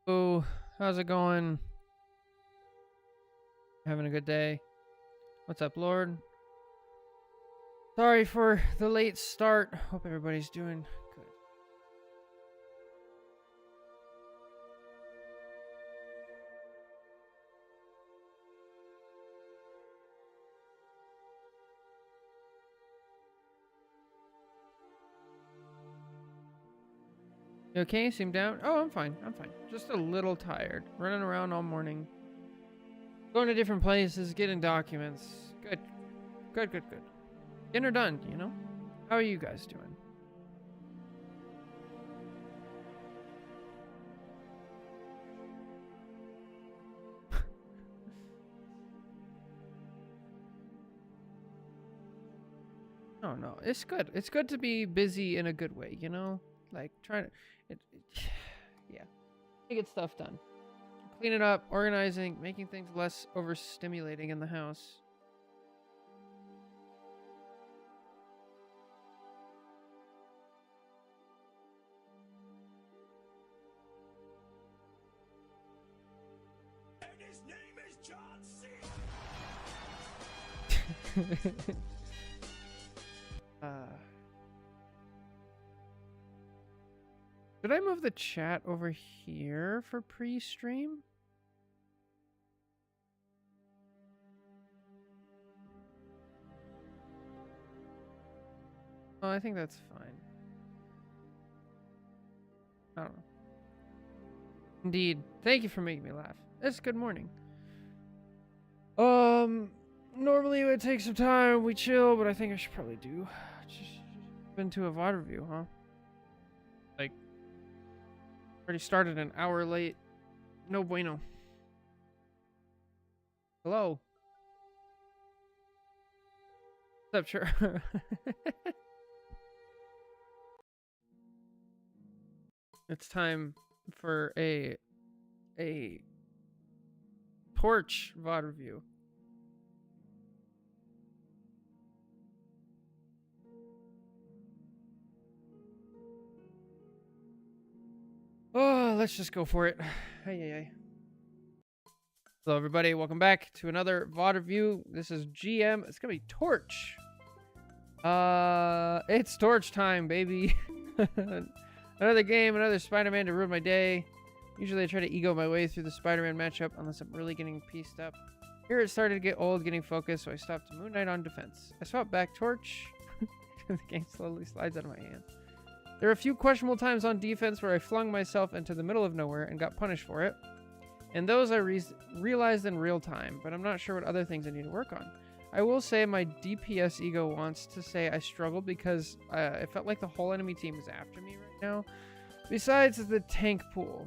Oh, how's it going? Having a good day? What's up, Lord? Sorry for the late start. Hope everybody's doing good. You okay? Seem down? Oh, I'm fine. I'm fine. Just a little tired. Running around all morning. Going to different places, getting documents. Good. Good, good, good. Getting her done, you know? How are you guys doing? Oh no, it's good. It's good to be busy in a good way, you know? Like trying to yeah. Get stuff done. Clean it up, organizing, making things less overstimulating in the house. And his name is John C. Should I move the chat over here for pre-stream? Oh, I think that's fine. I don't know. Indeed. Thank you for making me laugh. It's good morning. Normally it would take some time, we chill, but I think I should probably do. Just been to a VOD review, huh? Like, already started an hour late. No bueno. Hello. What's up, sure? It's time for a Torch VOD review. Oh, let's just go for it. Hey. Hello, everybody. Welcome back to another VOD review. This is GM. It's gonna be Torch. It's Torch time, baby. Another game, another Spider-Man to ruin my day. Usually I try to ego my way through the Spider-Man matchup unless I'm really getting pieced up. Here it started to get old, getting focused, so I stopped Moon Knight on defense. I swapped back Torch. The game slowly slides out of my hand. There were a few questionable times on defense where I flung myself into the middle of nowhere and got punished for it. And those I realized in real time, but I'm not sure what other things I need to work on. I will say my DPS ego wants to say I struggled because it felt like the whole enemy team is after me right now. Besides the tank pool.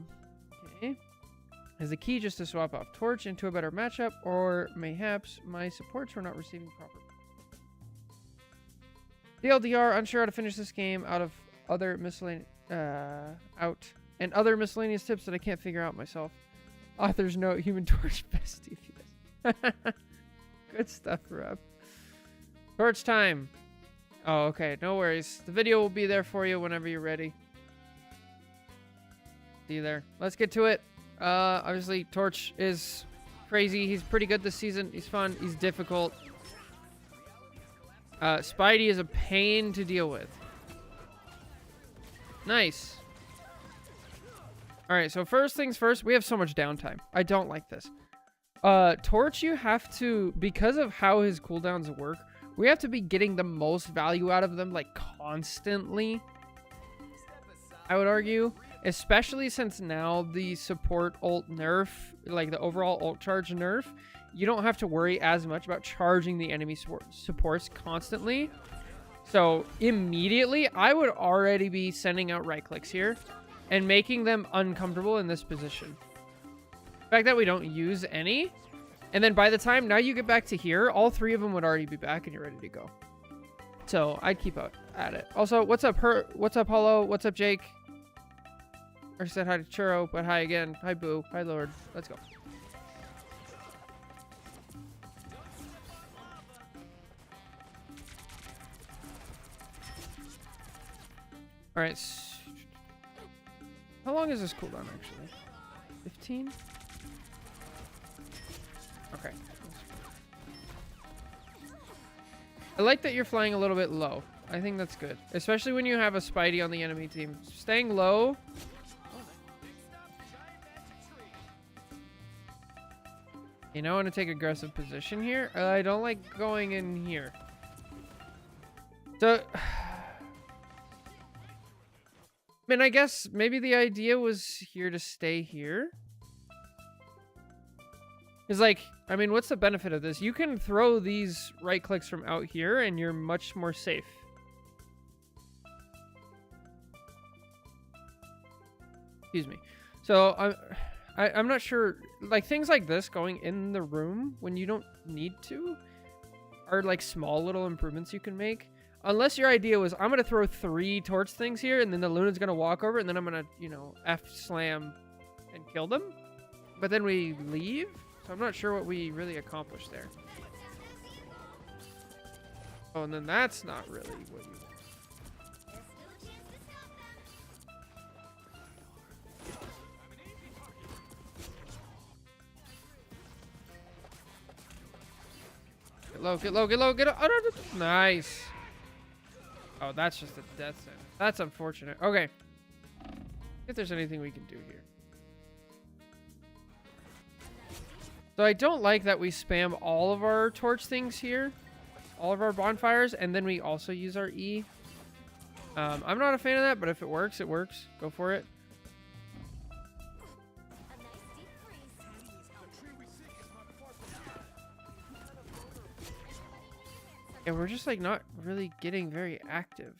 Okay. Is the key just to swap off Torch into a better matchup, or mayhaps my supports were not receiving proper. DLDR, unsure how to finish this game out of other miscellaneous other miscellaneous tips that I can't figure out myself. Author's note, Human Torch best DPS. Good stuff, Rob. Torch time. Oh, okay. No worries. The video will be there for you whenever you're ready. See you there. Let's get to it. Obviously, Torch is crazy. He's pretty good this season. He's fun. He's difficult. Spidey is a pain to deal with. Nice. Alright, so first things first, we have so much downtime. I don't like this. Torch, you have to, because of how his cooldowns work, we have to be getting the most value out of them, like, constantly. I would argue. Especially since now the support ult nerf, like the overall ult charge nerf, you don't have to worry as much about charging the enemy supports constantly. So immediately, I would already be sending out right clicks here and making them uncomfortable in this position. The fact that we don't use any, and then by the time now you get back to here, all three of them would already be back and you're ready to go. So I'd keep out at it. Also, what's up, what's up, Hollow? What's up, Jake? I said hi to Churro, but hi again. Hi, Boo. Hi, Lord. Let's go. All right. How long is this cooldown, actually? 15? Okay. I like that you're flying a little bit low. I think that's good. Especially when you have a Spidey on the enemy team. Staying low. You know, I want to take aggressive position here. I don't like going in here. So, I mean, I guess maybe the idea was here to stay here. It's like, I mean, what's the benefit of this? You can throw these right clicks from out here and you're much more safe. Excuse me. So, I'm not sure, like things like this going in the room when you don't need to are like small little improvements you can make. Unless your idea was, I'm going to throw 3 torch things here and then the Luna's going to walk over and then I'm going to, you know, F-slam and kill them. But then we leave. So I'm not sure what we really accomplished there. Oh, and then that's not really what you want. Get low, get low, get low, get low. Oh, no. Nice. Oh, that's just a death sentence. That's unfortunate. Okay. If there's anything we can do here. So I don't like that we spam all of our torch things here. All of our bonfires. And then we also use our E. I'm not a fan of that, but if it works, it works. Go for it. And we're just like not really getting very active.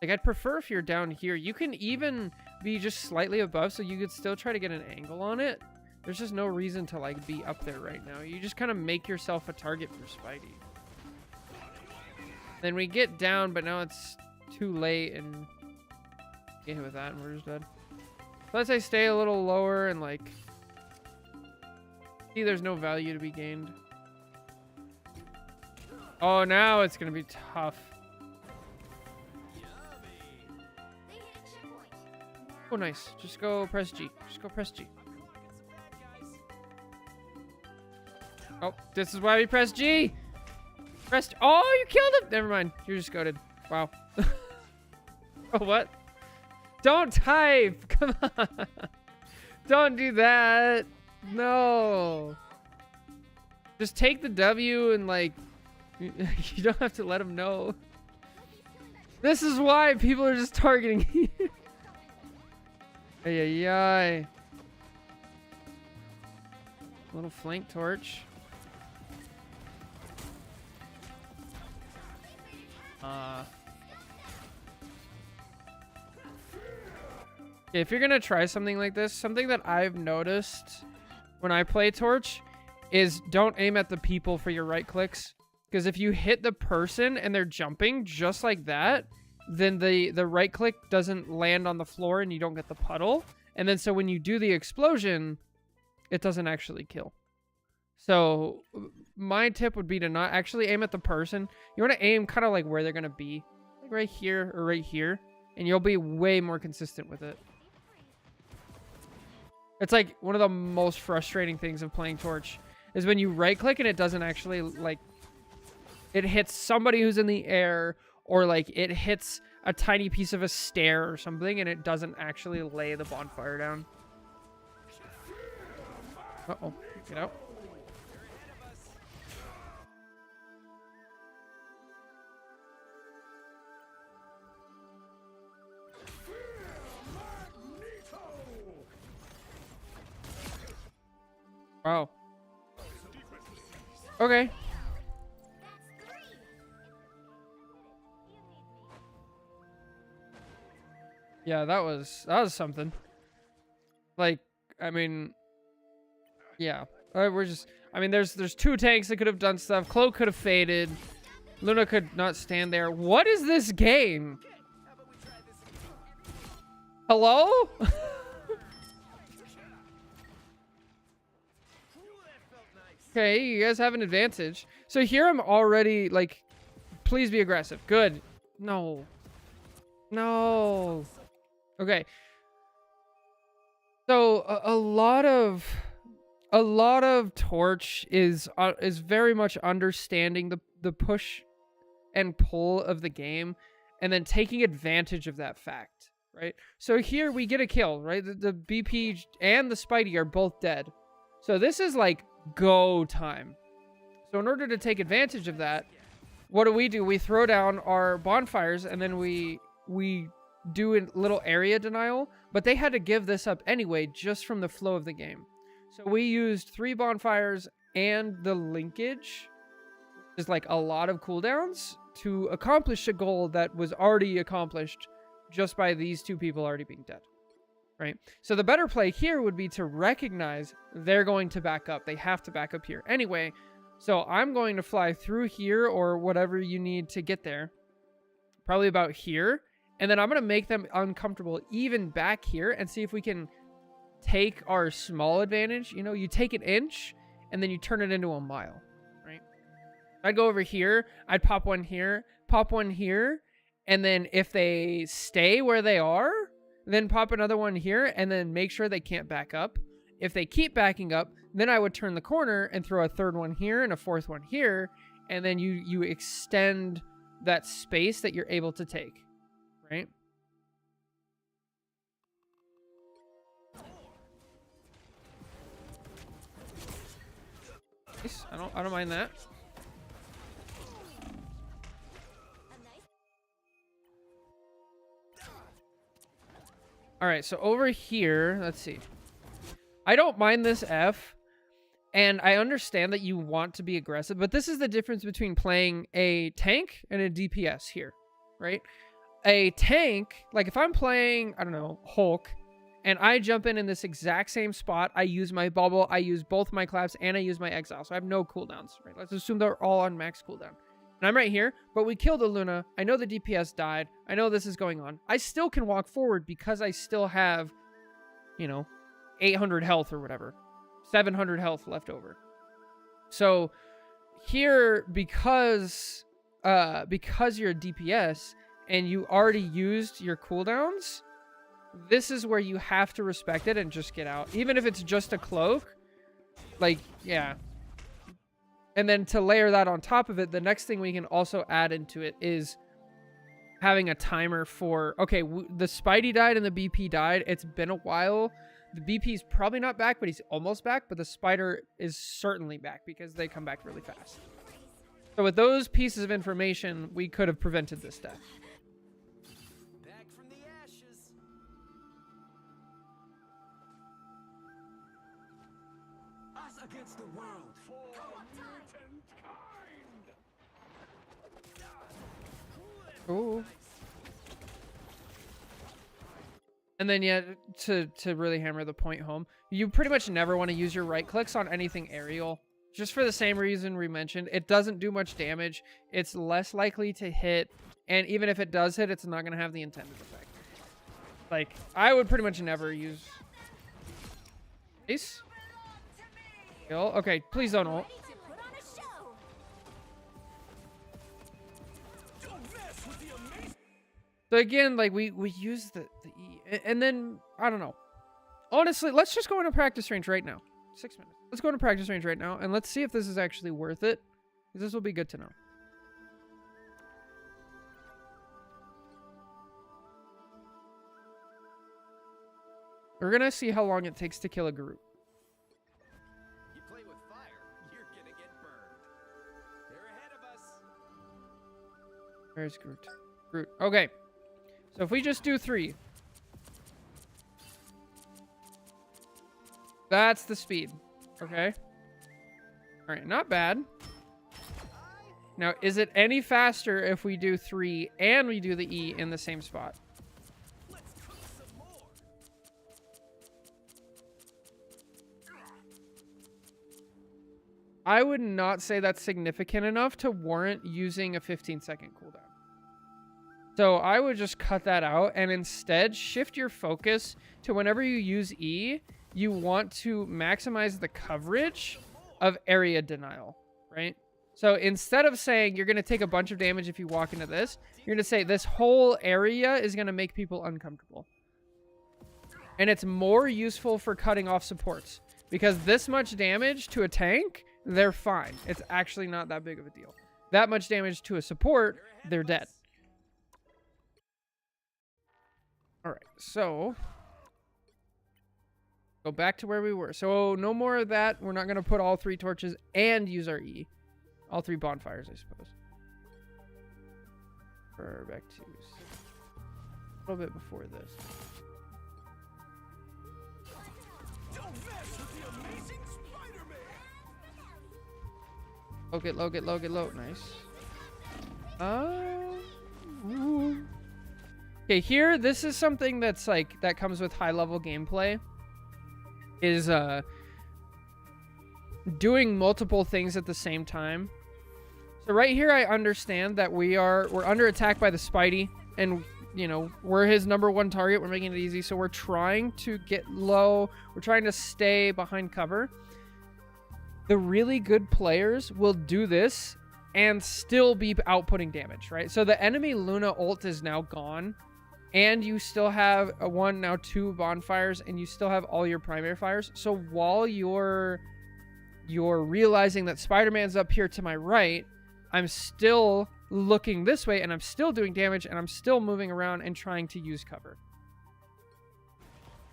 Like I'd prefer if you're down here. You can even be just slightly above so you could still try to get an angle on it. There's just no reason to like be up there right now. You just kind of make yourself a target for Spidey. Then we get down, but now it's too late and get hit with that and we're just dead. So let's say stay a little lower and like see there's no value to be gained. Oh, now it's going to be tough. Oh, nice. Just go press G. Just go press G. Oh, this is why we press G. Press. Oh, you killed him. Never mind. You're just goated. Wow. Oh, what? Don't type. Come on. Don't do that. No. Just take the W and like. You don't have to let them know. This is why people are just targeting you. Ay, ay, ay. Little flank torch. If you're gonna try something like this, something that I've noticed when I play torch is don't aim at the people for your right clicks. Because if you hit the person and they're jumping just like that, then the right click doesn't land on the floor and you don't get the puddle. And then so when you do the explosion, it doesn't actually kill. So my tip would be to not actually aim at the person. You want to aim kind of like where they're going to be. Like right here or right here. And you'll be way more consistent with it. It's like one of the most frustrating things of playing Torch is when you right click and it doesn't actually like... It hits somebody who's in the air, or like it hits a tiny piece of a stair or something, and it doesn't actually lay the bonfire down. Uh-oh. Get out. Wow. Okay. Yeah, that was something. Like, I mean, yeah. We're just, I mean, there's 2 tanks that could have done stuff. Cloak could have faded. Luna could not stand there. What is this game? Hello? Okay, you guys have an advantage. So here I'm already, like, please be aggressive. Good. No. No. Okay. So a lot of Torch is very much understanding the push and pull of the game, and then taking advantage of that fact, right? So here we get a kill, right? The BP and the Spidey are both dead. So this is like go time. So in order to take advantage of that, what do? We throw down our bonfires, and then we do a little area denial, but they had to give this up anyway, just from the flow of the game. So we used 3 bonfires and the linkage, which is like a lot of cooldowns, to accomplish a goal that was already accomplished just by these 2 people already being dead, right? So the better play here would be to recognize they're going to back up. They have to back up here anyway. So I'm going to fly through here, or whatever you need to get there, probably about here. And then I'm going to make them uncomfortable even back here, and see if we can take our small advantage. You know, you take an inch and then you turn it into a mile, right? I'd go over here, I'd pop one here, and then if they stay where they are, then pop another one here, and then make sure they can't back up. If they keep backing up, then I would turn the corner and throw a 3rd one here and a 4th one here, and then you extend that space that you're able to take, right? Nice. I don't mind that. All right, so over here, let's see. I don't mind this F, and I understand that you want to be aggressive, but this is the difference between playing a tank and a DPS here, right? A tank, like if I'm playing, I don't know, Hulk, and I jump in this exact same spot, I use my bubble, I use both my claps, and I use my exile, so I have no cooldowns, right? Let's assume they're all on max cooldown. And I'm right here, but we killed a Luna. I know the DPS died. I know this is going on. I still can walk forward because I still have, you know, 800 health or whatever. 700 health left over. So here, because you're a DPS and you already used your cooldowns, this is where you have to respect it and just get out. Even if it's just a cloak, like, yeah. And then to layer that on top of it, the next thing we can also add into it is having a timer for, okay, the Spidey died and the BP died. It's been a while. The BP's probably not back, but he's almost back. But the Spider is certainly back because they come back really fast. So with those pieces of information, we could have prevented this death. Back from the ashes. Us against the world. Ooh. And then, yeah, to really hammer the point home, you pretty much never want to use your right clicks on anything aerial. Just for the same reason we mentioned. It doesn't do much damage. It's less likely to hit. And even if it does hit, it's not going to have the intended effect. Like, I would pretty much never use... Ace? Kill. Okay, please don't ult. So again, like, we use the E. And then, I don't know. Honestly, let's just go into practice range right now. 6 minutes. Let's go into practice range right now, and let's see if this is actually worth it. Because this will be good to know. We're going to see how long it takes to kill a Groot. You play with fire, you're gonna get burned. They're ahead of us. Where's Groot? Groot. Okay. So if we just do 3. That's the speed. Okay. All right, not bad. Now, is it any faster if we do 3 and we do the E in the same spot? Let's cook some more. I would not say that's significant enough to warrant using a 15-second cooldown. So I would just cut that out and instead shift your focus to whenever you use E, you want to maximize the coverage of area denial, right? So instead of saying you're going to take a bunch of damage if you walk into this, you're going to say this whole area is going to make people uncomfortable. And it's more useful for cutting off supports. Because this much damage to a tank, they're fine. It's actually not that big of a deal. That much damage to a support, they're dead. Alright, so... go back to where we were. So no more of that. We're not going to put all 3 torches and use our E. All 3 bonfires, I suppose. Or back to a little bit before this. Don't mess with the amazing Spider-Man. Low, get low, get low, get low. Nice. Ooh. Okay, here, this is something that's like, that comes with high level gameplay. Is doing multiple things at the same time. So right here, I understand that we're under attack by the Spidey, and you know, we're his #1 target. We're making it easy, so we're trying to get low. We're trying to stay behind cover. The really good players will do this and still be outputting damage, right? So the enemy Luna ult is now gone, and you still have now 2 bonfires, and you still have all your primary fires. So while you're realizing that Spider-Man's up here to my right, I'm still looking this way, and I'm still doing damage, and I'm still moving around and trying to use cover.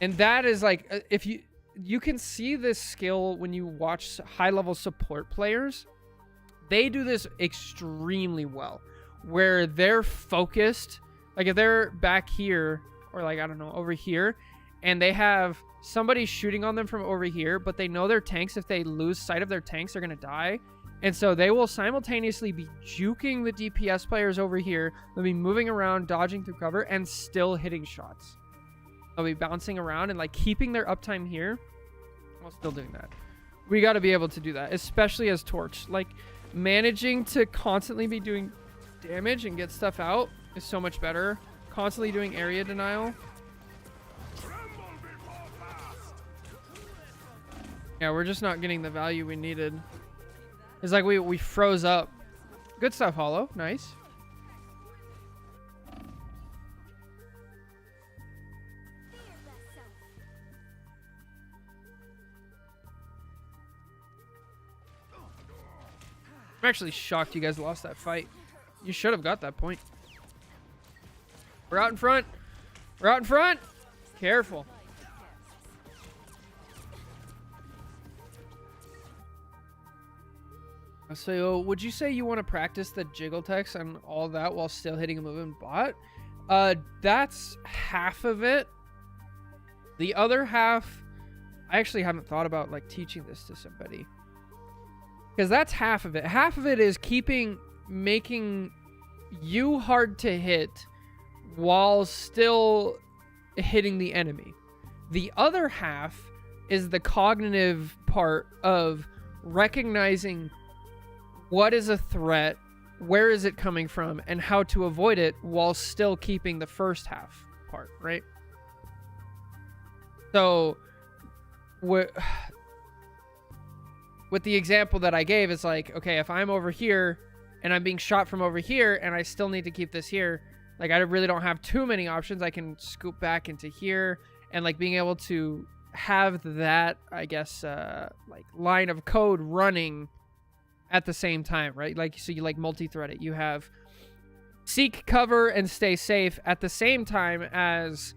And that is like, if you can see this skill when you watch high-level support players. They do this extremely well, where they're focused. Like if they're back here, or like, I don't know, over here, and they have somebody shooting on them from over here, but they know their tanks, if they lose sight of their tanks, they're going to die. And so they will simultaneously be juking the DPS players over here. They'll be moving around, dodging through cover, and still hitting shots. They'll be bouncing around and like keeping their uptime here while still doing that. We got to be able to do that, especially as Torch. Like, managing to constantly be doing damage and get stuff out is so much better. Constantly doing area denial. Yeah, we're just not getting the value we needed. It's like we froze up. Good stuff, Hollow. Nice. I'm actually shocked you guys lost that fight. You should have got that point. We're out in front. We're out in front. Careful. So, would you say you want to practice the jiggle text and all that while still hitting a moving bot? That's half of it. The other half, I actually haven't thought about like teaching this to somebody. Because that's half of it. Half of it is making you hard to hit while still hitting the enemy. The other half is the cognitive part of recognizing what is a threat, where is it coming from, and how to avoid it while still keeping the first half part, right? So, with the example that I gave, it's like, okay, if I'm over here and I'm being shot from over here and I still need to keep this here, like I really don't have too many options. I can scoop back into here, and like being able to have that, I guess, like line of code running at the same time, right? Like, so you like multi-thread it. You have seek cover and stay safe at the same time as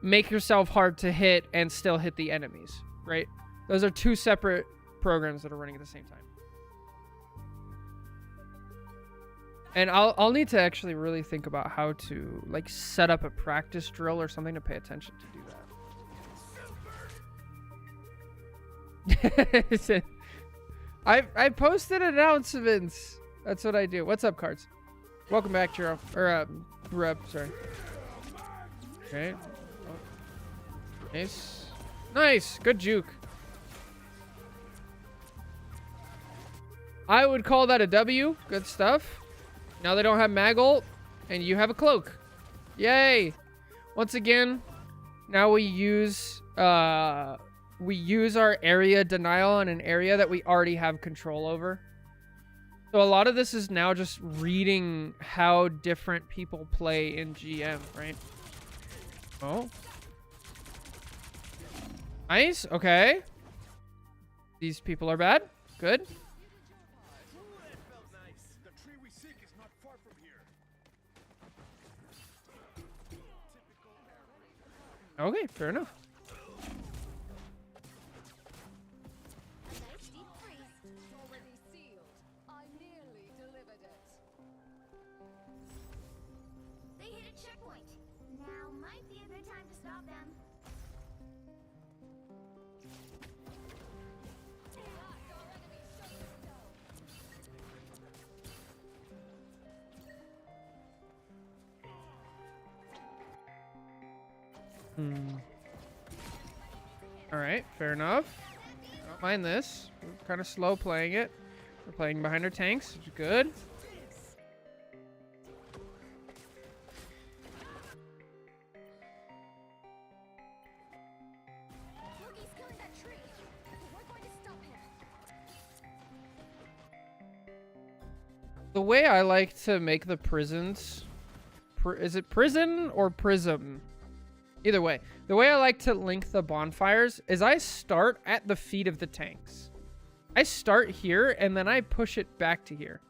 make yourself hard to hit and still hit the enemies, right? Those are 2 separate programs that are running at the same time. And I'll need to actually really think about how to like set up a practice drill or something to pay attention to do that. I posted announcements. That's what I do. What's up, Cards? Welcome back, Jiro. Or, Rep, sorry. Okay. Oh. Nice. Nice. Good juke. I would call that a W. Good stuff. Now they don't have mag ult, and you have a cloak. Yay. Once again, now we use our area denial on an area that we already have control over. So a lot of this is now just reading how different people play in GM, right? Oh. Nice. Okay. These people are bad. Good. That felt nice. The tree we seek is not far from here. Okay, fair enough. Nice deep freeze. Already sealed. I nearly delivered it. They hit a checkpoint. Now might be a good time to stop them. All right, fair enough. I don't mind this. We're kind of slow playing it. We're playing behind our tanks, which is good. Loki's killing that tree. We're going to stop him. The way I like to make the prisons, is it prison or prism? Either way, the way I like to link the bonfires is I start at the feet of the tanks. I start here and then I push it back to here.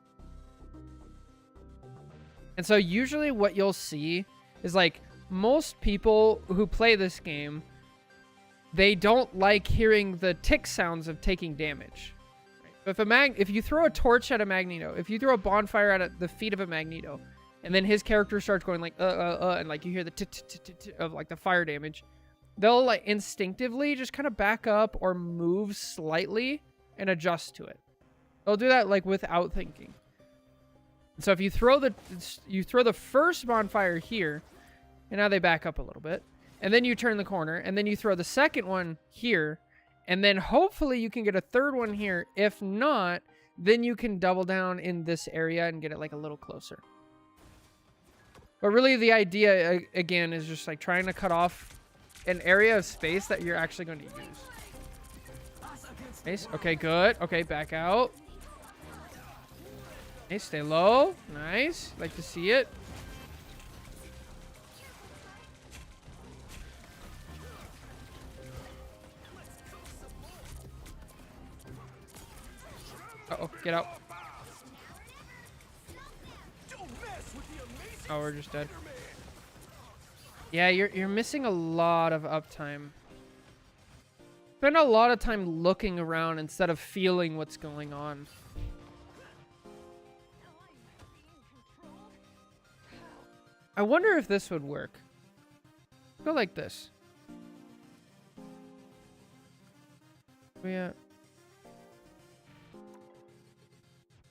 And so usually what you'll see is like most people who play this game, they don't like hearing the tick sounds of taking damage. If you throw a torch at a Magneto, if you throw a bonfire at the feet of a Magneto, and then his character starts going like and like you hear the t of like the fire damage, they'll like instinctively just kind of back up or move slightly and adjust to it. They'll do that like without thinking. So if you throw the first bonfire here, and now they back up a little bit, and then you turn the corner, and then you throw the second one here, and then hopefully you can get a third one here. If not, then you can double down in this area and get it like a little closer. But really the idea, again, is just like trying to cut off an area of space that you're actually going to use. Nice. Okay, good. Okay, back out. Nice. Stay low. Nice. Like to see it. Uh-oh, get out. Oh, we're just dead. Yeah, you're missing a lot of uptime. Spend a lot of time looking around instead of feeling what's going on. I wonder if this would work. Go like this. Oh, yeah.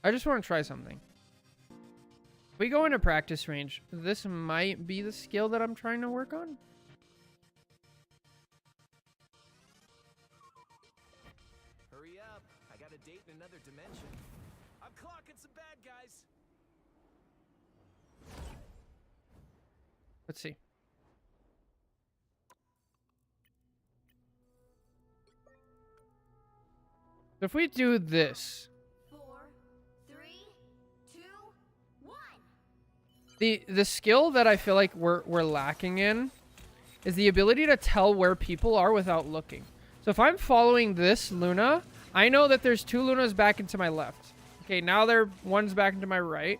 I just want to try something. If we go into practice range, this might be the skill that I'm trying to work on. Hurry up. I got a date in another dimension. I'm clocking some bad guys. Let's see. If we do this, 4, 3, 2, 1. the skill that I feel like we're lacking in is the ability to tell where people are without looking. So if I'm following this Luna, I know that there's 2 Lunas back into my left. Okay, now one's back into my right.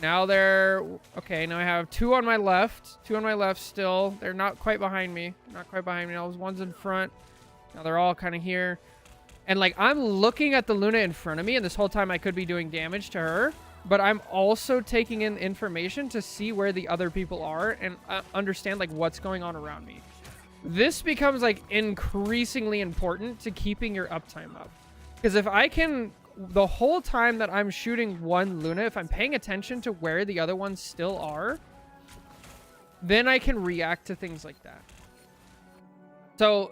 Now okay, now I have 2 on my left. 2 on my left still. They're not quite behind me. Not quite behind me. Now there's one's in front. Now they're all kind of here. And like I'm looking at the Luna in front of me, and this whole time I could be doing damage to her. But I'm also taking in information to see where the other people are and understand like what's going on around me. This becomes like increasingly important to keeping your uptime up. Because if I can, the whole time that I'm shooting one Luna, if I'm paying attention to where the other ones still are, then I can react to things like that. So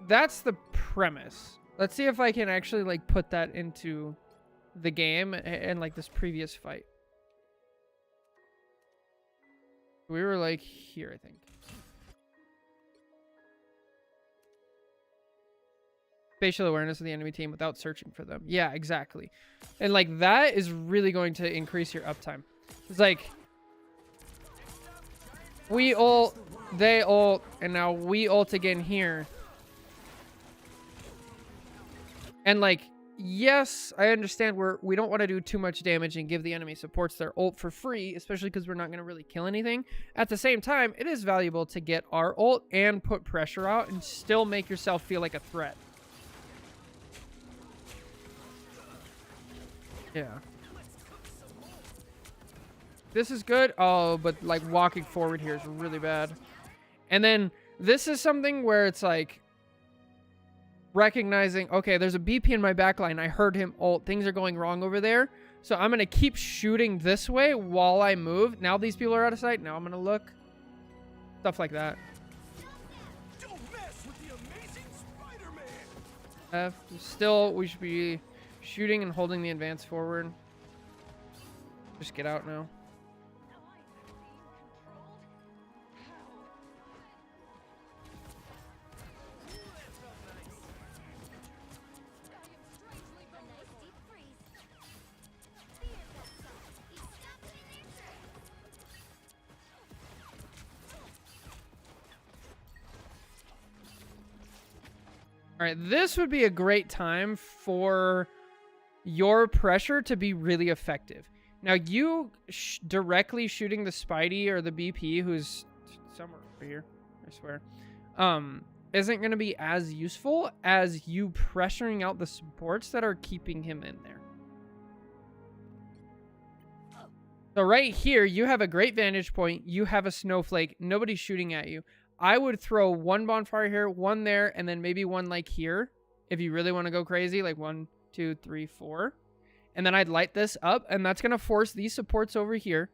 that's the premise. Let's see if I can actually like put that into the game and like this previous fight. We were like here, I think. Spatial awareness of the enemy team without searching for them. Yeah, exactly. And like that is really going to increase your uptime. It's like we ult, they ult, and now we ult again here. And like, yes, I understand we don't want to do too much damage and give the enemy supports their ult for free, especially because we're not going to really kill anything. At the same time, it is valuable to get our ult and put pressure out and still make yourself feel like a threat. Yeah. This is good. Oh, but like walking forward here is really bad. And then this is something where it's like recognizing, okay, there's a BP in my backline. I heard him ult. Things are going wrong over there. So I'm going to keep shooting this way while I move. Now these people are out of sight. Now I'm going to look. Stuff like that. Don't mess with the amazing Spider-Man. Still, we should be shooting and holding the advance forward. Just get out now. All right, this would be a great time for your pressure to be really effective. Now, you directly shooting the Spidey or the BP, who's somewhere over here, I swear, isn't going to be as useful as you pressuring out the supports that are keeping him in there. So right here, you have a great vantage point. You have a snowflake. Nobody's shooting at you. I would throw one bonfire here, one there, and then maybe one like here. If you really want to go crazy, like 1, 2, 3, 4. And then I'd light this up, and that's going to force these supports over here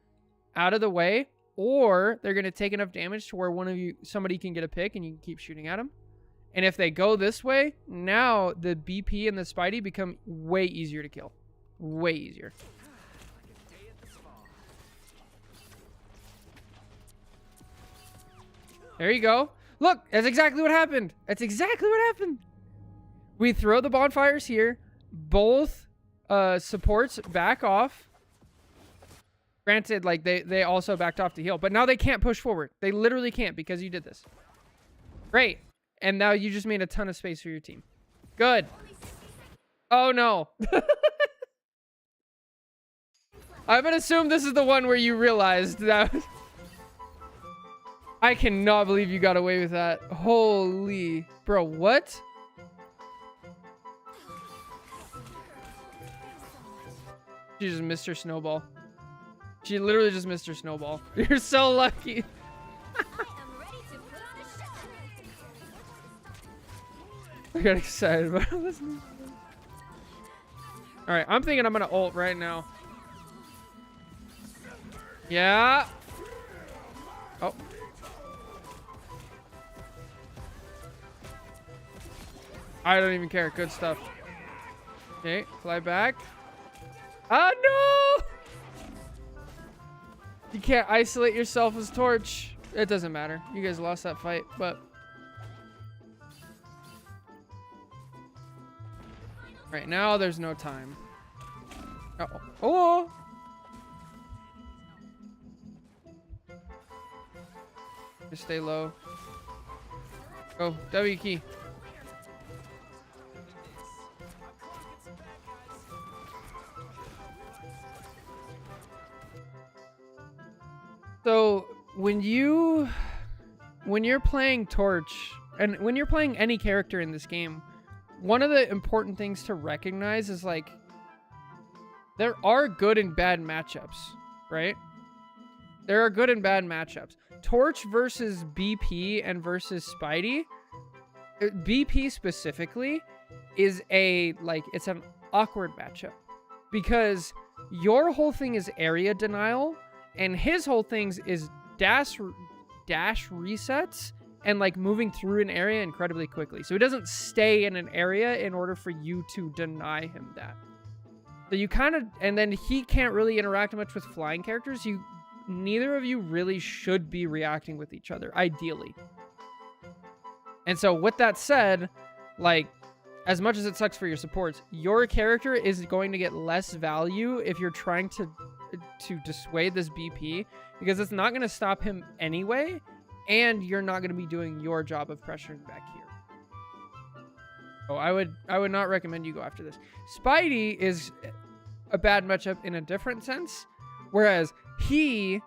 out of the way, or they're going to take enough damage to where somebody can get a pick and you can keep shooting at them. And if they go this way, now the BP and the Spidey become way easier to kill. Way easier. There you go. Look, that's exactly what happened. That's exactly what happened. We throw the bonfires here. Both supports back off. Granted, like they also backed off to heal, but now they can't push forward. They literally can't because you did this. Great. And now you just made a ton of space for your team. Good. Oh no. I'm gonna assume this is the one where you realized that. I cannot believe you got away with that. Holy. Bro, what? She just missed her snowball. She literally just missed her snowball. You're so lucky. I got excited about this. Alright, I'm thinking I'm gonna ult right now. Yeah. Oh. I don't even care. Good stuff. Okay, fly back. Ah, no! You can't isolate yourself as Torch. It doesn't matter. You guys lost that fight, but... Right now, there's no time. Uh-oh. Oh! Just stay low. Go. W key. So when you're playing Torch, and when you're playing any character in this game, one of the important things to recognize is like there are good and bad matchups, right? There are good and bad matchups. Torch versus BP and versus Spidey, BP specifically is it's an awkward matchup because your whole thing is area denial. And his whole things is dash resets and like moving through an area incredibly quickly. So he doesn't stay in an area in order for you to deny him that. So you kind of, and then he can't really interact much with flying characters. Neither of you really should be reacting with each other, ideally. And so with that said, like, as much as it sucks for your supports, your character is going to get less value if you're trying to dissuade this BP, because it's not going to stop him anyway, and you're not going to be doing your job of pressuring back here. Oh, I would not recommend you go after this. Spidey is a bad matchup in a different sense, whereas he,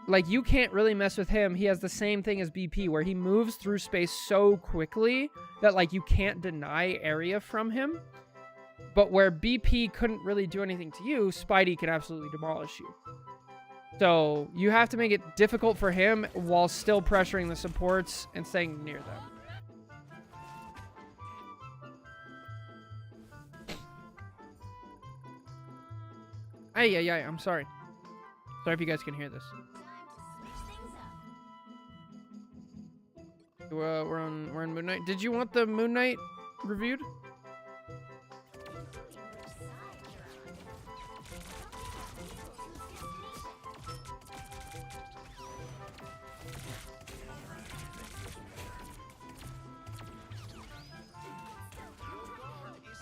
like, you can't really mess with him. He has the same thing as BP, where he moves through space so quickly that, like, you can't deny area from him. But where BP couldn't really do anything to you, Spidey can absolutely demolish you. So you have to make it difficult for him while still pressuring the supports and staying near them. Ay, I'm sorry. Sorry if you guys can hear this. Time to switch things up. We're on Moon Knight. Did you want the Moon Knight reviewed? Which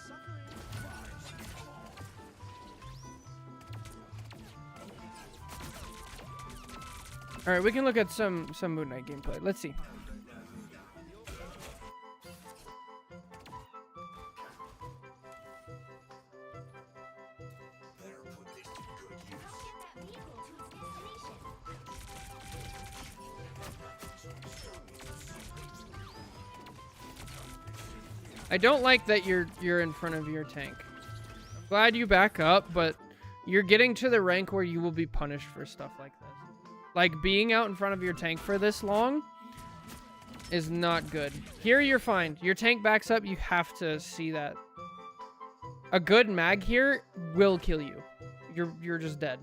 side you're All right, we can look at some Moon Knight gameplay. Let's see. I don't like that you're in front of your tank. I'm glad you back up, but you're getting to the rank where you will be punished for stuff like this. Like, being out in front of your tank for this long is not good. Here, you're fine. Your tank backs up. You have to see that. A good mag here will kill you. You're just dead.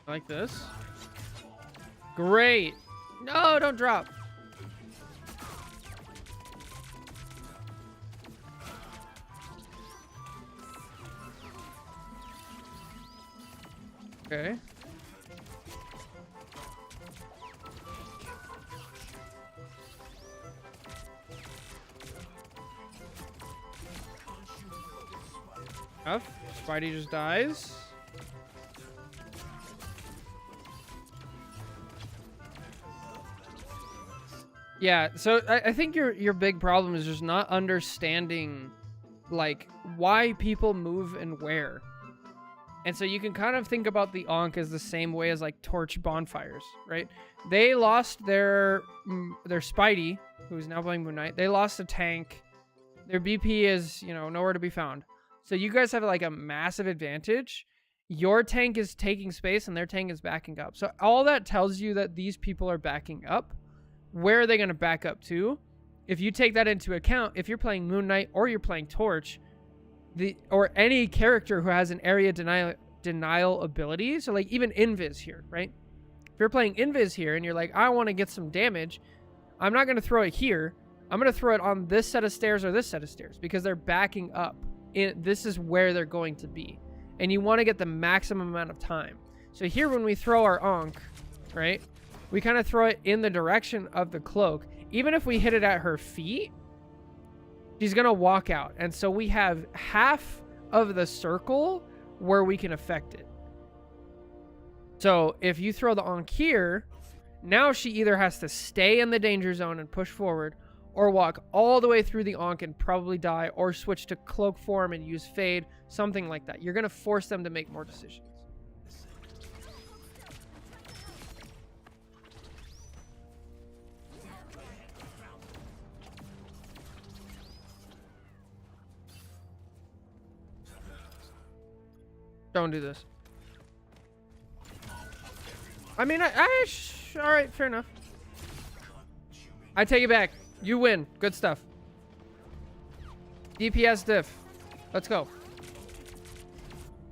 Like this. Great. No, don't drop. Okay. F. Spidey just dies. Yeah, so I think your big problem is just not understanding, like, why people move and where. And so you can kind of think about the Ankh as the same way as, like, Torch Bonfires, right? They lost their Spidey, who's now playing Moon Knight. They lost a tank. Their BP is, you know, nowhere to be found. So you guys have, like, a massive advantage. Your tank is taking space and their tank is backing up. So all that tells you that these people are backing up. Where are they going to back up to? If you take that into account, if you're playing Moon Knight or you're playing Torch, or any character who has an area denial ability, so like even Invis here, right? If you're playing Invis here and you're like, I want to get some damage, I'm not going to throw it here. I'm going to throw it on this set of stairs or this set of stairs because they're backing up. This is where they're going to be. And you want to get the maximum amount of time. So here when we throw our Ankh, right? We kind of throw it in the direction of the cloak. Even if we hit it at her feet, she's going to walk out. And so we have half of the circle where we can affect it. So if you throw the Ankh here, now she either has to stay in the danger zone and push forward, or walk all the way through the Ankh and probably die, or switch to cloak form and use fade, something like that. You're going to force them to make more decisions. Don't do this. I mean, all right, fair enough. I take it back. You win. Good stuff. DPS diff. Let's go.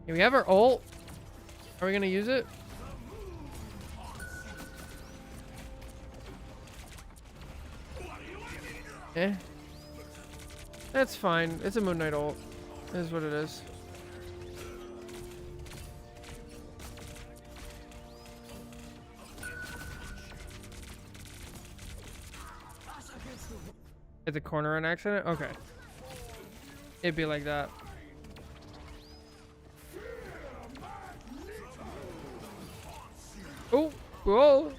Okay, we have our ult. Are we going to use it? Eh. That's fine. It's a Moon Knight ult. It is what it is. Hit the corner on accident? Okay. It'd be like that. Oh! Whoa.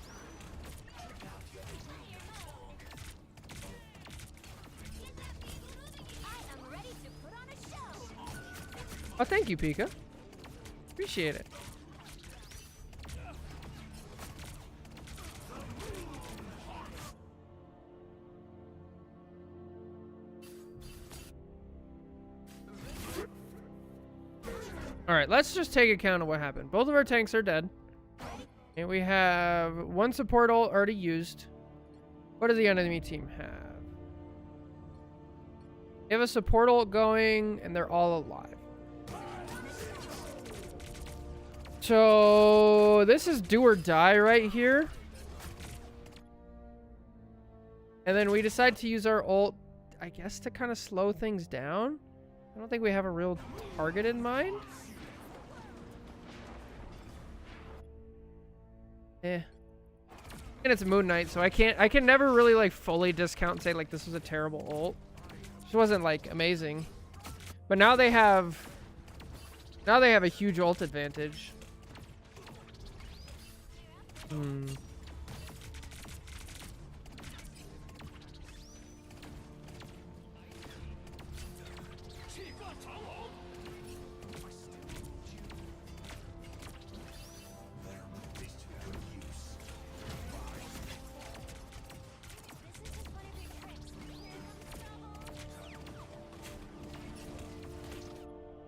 I am ready to put on a show. Oh, thank you, Pika. Appreciate it. All right, let's just take account of what happened. Both of our tanks are dead. And we have one support ult already used. What does the enemy team have? They have a support ult going, and they're all alive. So this is do or die right here. And then we decide to use our ult, I guess, to kind of slow things down. I don't think we have a real target in mind. And it's Moon Knight, so I can never really like fully discount and say like this was a terrible ult. This wasn't like amazing. But now they have a huge ult advantage.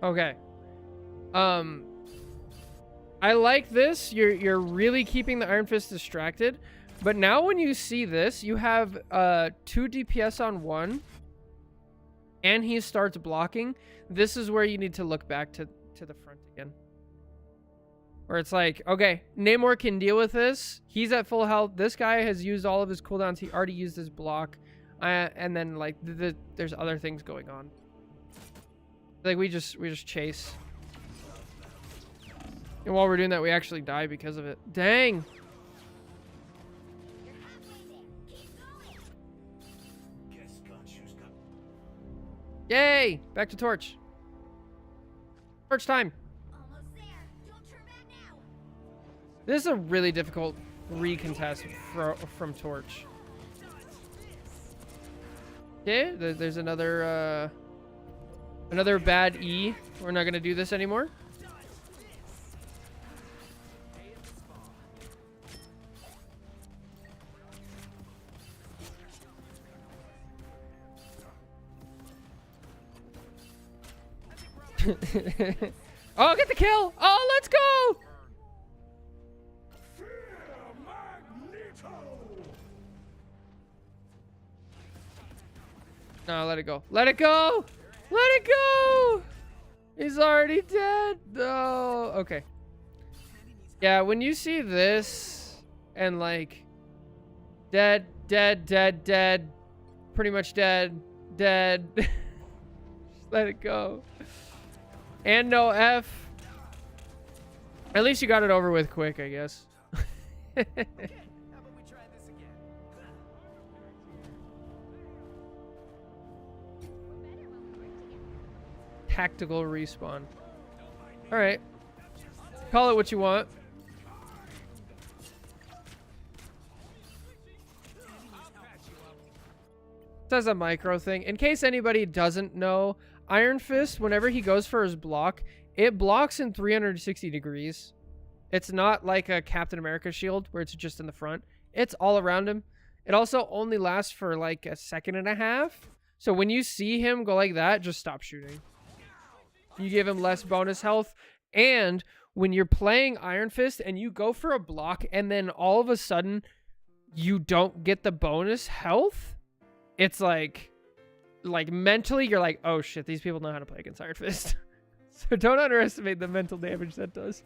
Okay. I like this. You're really keeping the Iron Fist distracted. But now when you see this, you have 2 DPS on 1. And he starts blocking. This is where you need to look back to the front again. Where it's like, okay, Namor can deal with this. He's at full health. This guy has used all of his cooldowns. He already used his block. And then like there's other things going on. Like we just chase. And while we're doing that, we actually die because of it. Dang. Yay! Back to Torch. Torch time. Almost there. Don't turn back now. This is a really difficult recontest from Torch. Okay, there's another bad E. We're not gonna do this anymore. Oh, get the kill! Oh, let's go! No, let it go. Let it go! Let it go! He's already dead. No. Okay. Yeah, when you see this and like dead, pretty much dead. Just let it go. And no F. At least you got it over with quick, I guess. Okay, how about we try this again? Tactical respawn. All right. Call it what you want. Says a micro thing. In case anybody doesn't know, Iron Fist, whenever he goes for his block, it blocks in 360 degrees. It's not like a Captain America shield where it's just in the front. It's all around him. It also only lasts for like a second and a half. So when you see him go like that, just stop shooting. You give him less bonus health. And when you're playing Iron Fist and you go for a block and then all of a sudden you don't get the bonus health, it's like mentally you're like, oh shit, these people know how to play against Iron Fist. So don't underestimate the mental damage that does.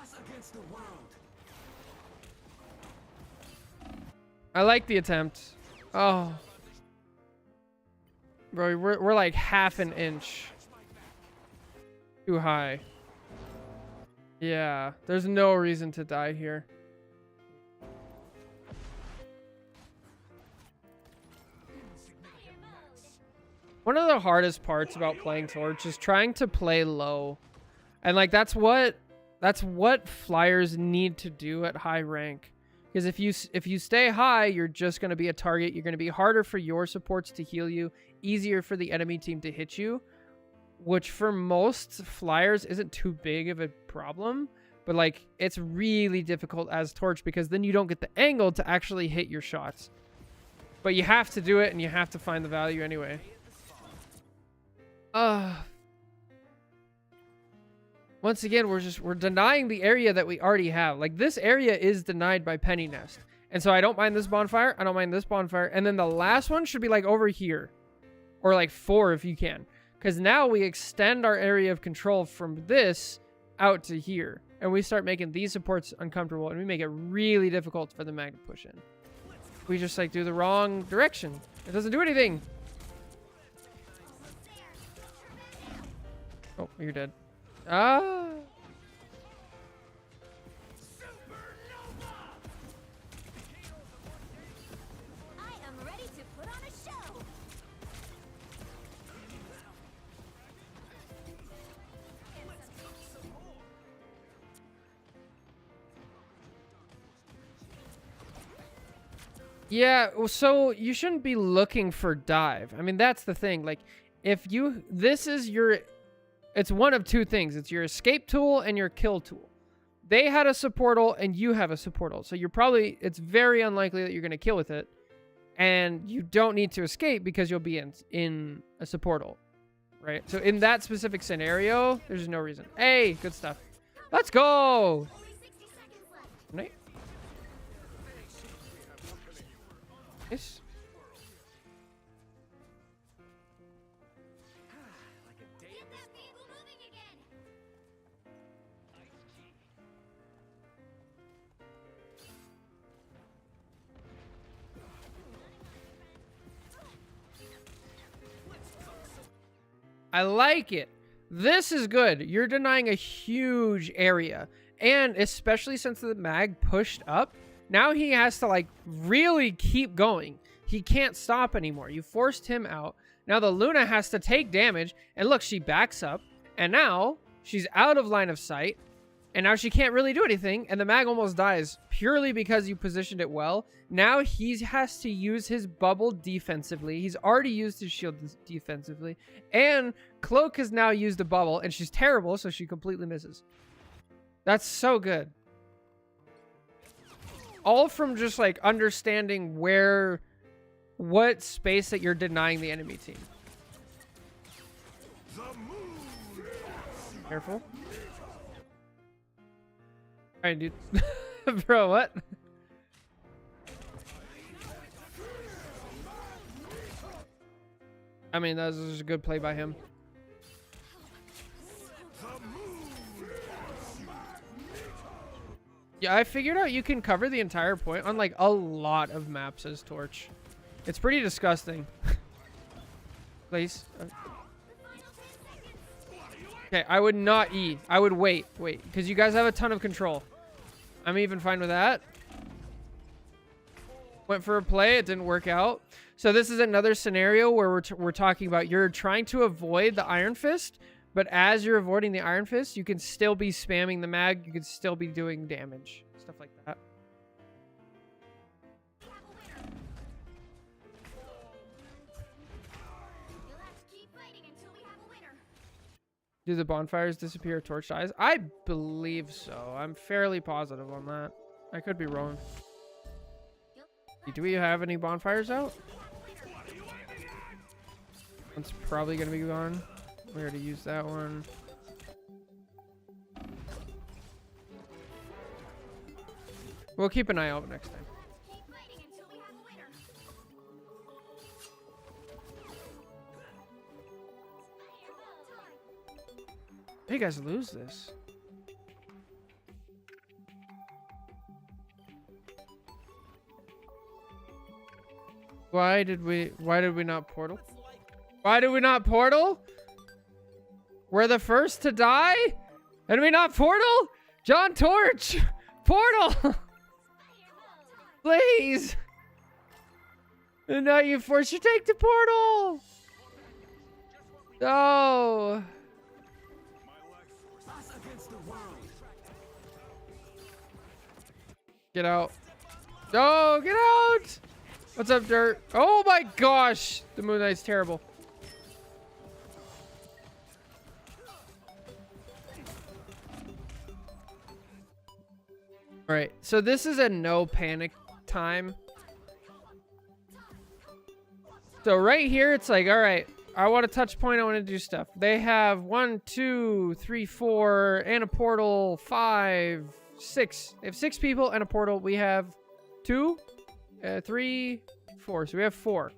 Us against the world. I like the attempt. Oh. Bro, we're like half an inch too high. Yeah, there's no reason to die here. One of the hardest parts about playing Torch is trying to play low. And like that's what flyers need to do at high rank. Because if you stay high, you're just going to be a target. You're going to be harder for your supports to heal you, easier for the enemy team to hit you, which for most flyers isn't too big of a problem. But like it's really difficult as Torch because then you don't get the angle to actually hit your shots. But you have to do it and you have to find the value anyway. Once again, we're denying the area that we already have. Like this area is denied by Penny Nest. And so I don't mind this bonfire. I don't mind this bonfire. And then the last one should be like over here. Or like 4 if you can. Because now we extend our area of control from this out to here. And we start making these supports uncomfortable. And we make it really difficult for the mag to push in. We just like do the wrong direction. It doesn't do anything. Oh, you're dead. Ah. I am ready to put on a show. Yeah, so you shouldn't be looking for dive. I mean, that's the thing. Like, if you... This is your... It's one of two things. It's your escape tool and your kill tool. They had a supportal and you have a supportal. So you're probably... It's very unlikely that you're going to kill with it. And you don't need to escape because you'll be in a supportal. Right? So in that specific scenario, there's no reason. Hey, good stuff. Let's go! Only 60 seconds left. Nice. Nice. Get that vehicle moving again. I like it. This is good. You're denying a huge area. And especially since the mag pushed up, now he has to like really keep going. He can't stop anymore. You forced him out. Now the Luna has to take damage. And look, she backs up. And now she's out of line of sight. And now she can't really do anything. And the mag almost dies purely because you positioned it well. Now he has to use his bubble defensively. He's already used his shield defensively. And Cloak has now used a bubble. And she's terrible, so she completely misses. That's so good. All from just like understanding what space that you're denying the enemy team. Careful. Alright, dude. Bro, what? I mean, that was just a good play by him. Yeah, I figured out you can cover the entire point on like a lot of maps as Torch. It's pretty disgusting. Please. Okay, I would not E. I would wait, because you guys have a ton of control. I'm even fine with that. Went for a play, it didn't work out. So this is another scenario where we're talking about you're trying to avoid the Iron Fist, but as you're avoiding the Iron Fist, you can still be spamming the mag, you can still be doing damage, stuff like that. You'll have to keep fighting until we have a winner. Do the bonfires disappear if Torch dies? I believe so. I'm fairly positive on that. I could be wrong. Do we have any bonfires out? One's probably going to be gone. We already used that one. We'll keep an eye out next time. Keep fighting until we have a winner. Hey guys, lose this. Why did we not portal? Why did we not portal? We're the first to die? And we not portal? John Torch! Portal! Please! And now you force your take to portal! No. Us against the world. Get out. No, get out. What's up, Dirt? Oh my gosh. The Moon Knight's terrible. All right, so this is a no panic time. So right here, it's like, all right, I want a touch point. I want to do stuff. They have 1, 2, 3, 4, and a portal. 5, 6. They have 6 people and a portal. We have 2, 3, 4. So we have 4.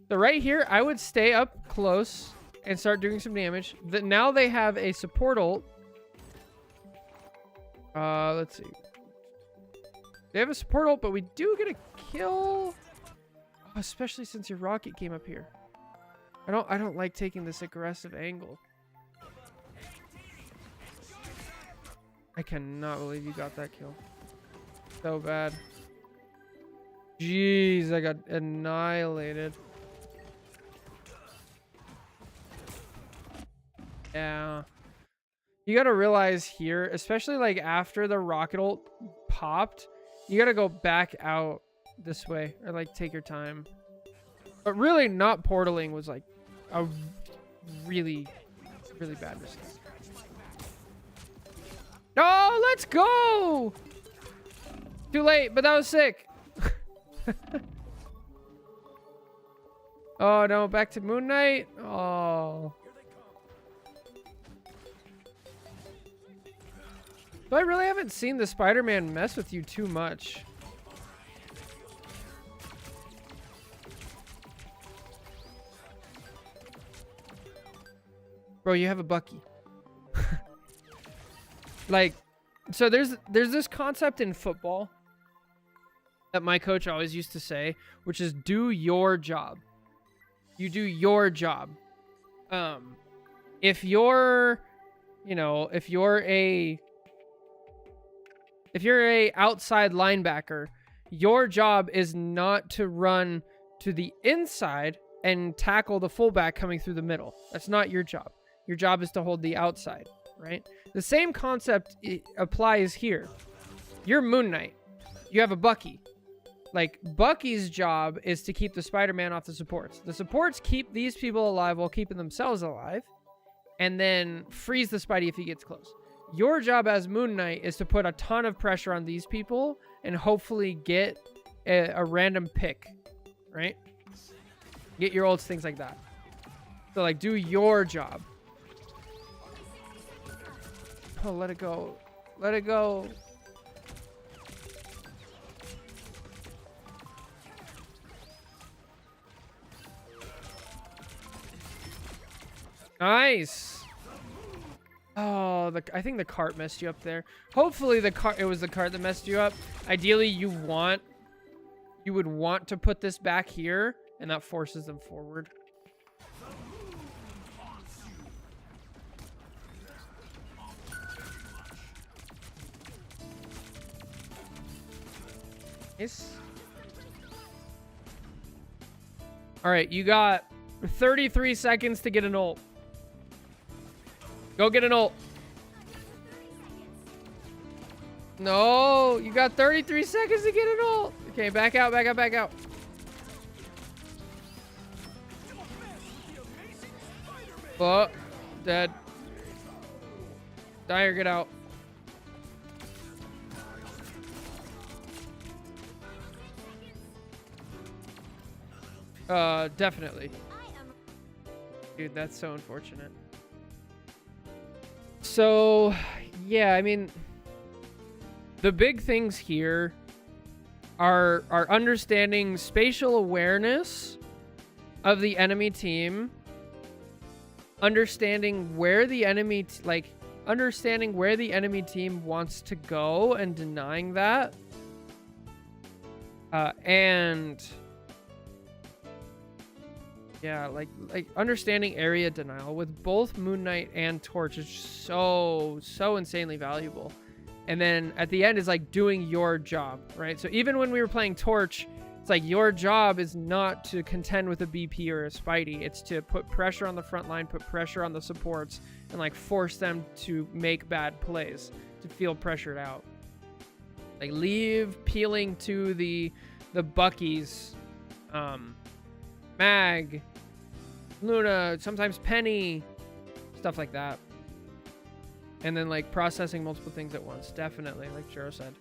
So right here, I would stay up close and start doing some damage. Now they have a support ult. Let's see. They have a support ult, but we do get a kill. Oh, especially since your rocket came up here. I don't like taking this aggressive angle. I cannot believe you got that kill. So bad. Jeez, I got annihilated. Yeah. You gotta realize here, especially like after the rocket ult popped, you gotta go back out this way or like take your time. But really not portaling was like a really bad mistake. Oh, let's go! Too late, but that was sick. Oh no, back to Moon Knight. Oh. But I really haven't seen the Spider-Man mess with you too much. Bro, you have a Bucky. Like, so there's this concept in football that my coach always used to say, which is do your job. You do your job. If you're a outside linebacker, your job is not to run to the inside and tackle the fullback coming through the middle. That's not your job. Your job is to hold the outside, right? The same concept applies here. You're Moon Knight. You have a Bucky. Like, Bucky's job is to keep the Spider-Man off the supports. The supports keep these people alive while keeping themselves alive, and then freeze the Spidey if he gets close. Your job as Moon Knight is to put a ton of pressure on these people and hopefully get a random pick, right? Get your ults, things like that. So, like, do your job. Oh, let it go. Let it go. Nice. Oh, I think the cart messed you up there. Hopefully it was the cart that messed you up. Ideally, you would want to put this back here, and that forces them forward. Nice. All right, you got 33 seconds to get an ult. Go get an ult. No, you got 33 seconds to get an ult. Okay, back out, back out, back out. Oh, dead. Dyer, get out. Definitely. Dude, that's so unfortunate. So, yeah, I mean, the big things here are understanding spatial awareness of the enemy team, understanding where the enemy understanding where the enemy team wants to go and denying that, and yeah, like understanding area denial with both Moon Knight and Torch is so insanely valuable. And then at the end is like doing your job, right? So even when we were playing Torch, It's like your job is not to contend with a BP or a Spidey. It's to put pressure on the front line, put pressure on the supports, and like force them to make bad plays, to feel pressured out. Like leave peeling to the Buckies, Mag, Luna, sometimes Penny, stuff like that. And then like processing multiple things at once. Definitely, like Jiro said.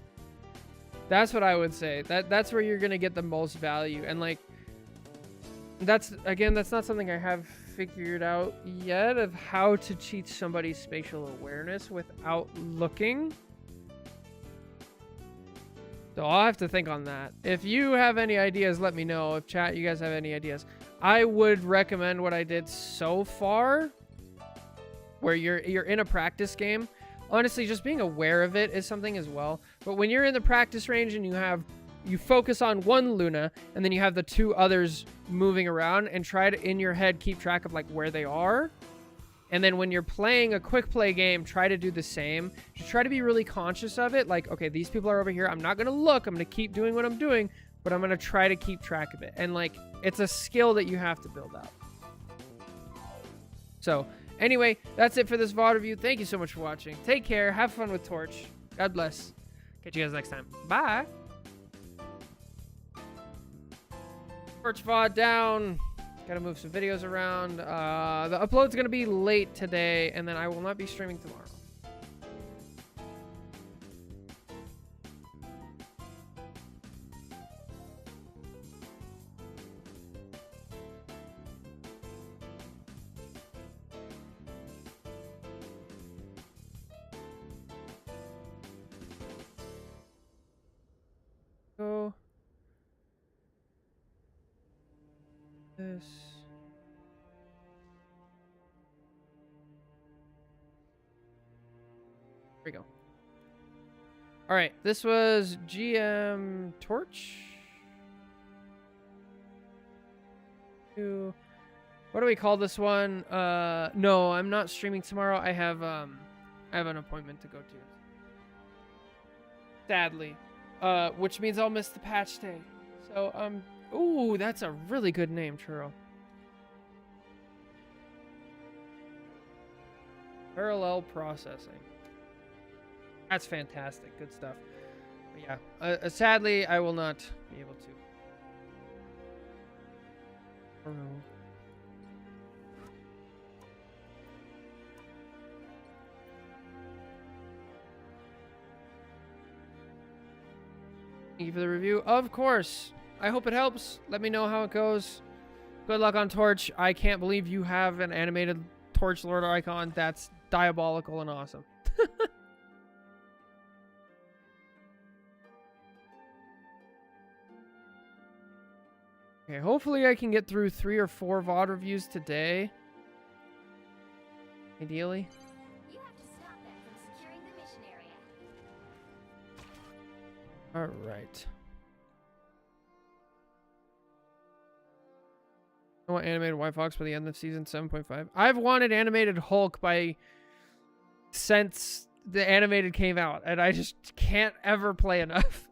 That's what I would say. That's where you're gonna get the most value. And like that's not something I have figured out yet of how to teach somebody spatial awareness without looking. So I'll have to think on that. If you have any ideas, let me know. If chat, you guys have any ideas. I would recommend what I did so far, where you're in a practice game. Honestly, just being aware of it is something as well. But when you're in the practice range and you focus on one Luna, and then you have the two others moving around, and try to, in your head, keep track of like where they are. And then when you're playing a quick play game, try to do the same. Just try to be really conscious of it. Like, okay, these people are over here. I'm not going to look. I'm going to keep doing what I'm doing, but I'm going to try to keep track of it. And like, it's a skill that you have to build up. So anyway, that's it for this VOD review. Thank you so much for watching. Take care. Have fun with Torch. God bless. Catch you guys next time. Bye. Torch VOD down. Gotta move some videos around. The upload's gonna be late today, and then I will not be streaming tomorrow. Go. This. There we go. All right, this was GM Torch. What do we call this one? No, I'm not streaming tomorrow. I have an appointment to go to. Sadly, which means I'll miss the patch day. So ooh, that's a really good name, Churro. Parallel processing. That's fantastic. Good stuff. But yeah, sadly, I will not be able to. Oh, no. Thank you for the review. Of course. I hope it helps. Let me know how it goes. Good luck on Torch. I can't believe you have an animated Torch Lord icon. That's diabolical and awesome. Okay, hopefully I can get through 3 or 4 VOD reviews today. Ideally. You have to stop them from securing the mission area. Alright. I want animated White Fox by the end of season 7.5. I've wanted animated Hulk since the animated came out, and I just can't ever play enough.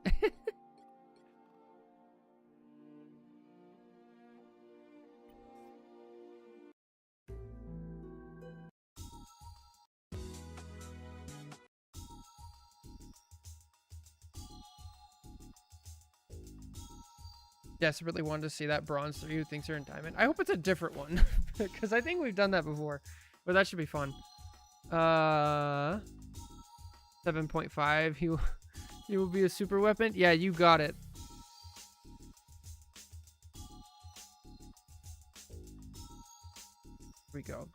Desperately wanted to see that Bronze 3 who thinks they're in Diamond. I hope it's a different one, because I think we've done that before, but that should be fun. 7.5. He will be a super weapon. Yeah, you got it. Here we go.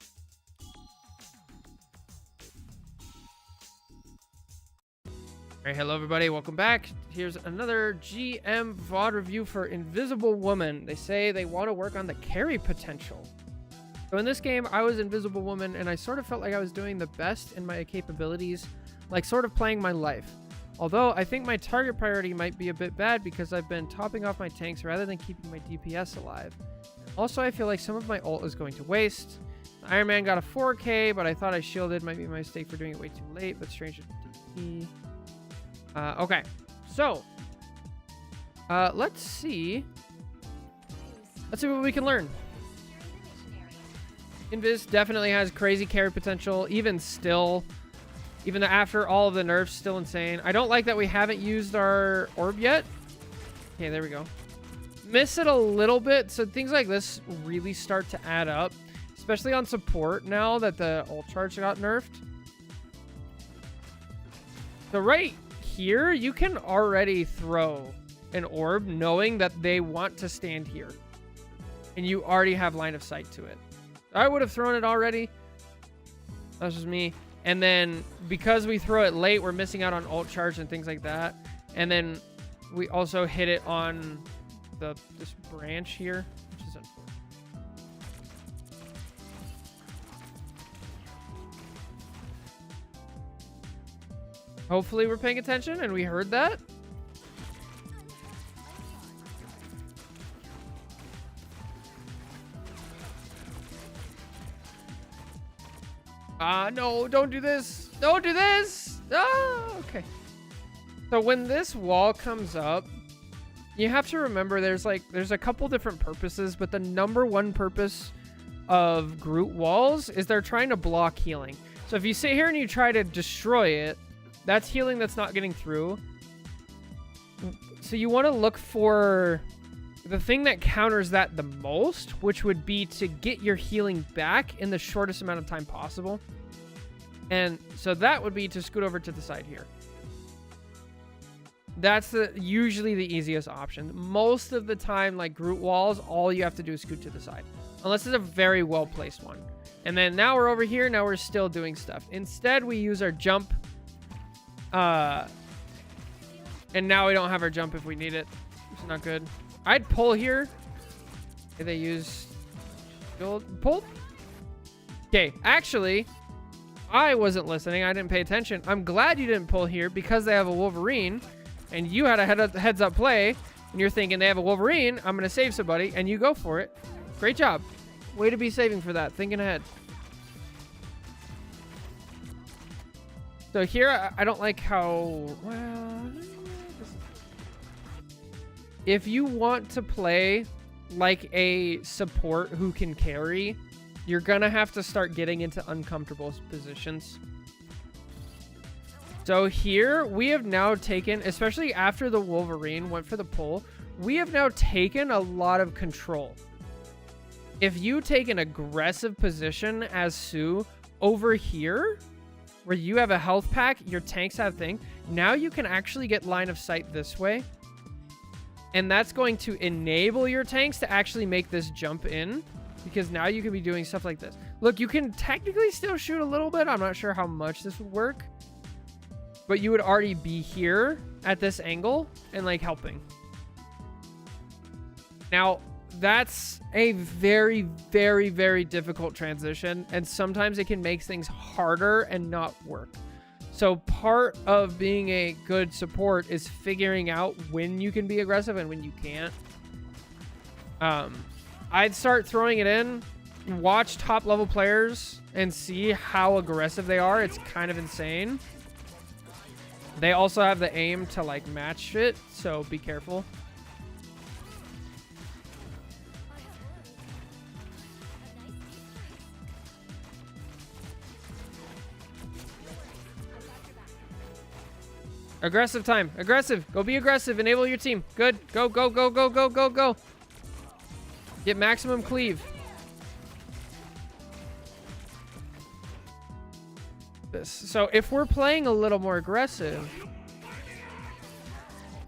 Alright, hello everybody, welcome back. Here's another GM VOD review for Invisible Woman. They say they want to work on the carry potential. So in this game, I was Invisible Woman, and I sort of felt like I was doing the best in my capabilities, like sort of playing my life. Although, I think my target priority might be a bit bad because I've been topping off my tanks rather than keeping my DPS alive. Also, I feel like some of my ult is going to waste. Iron Man got a 4K, but I thought I shielded. Might be my mistake for doing it way too late, but strange to DP. Okay, so Let's see. Let's see what we can learn. Invis definitely has crazy carry potential, even still. Even after all of the nerfs, still insane. I don't like that we haven't used our orb yet. Okay, there we go. Miss it a little bit, so things like this really start to add up. Especially on support now that the ult charge got nerfed. So right here, you can already throw an orb knowing that they want to stand here. And you already have line of sight to it. I would have thrown it already. That's just me. And then because we throw it late, we're missing out on ult charge and things like that. And then we also hit it on this branch here, which is unfortunate. Hopefully we're paying attention and we heard that. No, don't do this. Don't do this. Ah, okay. So when this wall comes up, you have to remember there's a couple different purposes, but the number one purpose of Groot walls is they're trying to block healing. So if you sit here and you try to destroy it, that's healing that's not getting through. So you want to look for the thing that counters that the most, which would be to get your healing back in the shortest amount of time possible. And so that would be to scoot over to the side here. That's usually the easiest option. Most of the time, like Groot walls, all you have to do is scoot to the side. Unless it's a very well-placed one. And then now we're over here. Now we're still doing stuff. Instead, we use our jump. And now we don't have our jump if we need it. It's not good. I'd pull here. If they use pull. Okay, actually, I wasn't listening. I didn't pay attention. I'm glad you didn't pull here because they have a Wolverine, and you had a heads up play, and you're thinking they have a Wolverine. I'm gonna save somebody, and you go for it. Great job. Way to be saving for that. Thinking ahead. So here, I don't like how well. If you want to play like a support who can carry, you're gonna have to start getting into uncomfortable positions. So here we have now taken, especially after the Wolverine went for the pull, we have now taken a lot of control. If you take an aggressive position as Sue over here, where you have a health pack, your tanks have thing, now you can actually get line of sight this way. And that's going to enable your tanks to actually make this jump in, because now you can be doing stuff like this. Look, you can technically still shoot a little bit. I'm not sure how much this would work, but you would already be here at this angle and like helping. Now, that's a very, very, very difficult transition, and sometimes it can make things harder and not work. So part of being a good support is figuring out when you can be aggressive and when you can't. I'd start throwing it in, watch top level players and see how aggressive they are. It's kind of insane. They also have the aim to like match it, so be careful. Aggressive time. Aggressive. Go be aggressive. Enable your team. Good. Go, go, go, go, go, go, go. Get maximum cleave. So if we're playing a little more aggressive.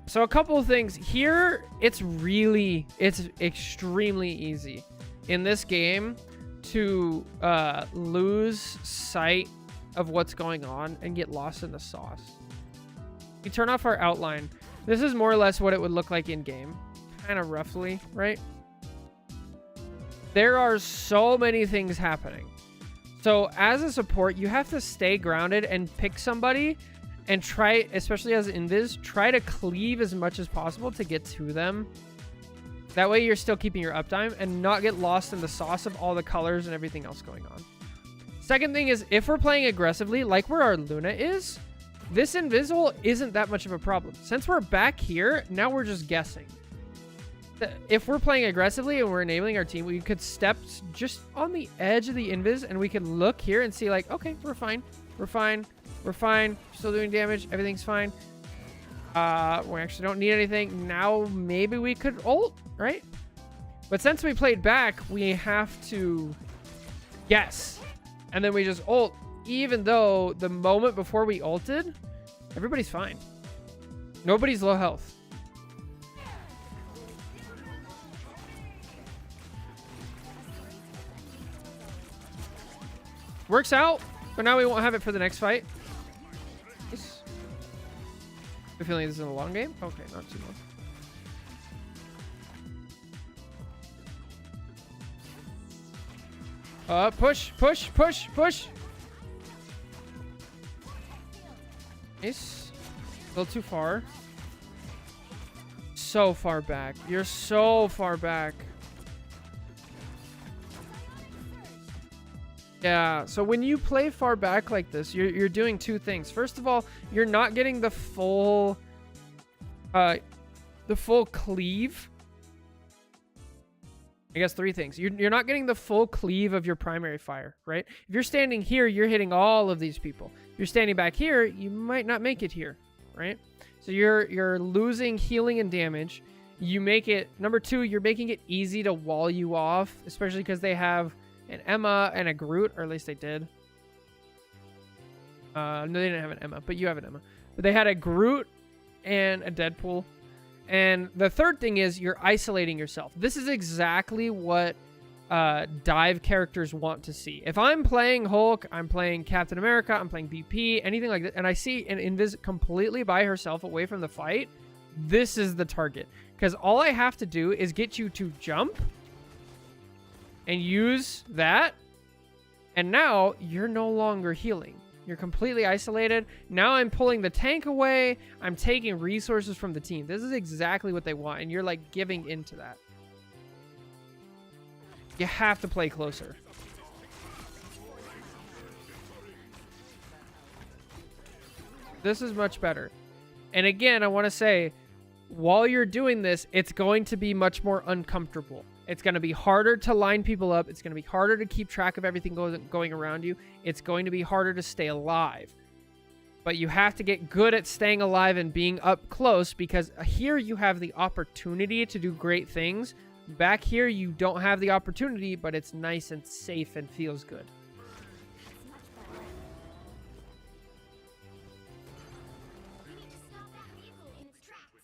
So a couple of things. Here, it's extremely easy in this game to lose sight of what's going on and get lost in the sauce. We turn off our outline. This is more or less what it would look like in game. Kind of roughly, right? There are so many things happening. So as a support, you have to stay grounded and pick somebody and try, especially as Invis, try to cleave as much as possible to get to them. That way you're still keeping your uptime and not get lost in the sauce of all the colors and everything else going on. Second thing is, if we're playing aggressively, like where our Luna is, this invisible isn't that much of a problem. Since we're back here, now we're just guessing. If we're playing aggressively and we're enabling our team, we could step just on the edge of the invis and we could look here and see like, okay, we're fine. We're fine. We're fine. Still doing damage. Everything's fine. We actually don't need anything. Now maybe we could ult, right? But since we played back, we have to guess. And then we just ult, even though the moment before we ulted, everybody's fine. Nobody's low health. Works out, but now we won't have it for the next fight. Nice. I'm feeling this is a long game. Okay, not too long. Push, push, push, push. Nice. A little too far. So far back. You're so far back. Yeah, so when you play far back like this, you're doing two things. First of all, you're not getting the full cleave. I guess three things. You're not getting the full cleave of your primary fire, right? If you're standing here, you're hitting all of these people. If you're standing back here, you might not make it here, right? So you're losing healing and damage. You make it, number two, you're making it easy to wall you off, especially because they have an Emma and a Groot, or at least they did. No, they didn't have an Emma, but you have an Emma. But they had a Groot and a Deadpool. And the third thing is you're isolating yourself. This is exactly what dive characters want to see. If I'm playing Hulk, I'm playing Captain America, I'm playing BP, anything like that, and I see an Invis completely by herself away from the fight, this is the target. Because all I have to do is get you to jump and use that, and now you're no longer healing. You're completely isolated. Now I'm pulling the tank away. I'm taking resources from the team. This is exactly what they want, and you're like giving into that. You have to play closer. This is much better. And again, I want to say, while you're doing this, it's going to be much more uncomfortable. It's going to be harder to line people up. It's going to be harder to keep track of everything going around you. It's going to be harder to stay alive. But you have to get good at staying alive and being up close, because here you have the opportunity to do great things. Back here, you don't have the opportunity, but it's nice and safe and feels good. We need to stop that vehicle in its tracks.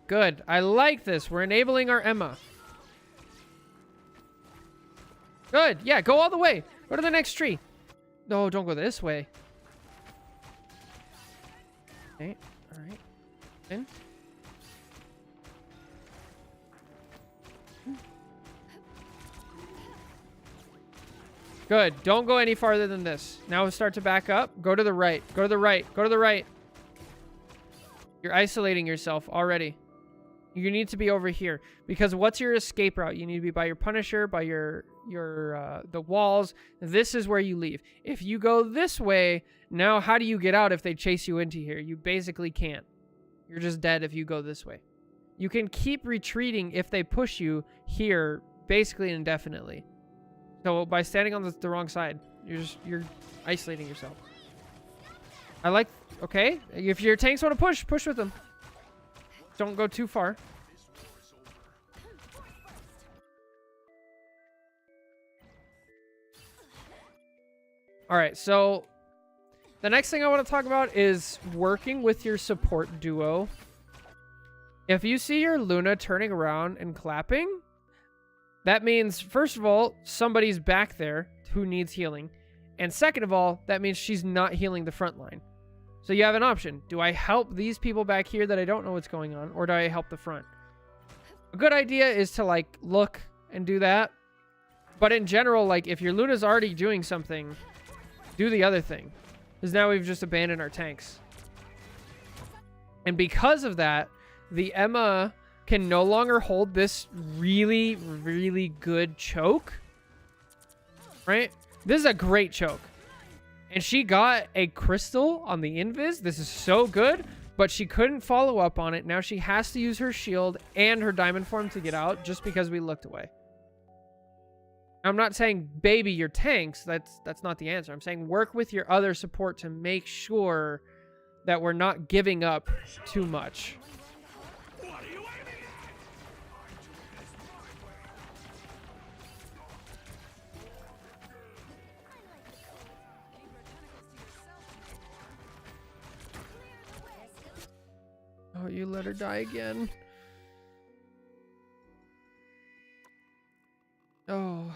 Good. I like this. We're enabling our Emma. Good. Yeah, go all the way. Go to the next tree. No, don't go this way. Okay. All right. In. Good. Don't go any farther than this. Now start to back up. Go to the right. Go to the right. Go to the right. You're isolating yourself already. You need to be over here, because what's your escape route? You need to be by your Punisher, by the walls. This is where you leave. If you go this way, now how do you get out if they chase you into here? You basically can't. You're just dead if you go this way. You can keep retreating if they push you here basically indefinitely. So by standing on the wrong side, you're isolating yourself. I like, okay, if your tanks want to push with them. Don't go too far. All right, so the next thing I want to talk about is working with your support duo. If you see your Luna turning around and clapping, that means, first of all, somebody's back there who needs healing. And second of all, that means she's not healing the front line. So you have an option. Do I help these people back here that I don't know what's going on, or do I help the front? A good idea is to like look and do that. But in general, like if your Luna's already doing something, do the other thing. Because now we've just abandoned our tanks. And because of that, the Emma can no longer hold this really, really good choke. Right? This is a great choke. And she got a crystal on the invis. This is so good, but she couldn't follow up on it. Now she has to use her shield and her diamond form to get out just because we looked away. I'm not saying baby your tanks. That's not the answer. I'm saying work with your other support to make sure that we're not giving up too much. What are you aiming at? I do this my way. Oh, you let her die again. Oh.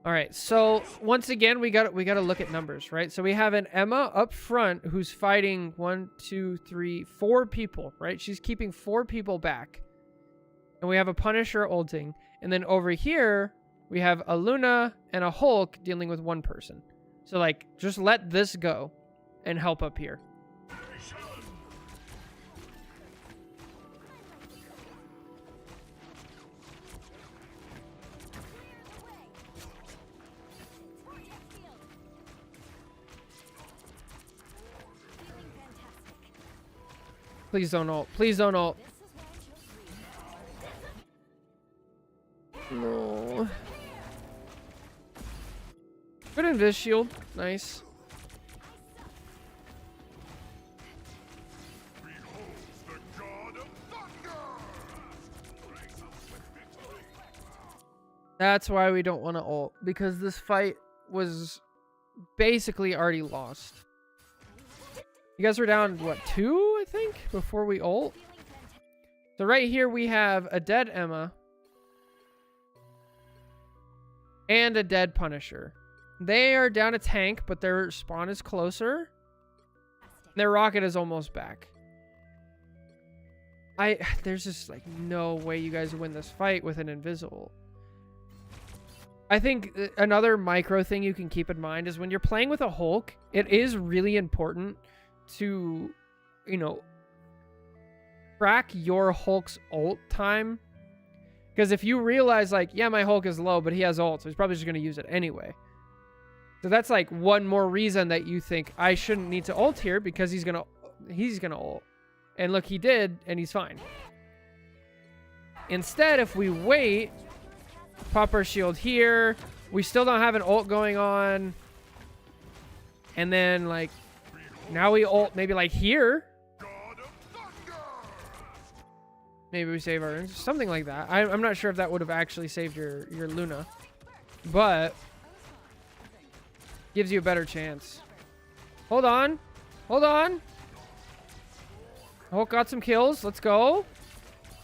All right, so once again, we got to look at numbers, right? So we have an Emma up front who's fighting 1, 2, 3, 4 people, right? She's keeping 4 people back. And we have a Punisher ulting. And then over here, we have a Luna and a Hulk dealing with 1 person. So, like, just let this go and help up here. Please don't ult. Please don't ult. No. Good invis shield. Nice. That's why we don't want to ult, because this fight was basically already lost. You guys were down, what, 2, I think, before we ult? So right here we have a dead Emma and a dead Punisher. They are down a tank, but their spawn is closer. Their rocket is almost back. There's just like no way you guys win this fight with an invisible. I think another micro thing you can keep in mind is when you're playing with a Hulk, it is really important to, you know, track your Hulk's ult time. Because if you realize, like, yeah, my Hulk is low, but he has ult, so he's probably just going to use it anyway. So that's like one more reason that you think I shouldn't need to ult here, because he's gonna ult. And look, he did, and he's fine. Instead, if we wait, pop our shield here, we still don't have an ult going on. And then, like, now we ult maybe like here. Maybe we save our something like that. I'm not sure if that would have actually saved your Luna, but gives you a better chance. Hold on. Hold on. Hulk got some kills. Let's go.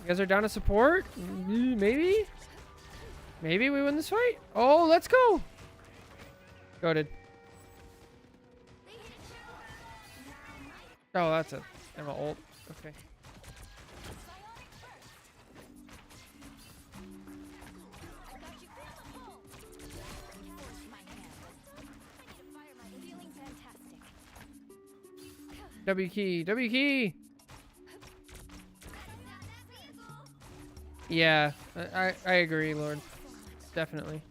You guys are down to support. Maybe. Maybe we win this fight. Oh, let's go. Goated. Oh, that's it. Emma ult. Okay. W key. W key. Yeah, I agree, Lord. Definitely.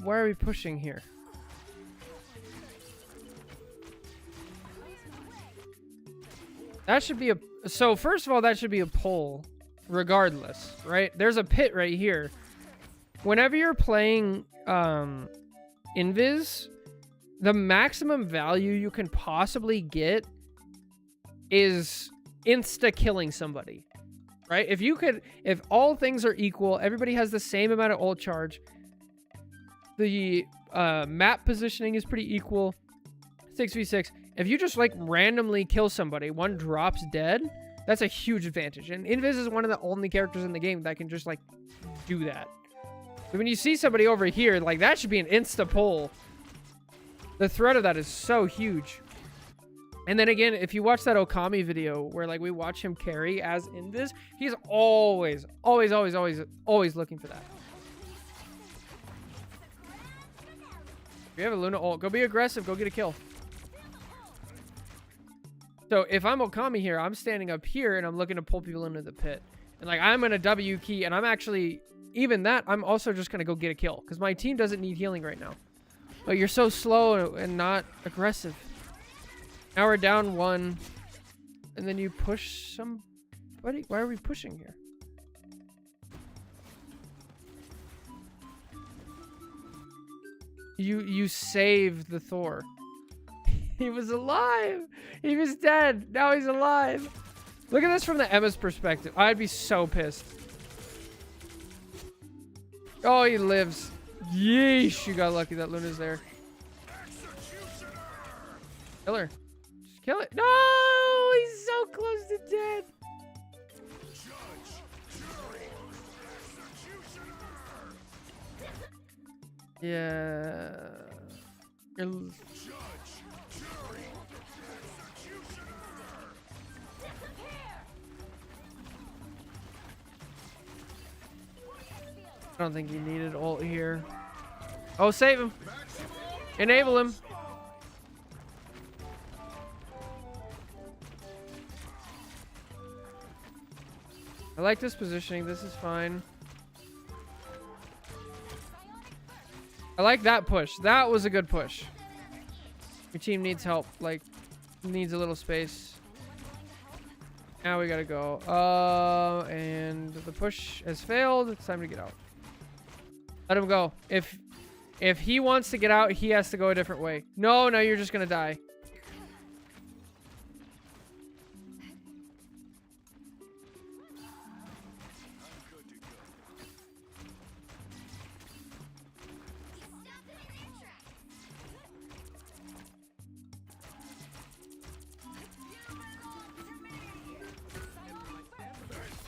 Why are we pushing here? That should be a... So, first of all, that should be a pull, regardless, right? There's a pit right here. Whenever you're playing Invis, the maximum value you can possibly get is insta-killing somebody, right? If all things are equal, everybody has the same amount of ult charge, the map positioning is pretty equal, 6v6. If you just like randomly kill somebody, one drops dead, that's a huge advantage. And Invis is one of the only characters in the game that can just like do that. But when you see somebody over here, like that should be an insta pull. The threat of that is so huge. And then again, if you watch that Okami video where like we watch him carry as in this, he's always looking for that. If you have a Luna ult, go be aggressive, go get a kill. So if I'm Okami here, I'm standing up here and I'm looking to pull people into the pit. And like I'm in a W key and I'm actually, even that, I'm also just gonna go get a kill because my team doesn't need healing right now. But you're so slow and not aggressive. Now we're down 1. And then you push somebody. Why are we pushing here? You saved the Thor. He was alive. He was dead. Now he's alive. Look at this from the Emma's perspective. I'd be so pissed. Oh, he lives. Yeesh, you got lucky that Luna's there. Kill her. Just kill it. No, he's so close to dead. Yeah. I don't think he needed ult here. Oh, save him. Enable him. I like this positioning. This is fine. I like that push. That was a good push. Your team needs help. Like, needs a little space. Now we gotta go. And the push has failed. It's time to get out. Let him go. If he wants to get out, he has to go a different way. No, you're just gonna die.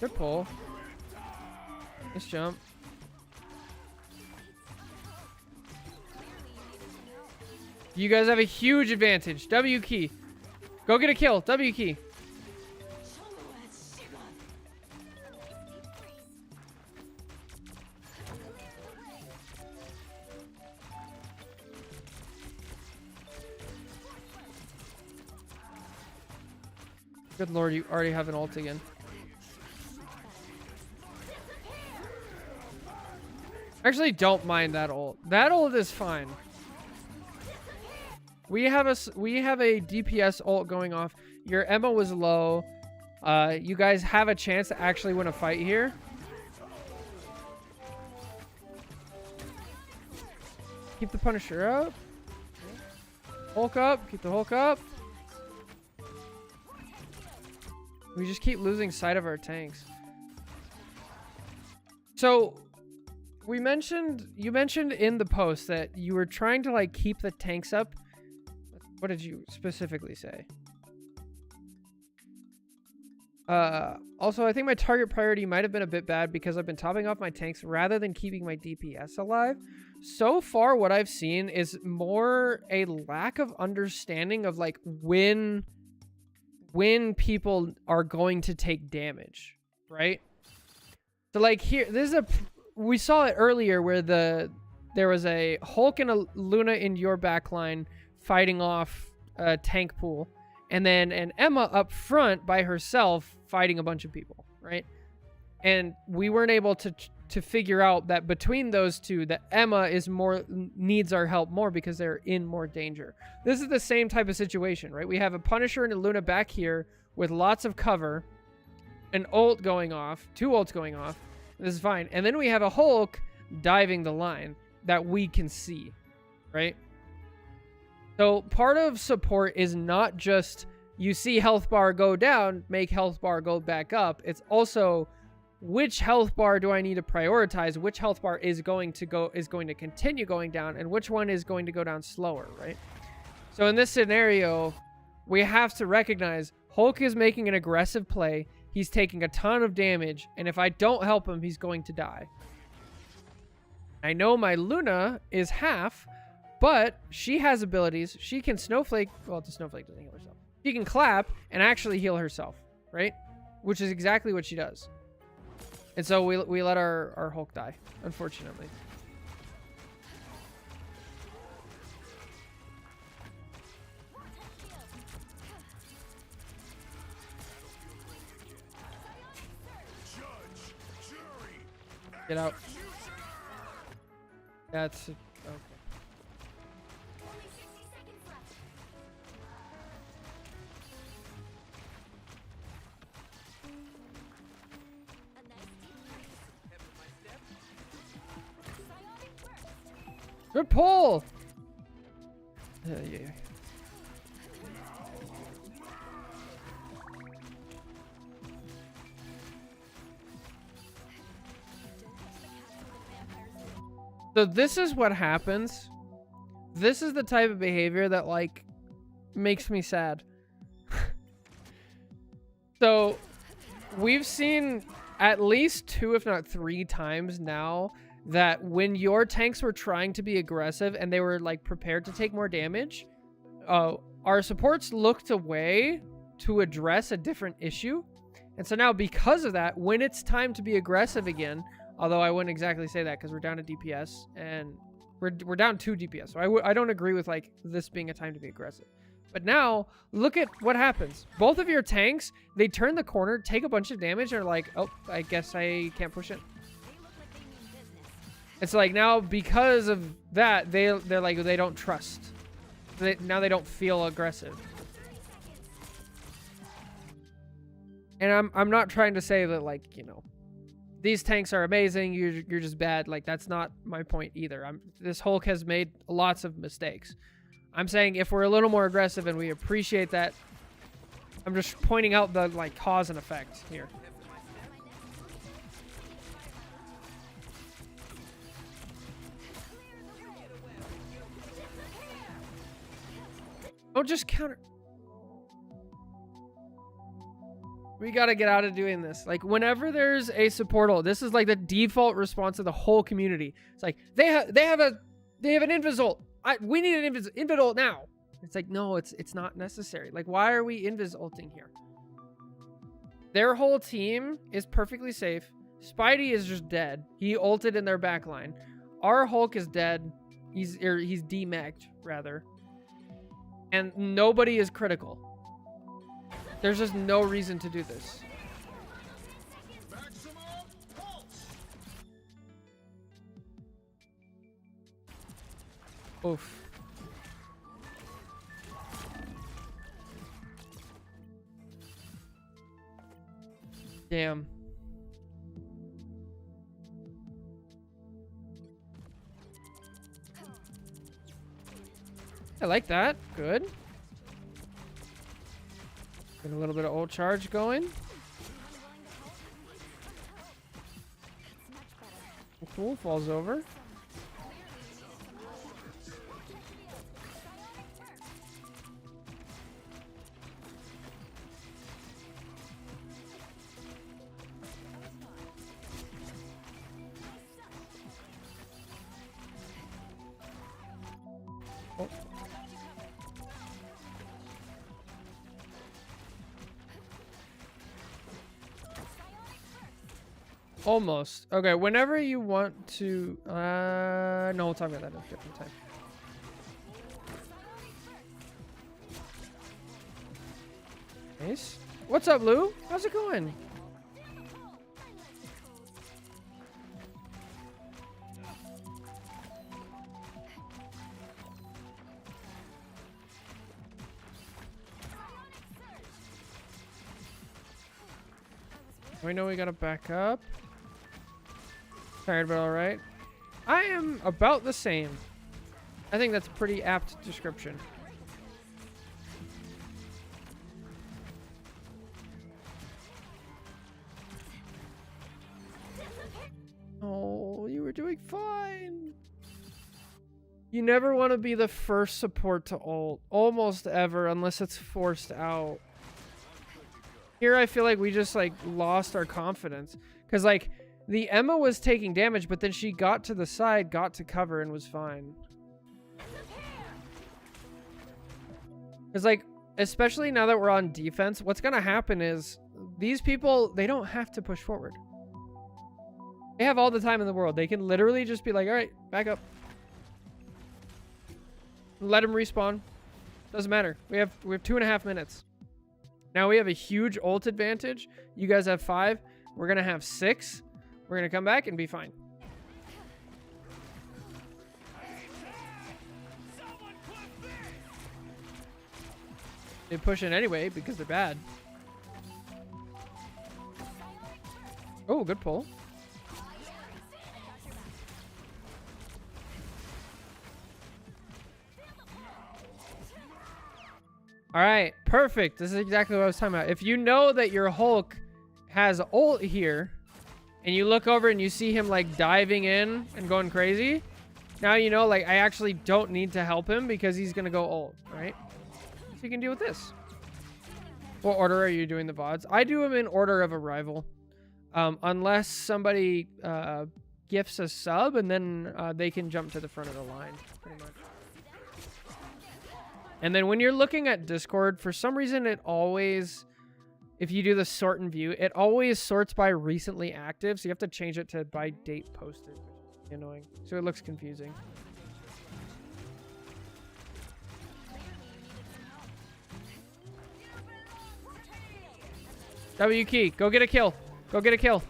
Good pull. Nice jump. You guys have a huge advantage. W key. Go get a kill. W key. Good lord, you already have an ult again. Actually, don't mind that ult. That ult is fine. We have a DPS ult going off. Your Emma was low. You guys have a chance to actually win a fight here. Keep the Punisher up. Hulk up. Keep the Hulk up. We just keep losing sight of our tanks. So you mentioned in the post that you were trying to like keep the tanks up. What did you specifically say? Also, I think my target priority might have been a bit bad because I've been topping off my tanks rather than keeping my DPS alive. So far, what I've seen is more a lack of understanding of like when people are going to take damage, right? So like here, we saw it earlier where there was a Hulk and a Luna in your backline fighting off a tank pool, and then an Emma up front by herself fighting a bunch of people, right? And we weren't able to figure out that between those two, that Emma needs our help more because they're in more danger. This is the same type of situation, right? We have a Punisher and a Luna back here with lots of cover, an ult going off, 2 ults going off. This is fine. And then we have a Hulk diving the line that we can see, right? So part of support is not just you see health bar go down, make health bar go back up. It's also which health bar do I need to prioritize? Which health bar is going to continue going down, and which one is going to go down slower, right? So in this scenario, we have to recognize Hulk is making an aggressive play. He's taking a ton of damage, and if I don't help him, he's going to die. I know my Luna is half, but she has abilities. She can Snowflake. Well, the Snowflake doesn't heal herself. She can clap and actually heal herself, right? Which is exactly what she does. And so we let our Hulk die, unfortunately. Judge, jury, Get out. That's okay. Only 60 seconds left. A nice deep breath. Psionic burst. Good pull. Yeah. So this is what happens. This is the type of behavior that like makes me sad. So we've seen at least 2 if not 3 times now that when your tanks were trying to be aggressive and they were like prepared to take more damage, our supports looked away to address a different issue. And so now because of that, when it's time to be aggressive again, although I wouldn't exactly say that because we're down to DPS and we're down 2 DPS. So I don't agree with like this being a time to be aggressive. But now look at what happens. Both of your tanks, they turn the corner, take a bunch of damage, and are like, oh, I guess I can't push it. They look like they mean business. It's like now because of that, they're like they don't trust. Now they don't feel aggressive. 30 seconds. And I'm not trying to say that like, you know, these tanks are amazing, you're just bad. Like that's not my point either. This Hulk has made lots of mistakes. I'm saying if we're a little more aggressive and we appreciate that, I'm just pointing out the like cause and effect here. Don't just counter. We gotta get out of doing this. Like whenever there's a support ult, this is like the default response of the whole community. It's like they have an invis ult. We need an invis ult now. It's like no, it's not necessary. Like why are we invis ulting here? Their whole team is perfectly safe. Spidey is just dead. He ulted in their backline. Our Hulk is dead. He's demagged rather. And nobody is critical. There's just no reason to do this. maximum pulse. Oof. Damn. I like that. Good. Get a little bit of ult charge going. Cool, falls over. Oh. Almost. Okay, whenever you want to... no, we'll talk about that at a different time. Nice. What's up, Lou? How's it going? We know we gotta back up. Tired, but all right. I am about the same. I think that's a pretty apt description. Oh, you were doing fine. You never want to be the first support to ult. Almost ever, unless it's forced out. Here I feel like we just like lost our confidence. Because like the Emma was taking damage, but then she got to the side, got to cover, and was fine. Because like especially now that we're on defense, what's going to happen is these people, they don't have to push forward. They have all the time in the world. They can literally just be like, all right, back up. Let them respawn. Doesn't matter. We have 2.5 minutes. Now we have a huge ult advantage. You guys have 5. We're going to have 6. We're going to come back and be fine. They push in anyway because they're bad. Oh, good pull. All right, perfect. This is exactly what I was talking about. If you know that your Hulk has ult here, and you look over and you see him like diving in and going crazy, now you know like I actually don't need to help him because he's gonna go ult, right? So you can deal with this. What order are you doing the VODs? I do them in order of arrival. Unless somebody gifts a sub, and then they can jump to the front of the line, pretty much. And then when you're looking at Discord, for some reason it always, if you do the sort and view, it always sorts by recently active, so you have to change it to by date posted, which is annoying. So it looks confusing. W key, go get a kill. Go get a kill.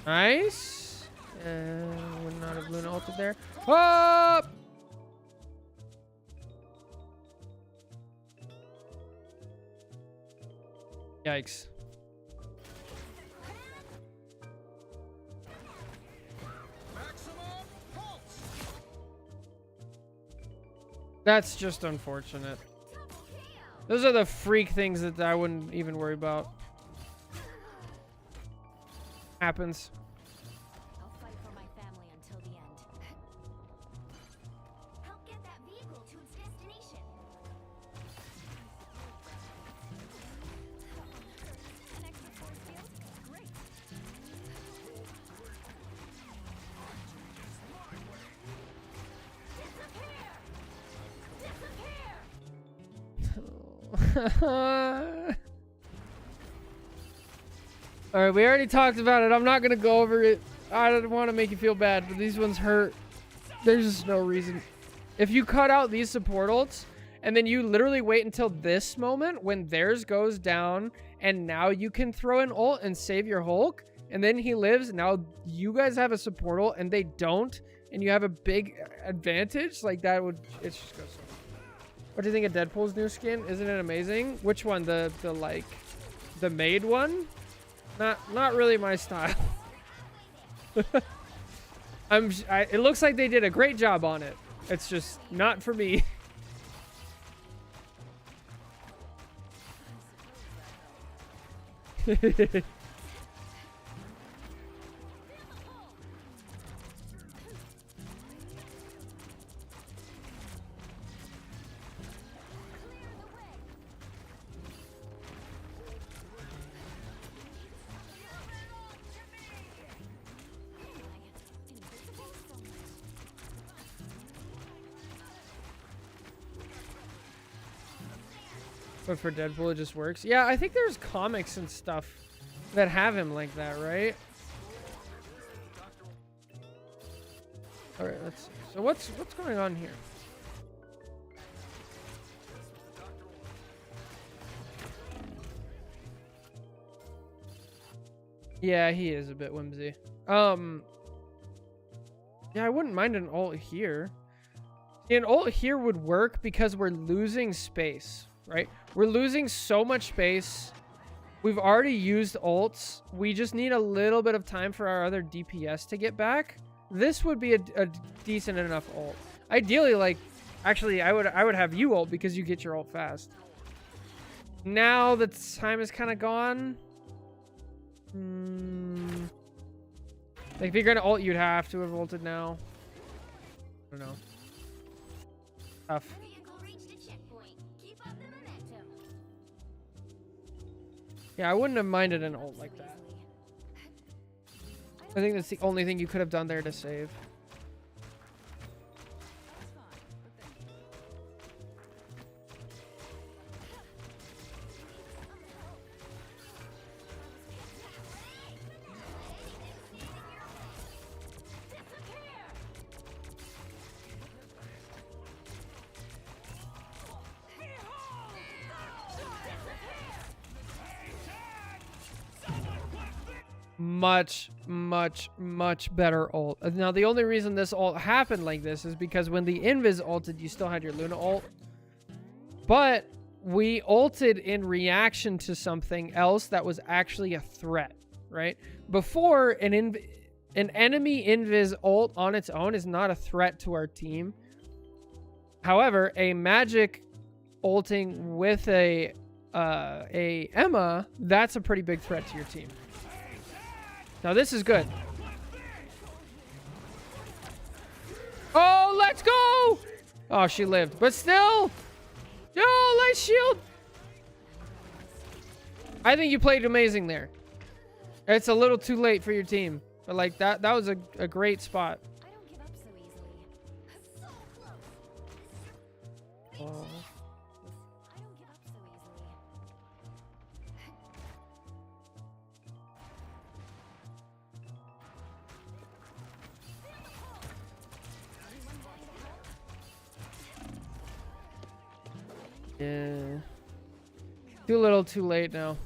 Nice. Would not have Luna ulted there. Oh! Yikes. That's just unfortunate. Those are the freak things that I wouldn't even worry about. Happens. I'll fight for my family until the end. Help get that vehicle to its destination. An extra force field? Great. Disappear! All right, we already talked about it. I'm not gonna go over it. I don't want to make you feel bad, but these ones hurt. There's just no reason. If you cut out these support ults, and then you literally wait until this moment when theirs goes down, and now you can throw an ult and save your Hulk, and then he lives. Now you guys have a support ult, and they don't, and you have a big advantage. Like that would, it's just goes so. What do you think of Deadpool's new skin? Isn't it amazing? Which one? The like, the maid one? Not really my style. It looks like they did a great job on it. It's just not for me. But for Deadpool, it just works. Yeah, I think there's comics and stuff that have him like that, right? All right, let's see. So what's going on here? Yeah, he is a bit whimsy. Yeah, I wouldn't mind an ult here. An ult here would work because we're losing space, right? We're losing so much space. We've already used ults. We just need a little bit of time for our other DPS to get back. This would be a decent enough ult. Ideally, like, actually, I would have you ult because you get your ult fast. Now the time is kind of gone. Like, if you're gonna ult, you'd have to have ulted now. I don't know. Tough. Vehicle reached a checkpoint. Keep up the momentum. Yeah, I wouldn't have minded an ult like that. I think that's the only thing you could have done there to save. Much better ult. Now, the only reason this ult happened like this is because when the Invis ulted, you still had your Luna ult. But we ulted in reaction to something else that was actually a threat, right? Before, an enemy Invis ult on its own is not a threat to our team. However, a magic ulting with a Emma, that's a pretty big threat to your team. Now this is good. Oh, let's go! Oh, she lived. But still! Yo, light shield! I think you played amazing there. It's a little too late for your team. But like that was a great spot. I don't give up so easily. So close. Oh. I don't give up so easily. Yeah. Too little, too late now.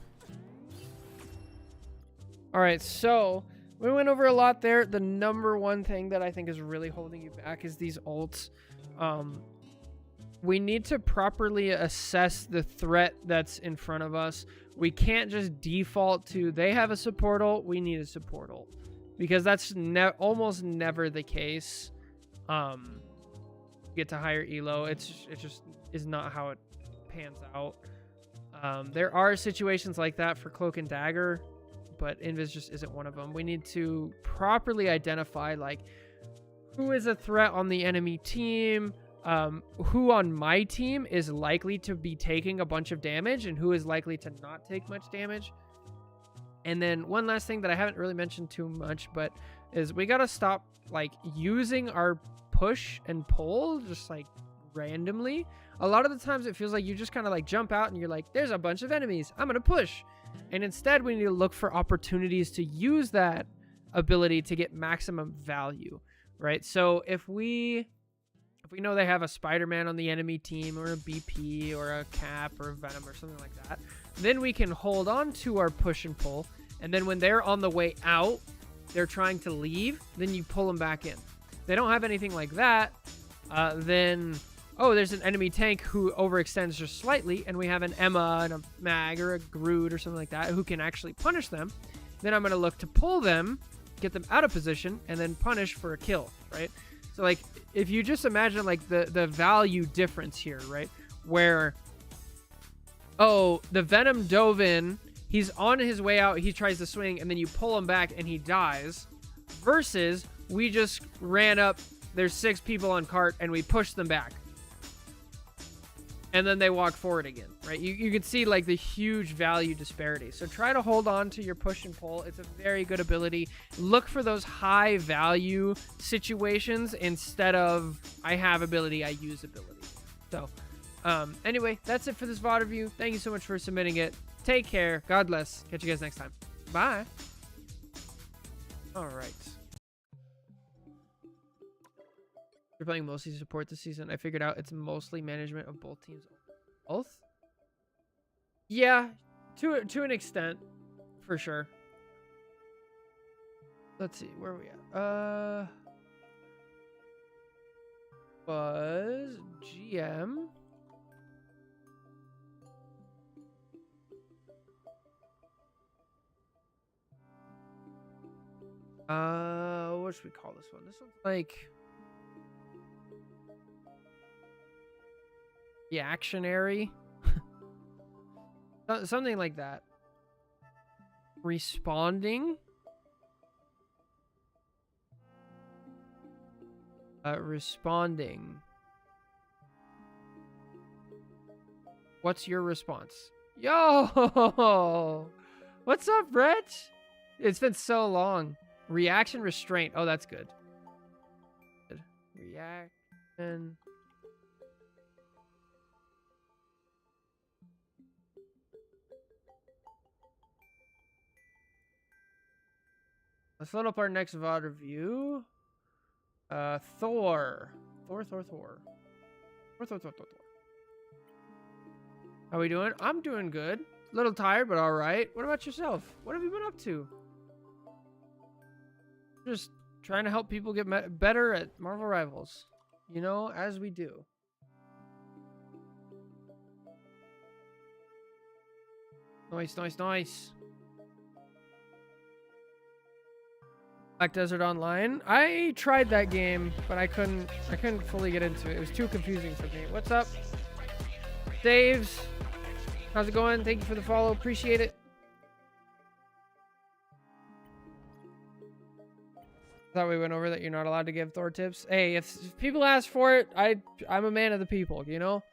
All right, so we went over a lot there. The number one thing that I think is really holding you back is these ults. We need to properly assess the threat that's in front of us. We can't just default to they have a support ult, we need a support ult, because that's almost never the case. Get to higher elo, it just is not how it pans out. There are situations like that for Cloak and Dagger, but Invis just isn't one of them. We need to properly identify like who is a threat on the enemy team, who on my team is likely to be taking a bunch of damage and who is likely to not take much damage. And then one last thing that I haven't really mentioned too much, but is we got to stop like using our push and pull just like randomly. A lot of the times it feels like you just kind of like jump out and you're like, there's a bunch of enemies, I'm gonna push. And instead we need to look for opportunities to use that ability to get maximum value, right? So if we know they have a Spider-Man on the enemy team, or a BP, or a Cap, or a Venom, or something like that, then we can hold on to our push and pull, and then when they're on the way out, they're trying to leave, then you pull them back in. If they don't have anything like that, then, oh, there's an enemy tank who overextends just slightly, and we have an Emma and a Mag or a Groot or something like that who can actually punish them. Then I'm going to look to pull them, get them out of position, and then punish for a kill, right? So, like, if you just imagine, like, the value difference here, right? Where, oh, the Venom dove in, he's on his way out, he tries to swing, and then you pull him back and he dies, versus we just ran up, there's 6 people on cart, and we pushed them back. And then they walk forward again, right? You can see like the huge value disparity. So try to hold on to your push and pull. It's a very good ability. Look for those high value situations instead of I have ability, I use ability. So anyway, that's it for this VOD review. Thank you so much for submitting it. Take care. God bless. Catch you guys next time. Bye. All right. You're playing mostly support this season. I figured out it's mostly management of both teams. Both? Yeah, to an extent, for sure. Let's see, where are we at? Was GM. What should we call this one? This one's like reactionary. Something like that. Responding. Responding. What's your response? Yo! What's up, Brett? It's been so long. Reaction restraint. Oh, that's good. Good. Reaction. Let's load up our next VOD review. Thor. Thor. How we doing? I'm doing good. A little tired, but all right. What about yourself? What have you been up to? Just trying to help people get better at Marvel Rivals. You know, as we do. Nice. Black Desert Online. I tried that game, but I couldn't fully get into it. It was too confusing for me. What's up? Daves. How's it going? Thank you for the follow. Appreciate it. Thought we went over that you're not allowed to give Thor tips. Hey, if people ask for it, I'm a man of the people, you know?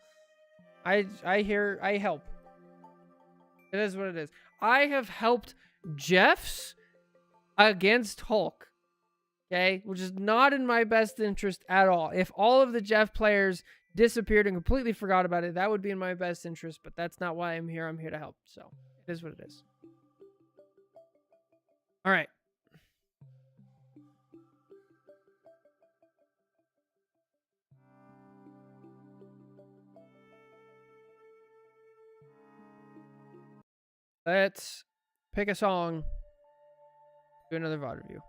I help. It is what it is. I have helped Jeffs against Hulk, okay, which is not in my best interest at all. If all of the Jeff players disappeared and completely forgot about it, that would be in my best interest, but that's not why I'm here. I'm here to help, so it is what it is. All right. Let's pick a song. Do another VOD review.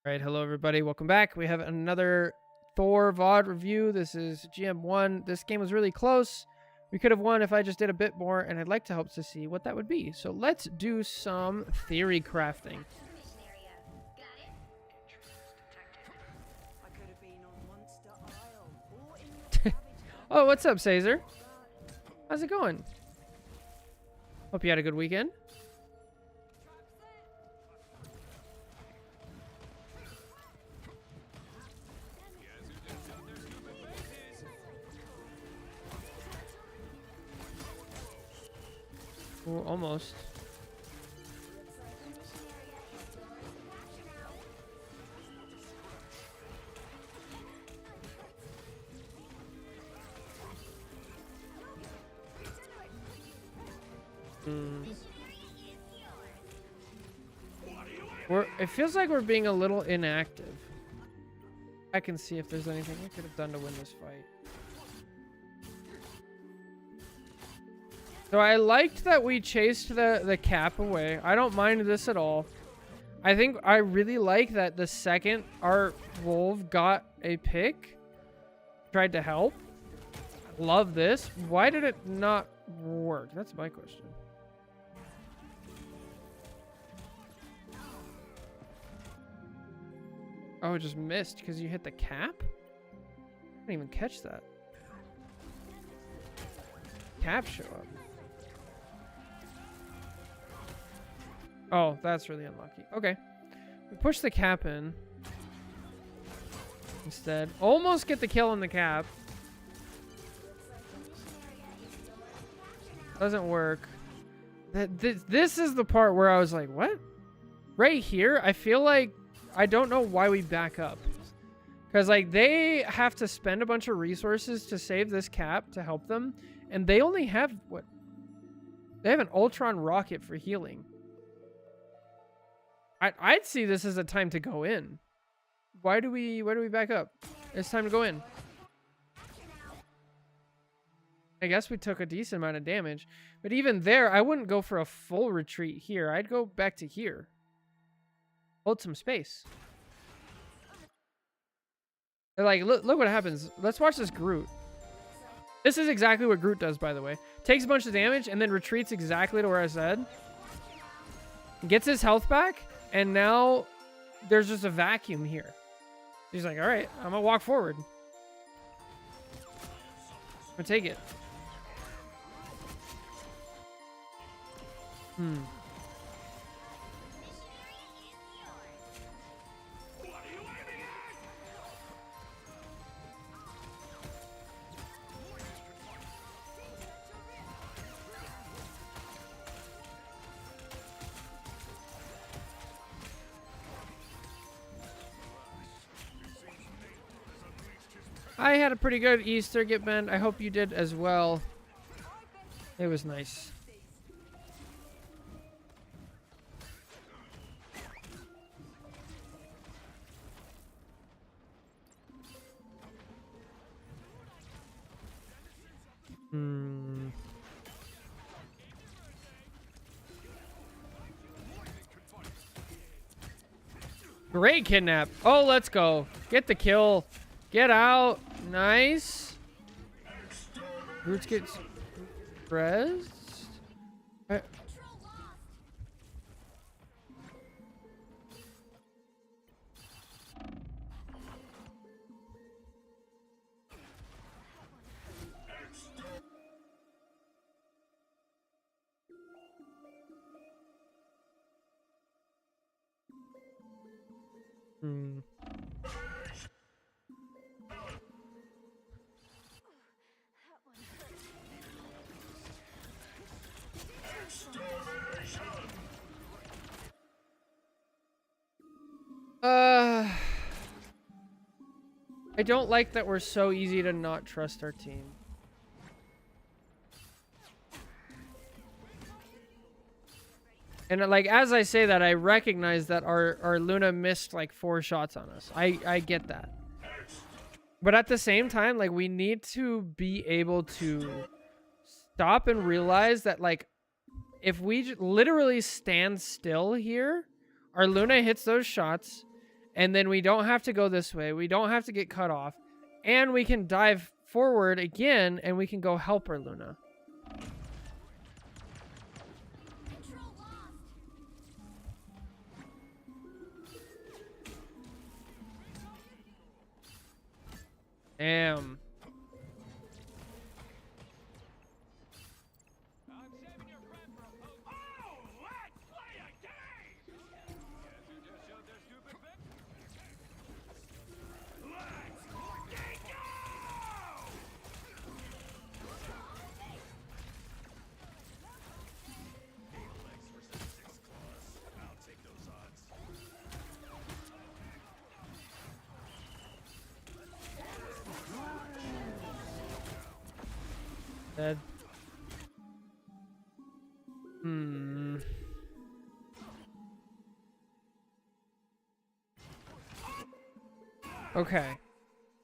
All right, hello everybody. Welcome back. We have another Thor VOD review. This is GM1. This game was really close. We could have won if I just did a bit more, and I'd like to help to see what that would be. So let's do some theory crafting. Mission area. Got it? I could have been on Monster Isle or in the Savage Oh, what's up, Caesar? How's it going? Hope you had a good weekend. Ooh, almost. It feels like we're being a little inactive. I can see if there's anything we could have done to win this fight. So I liked that we chased the cap away. I don't mind this at all. I think I really like that the second our wolf got a pick, tried to help. Love this. Why did it not work? That's my question. Oh, it just missed because you hit the cap? I didn't even catch that. Cap show up. Oh, that's really unlucky. Okay. We push the cap in. Instead. Almost get the kill on the cap. Doesn't work. This is the part where I was like, what? Right here, I feel like I don't know why we back up. Because, like, they have to spend a bunch of resources to save this cap to help them. And they only have, what? They have an Ultron rocket for healing. I'd see this as a time to go in. Why do we back up? It's time to go in. I guess we took a decent amount of damage. But even there, I wouldn't go for a full retreat here. I'd go back to here. Hold some space. They're like, look what happens. Let's watch this Groot. This is exactly what Groot does, by the way. Takes a bunch of damage and then retreats exactly to where I said. Gets his health back. And now there's just a vacuum here. He's like, all right, I'm going to walk forward. I'm going to take it. What are you aiming at? I had a pretty good Easter, Gitman. I hope you did as well. It was nice. Hmm. Great kidnap. Oh, let's go. Get the kill. Get out. Nice. Roots gets rezzed. Hmm. I don't like that we're so easy to not trust our team. And like, as I say that, I recognize that our Luna missed like 4 shots on us. I get that. But at the same time, like, we need to be able to stop and realize that, like, if we literally stand still here, our Luna hits those shots, and then we don't have to go this way. We don't have to get cut off. And we can dive forward again, and we can go help our Luna. Damn. Oh, let's play a game! Let's get go! I'll take those odds. Dead. Hmm. Okay.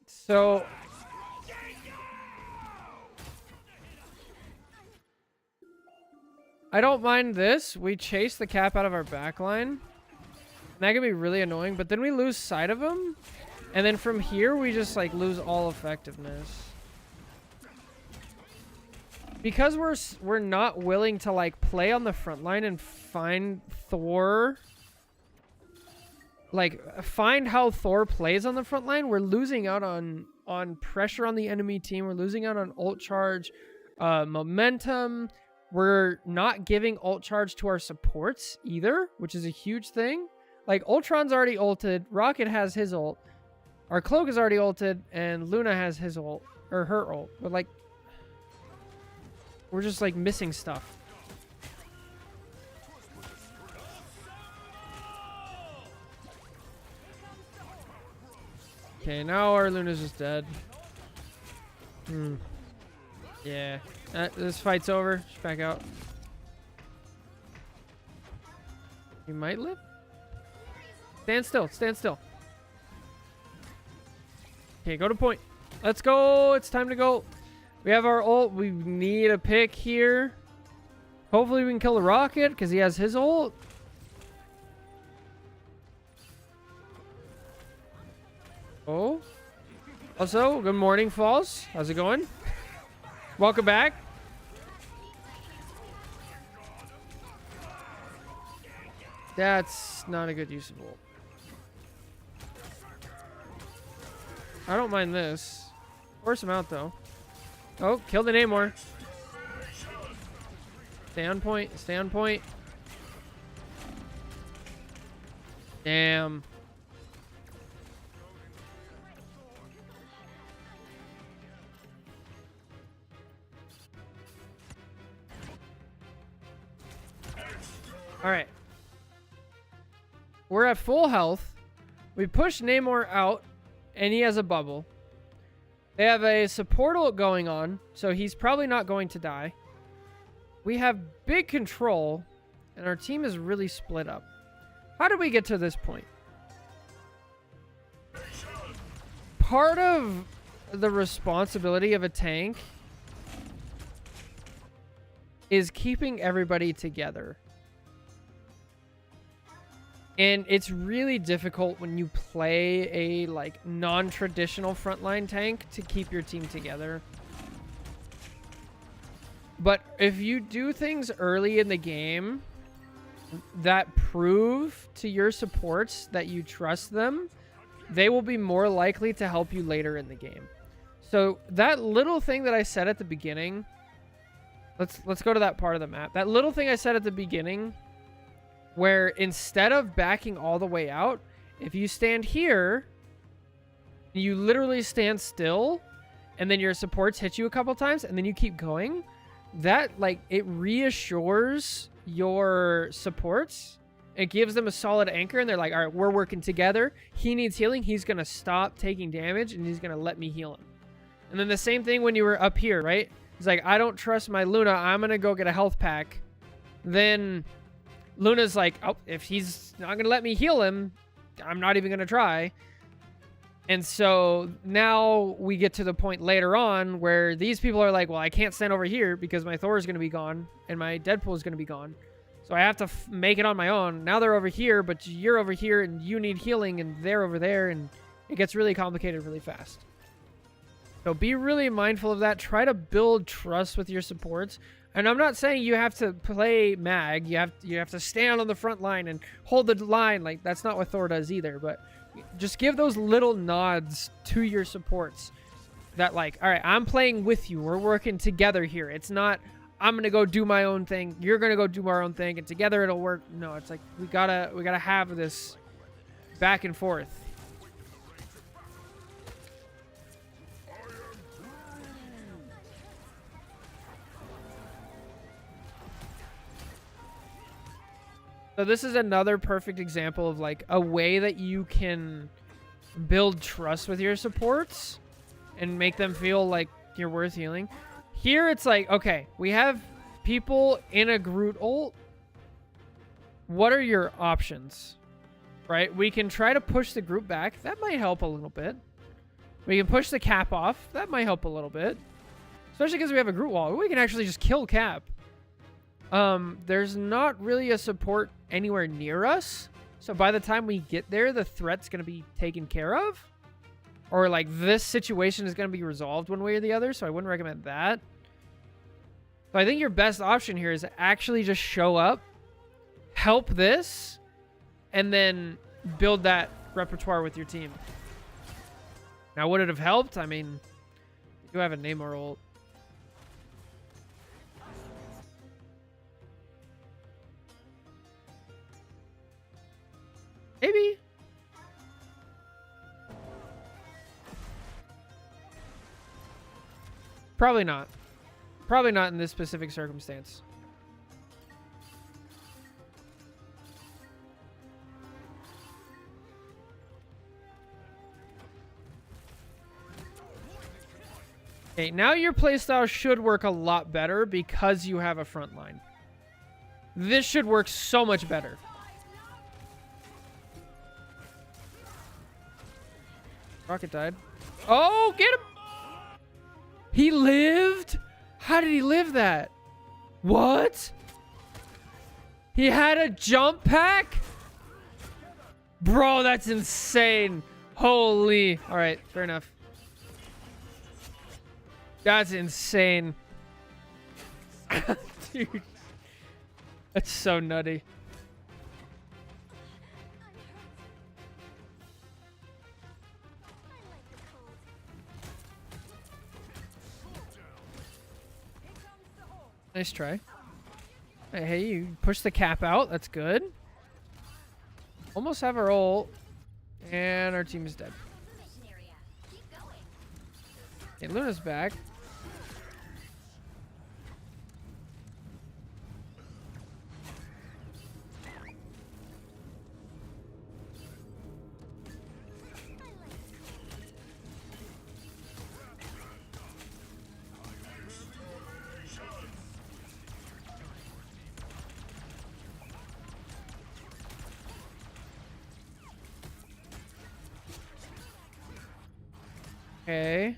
So I don't mind this. We chase the cap out of our backline. And that can be really annoying, but then we lose sight of him. And then from here, we just like lose all effectiveness. Because we're not willing to like play on the front line and find Thor, like find how Thor plays on the front line, we're losing out on pressure on the enemy team. We're losing out on ult charge, momentum. We're not giving ult charge to our supports either, which is a huge thing. Like, Ultron's already ulted, Rocket has his ult, our Cloak is already ulted, and Luna has his ult, or her ult. But like, we're just like missing stuff. Okay, now our Luna's just dead. Yeah. This fight's over. Just back out. You might live? Stand still. Stand still. Okay, go to point. Let's go. It's time to go. We have our ult. We need a pick here. Hopefully we can kill the Rocket because he has his ult. Oh. Also, good morning, Falls. How's it going? Welcome back. That's not a good use of ult. I don't mind this. Force him out, though. Oh, kill the Namor. Stay on point. Stay on point. Damn. All right. We're at full health. We push Namor out, and he has a bubble. They have a support ult going on, so he's probably not going to die. We have big control, and our team is really split up. How did we get to this point? Part of the responsibility of a tank is keeping everybody together. And it's really difficult when you play a like non-traditional frontline tank to keep your team together. But if you do things early in the game that prove to your supports that you trust them, they will be more likely to help you later in the game. So that little thing that I said at the beginning, let's go to that part of the map. That little thing I said at the beginning, where instead of backing all the way out, if you stand here, you literally stand still, and then your supports hit you a couple times, and then you keep going, that, like, it reassures your supports. It gives them a solid anchor, and they're like, all right, we're working together. He needs healing. He's going to stop taking damage, and he's going to let me heal him. And then the same thing when you were up here, right? It's like, I don't trust my Luna. I'm going to go get a health pack. Then Luna's like, oh, if he's not going to let me heal him, I'm not even going to try. And so now we get to the point later on where these people are like, well, I can't stand over here because my Thor is going to be gone and my Deadpool is going to be gone. So I have to make it on my own. Now they're over here, but you're over here and you need healing and they're over there, and it gets really complicated really fast. So be really mindful of that. Try to build trust with your supports. And I'm not saying you have to play mag. You have to stand on the front line and hold the line. Like, that's not what Thor does either. But just give those little nods to your supports that, like, all right, I'm playing with you. We're working together here. It's not, I'm going to go do my own thing. You're going to go do our own thing, and together it'll work. No, it's like we gotta have this back and forth. So this is another perfect example of like a way that you can build trust with your supports and make them feel like you're worth healing. Here it's like, okay, we have people in a Groot ult. What are your options? Right? We can try to push the group back. That might help a little bit. We can push the Cap off. That might help a little bit. Especially because we have a Groot wall. We can actually just kill Cap. There's not really a support anywhere near us. So by the time we get there, the threat's going to be taken care of. Or like this situation is going to be resolved one way or the other. So I wouldn't recommend that. So I think your best option here is to actually just show up, help this, and then build that repertoire with your team. Now, would it have helped? I mean, you have a Namor ult. Maybe. Probably not. Probably not in this specific circumstance. Okay, now your playstyle should work a lot better because you have a front line. This should work so much better. Rocket died. Oh, get him! He lived? How did he live that? What? He had a jump pack? Bro, that's insane. Holy. All right, fair enough. That's insane. Dude. That's so nutty. Nice try. Hey, you push the Cap out. That's good. Almost have our ult. And our team is dead. Okay, Luna's back. Okay.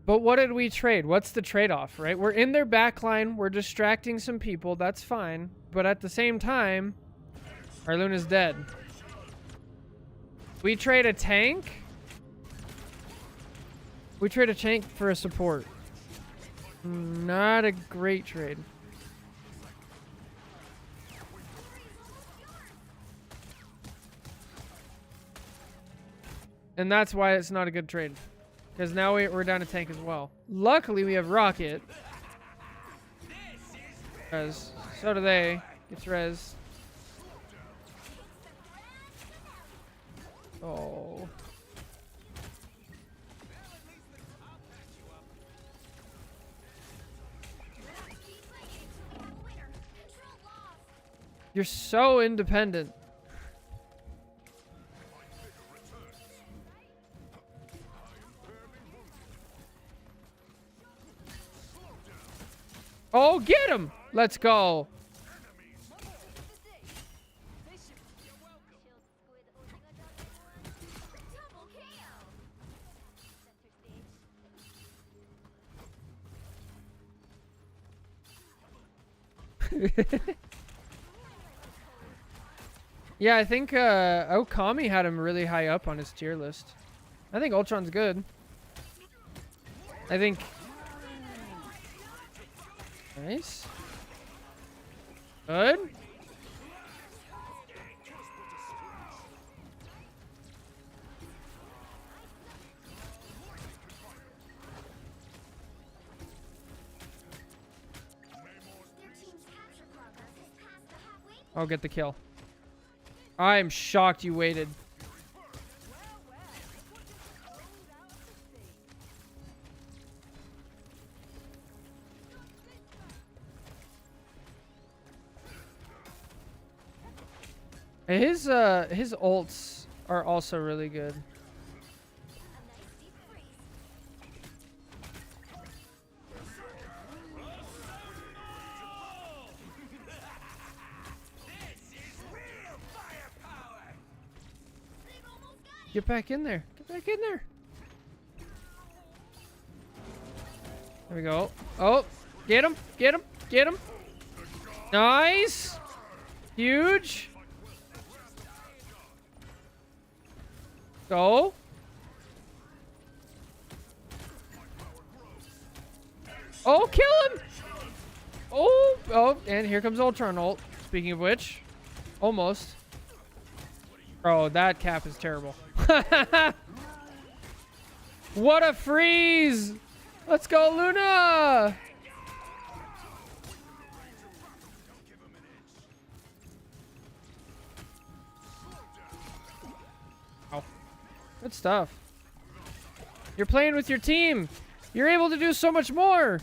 But what did we trade? What's the trade-off, right? We're in their backline. We're distracting some people. That's fine. But at the same time, our Luna's dead. We trade a tank. We trade a tank for a support. Not a great trade. And that's why it's not a good trade. Because now we're down a tank as well. Luckily, we have Rocket. Res. So do they. Gets res. Oh. You're so independent. Oh, get him! Let's go. Yeah, I think Okami had him really high up on his tier list. I think Ultron's good. I think... Nice. Good. I'll get the kill. I'm shocked you waited. His ults are also really good. Get back in there. Get back in there. There we go. Oh, get him. Get him. Get him. Nice. Huge. Go. Oh, kill him. Oh, and here comes Ultron ult. Speaking of which, almost. Bro, that cap is terrible. What a freeze! Let's go, Luna! Oh. Good stuff. You're playing with your team. You're able to do so much more.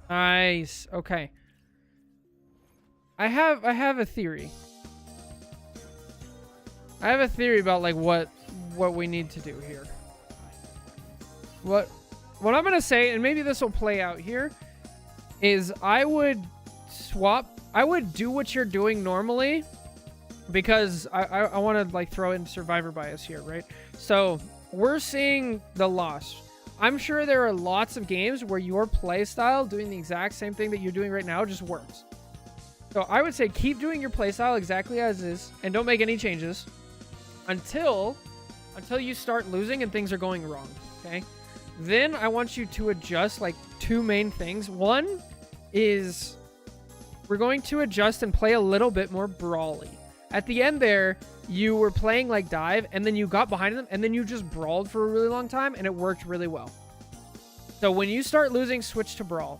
Nice. Okay. I have a theory. I have a theory about like what we need to do here. What I'm gonna say, and maybe this will play out here, is I would do what you're doing normally, because I want to like throw in survivor bias here, right? So we're seeing the loss. I'm sure there are lots of games where your play style, doing the exact same thing that you're doing right now, just works. So I would say keep doing your play style exactly as is, and don't make any changes until you start losing and things are going wrong, okay? Then I want you to adjust like two main things. One is we're going to adjust and play a little bit more brawly. At the end there, you were playing like dive, and then you got behind them, and then you just brawled for a really long time, and it worked really well. So when you start losing, switch to brawl.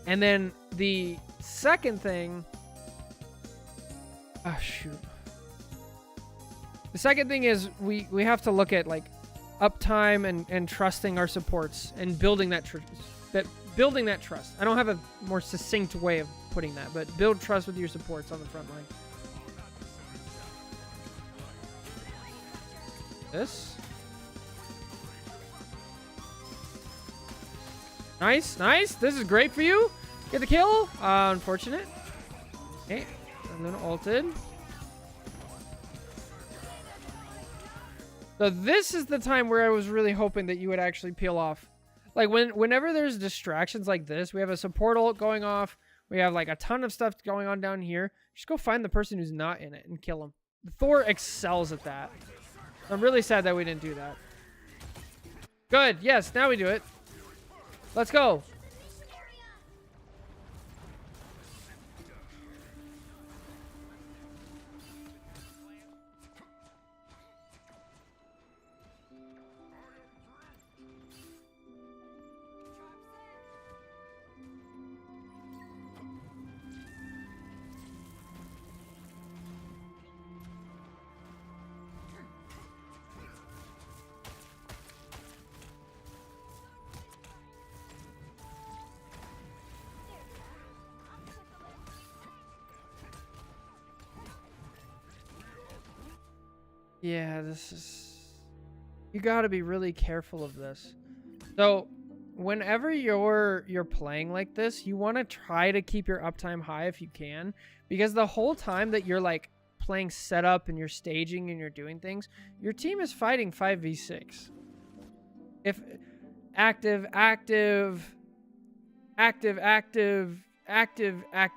And then the second thing... Oh, shoot. The second thing is we have to look at like uptime and trusting our supports and building that trust. I don't have a more succinct way of putting that, but build trust with your supports on the front line. This. Nice, nice. This is great for you. Get the kill. Unfortunate. Okay, Luna ulted. So this is the time where I was really hoping that you would actually peel off. Like whenever there's distractions like this, we have a support ult going off. We have like a ton of stuff going on down here. Just go find the person who's not in it and kill him. Thor excels at that. I'm really sad that we didn't do that. Good. Yes, now we do it. Let's go. Yeah, this is... You gotta be really careful of this. So, whenever you're playing like this, you want to try to keep your uptime high if you can. Because the whole time that you're like playing setup and you're staging and you're doing things, your team is fighting 5v6. If active,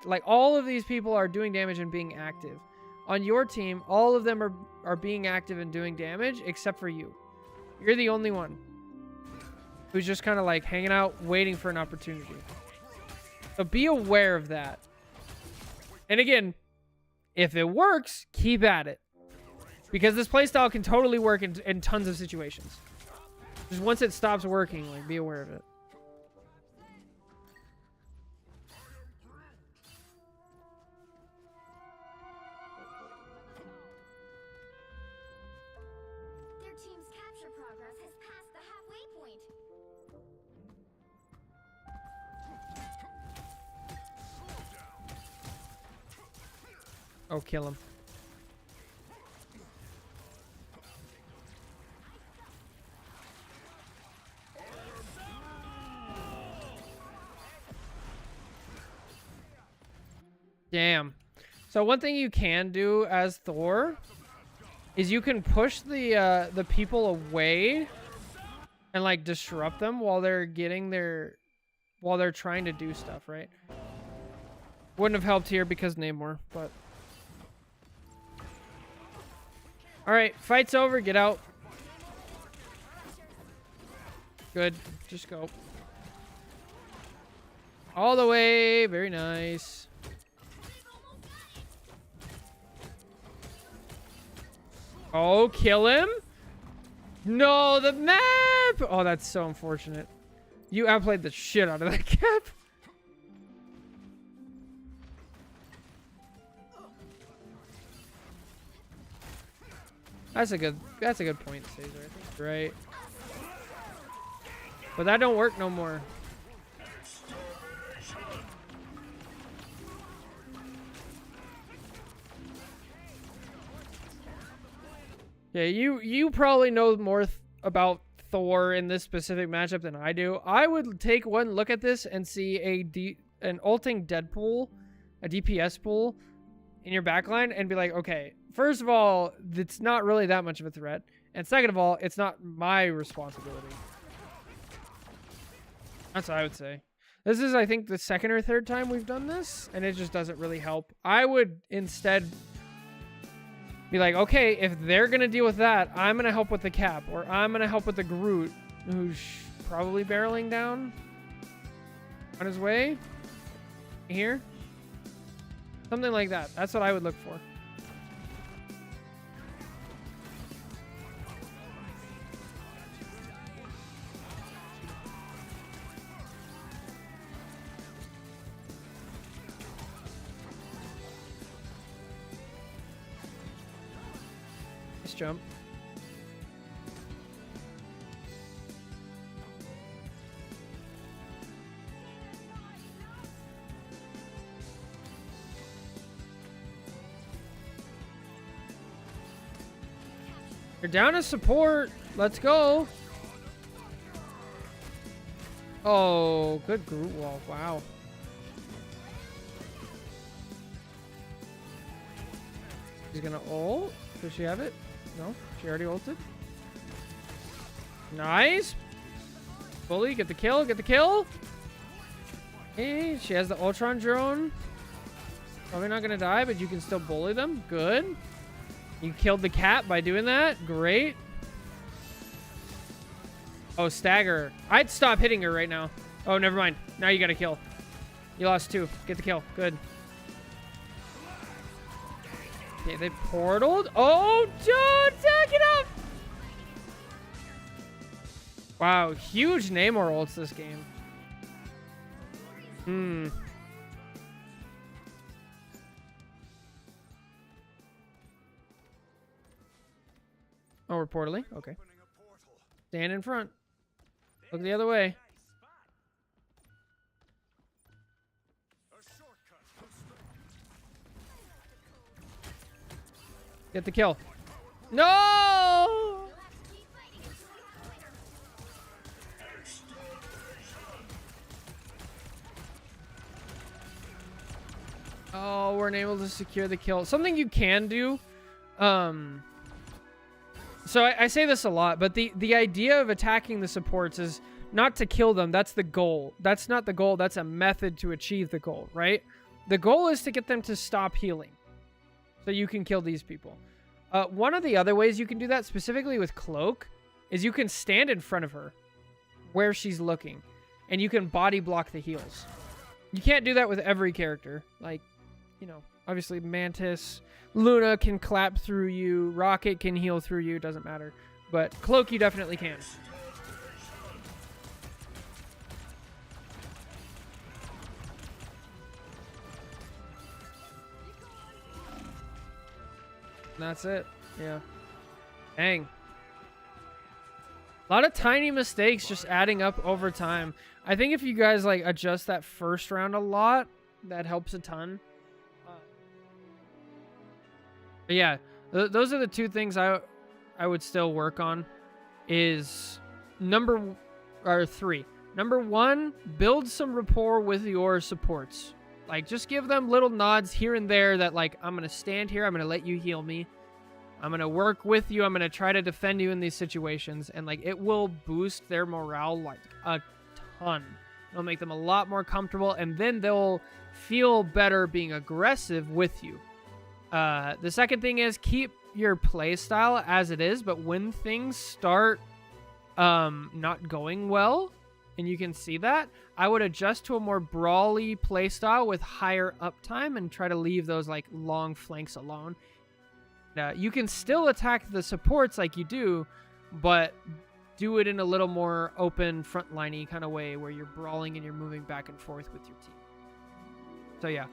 like all of these people are doing damage and being active. On your team, all of them are being active and doing damage, except for you. You're the only one who's just kind of like hanging out, waiting for an opportunity. So be aware of that. And again, if it works, keep at it. Because this playstyle can totally work in tons of situations. Just once it stops working, like, be aware of it. Oh, kill him. Damn. So one thing you can do as Thor is you can push the people away and like disrupt them while they're trying to do stuff, right? Wouldn't have helped here because Namor, but all right, fight's over. Get out. Good. Just go. All the way. Very nice. Oh, kill him. No, the map. Oh, that's so unfortunate. You outplayed the shit out of that cap. That's a good point, Caesar. I think you're right. But that don't work no more. Yeah, you probably know more about Thor in this specific matchup than I do. I would take one look at this and see an ulting Deadpool, a DPS pool in your backline and be like, okay, first of all, it's not really that much of a threat. And second of all, it's not my responsibility. That's what I would say. This is, I think, the second or third time we've done this, and it just doesn't really help. I would instead be like, okay, if they're going to deal with that, I'm going to help with the Cap, or I'm going to help with the Groot, who's probably barreling down on his way here. Something like that. That's what I would look for. Nice jump. You're down to support. Let's go. Oh, good Groot wall. Wow. She's gonna ult. Does she have it? No, she already ulted. Nice. Bully, get the kill, get the kill. Hey, she has the Ultron drone. Probably not gonna die, but you can still bully them. Good. You killed the cat by doing that. Great. Oh, stagger. I'd stop hitting her right now. Oh, never mind. Now you gotta kill. You lost 2. Get the kill. Good. Okay, they portaled. Oh, John, tag it up. Wow, huge Namor ults this game. Oh, we're portaling? Okay. Stand in front. Look the other way. Get the kill. No! Oh, we're unable to secure the kill. Something you can do. So I say this a lot, but the idea of attacking the supports is not to kill them. That's the goal. That's not the goal. That's a method to achieve the goal, right? The goal is to get them to stop healing so you can kill these people. One of the other ways you can do that, specifically with Cloak, is you can stand in front of her where she's looking, and you can body block the heals. You can't do that with every character. Like, you know, obviously Mantis, Luna can clap through you, Rocket can heal through you, doesn't matter. But Cloak, you definitely can. That's it. Yeah. Dang. A lot of tiny mistakes just adding up over time. I think if you guys like adjust that first round a lot, that helps a ton. But yeah, those are the 2 things I would still work on. Is 3. Number 1, build some rapport with your supports. Like, just give them little nods here and there that, like, I'm going to stand here. I'm going to let you heal me. I'm going to work with you. I'm going to try to defend you in these situations. And, like, it will boost their morale, like, a ton. It'll make them a lot more comfortable. And then they'll feel better being aggressive with you. The second thing is keep your play style as it is. But when things start not going well, and you can see that, I would adjust to a more brawly playstyle with higher uptime and try to leave those like long flanks alone. You can still attack the supports like you do, but do it in a little more open frontliney kind of way where you're brawling and you're moving back and forth with your team. So yeah,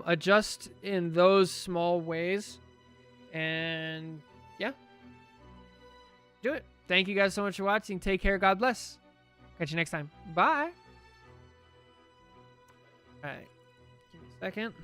adjust in those small ways, and yeah, do it. Thank you guys so much for watching. Take care. God bless. Catch you next time. Bye. All right. Give me a second.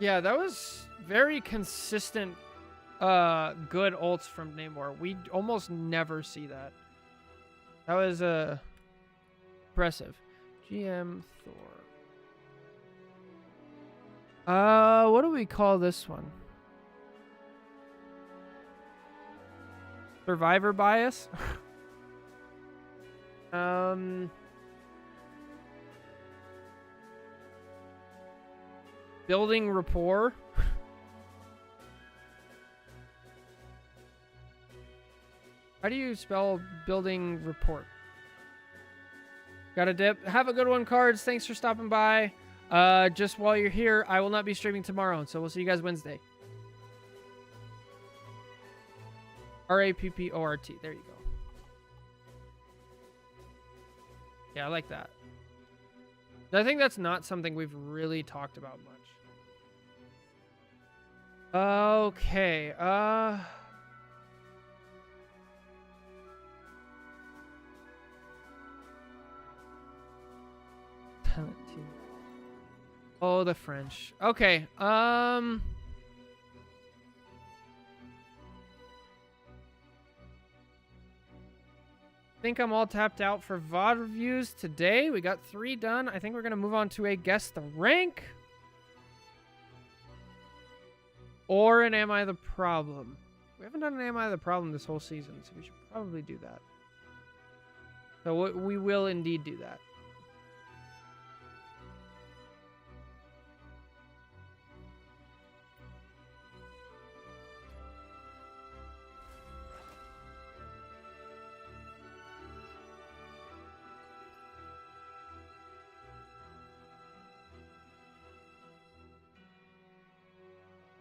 Yeah, that was very consistent, good ults from Namor. We almost never see that. That was impressive. GM Thor. What do we call this one? Survivor bias? Building rapport. How do you spell building rapport? Got a dip. Have a good one, Cards. Thanks for stopping by. Just while you're here, I will not be streaming tomorrow, so we'll see you guys Wednesday. RAPPORT. There you go. Yeah, I like that. I think that's not something we've really talked about much. Okay. Talent tier. Oh, the French. Okay. Think I'm all tapped out for VOD reviews today. We got 3 done. I think we're gonna move on to a guess the rank. Or an Am I the Problem? We haven't done an Am I the Problem this whole season, so we should probably do that. So we will indeed do that.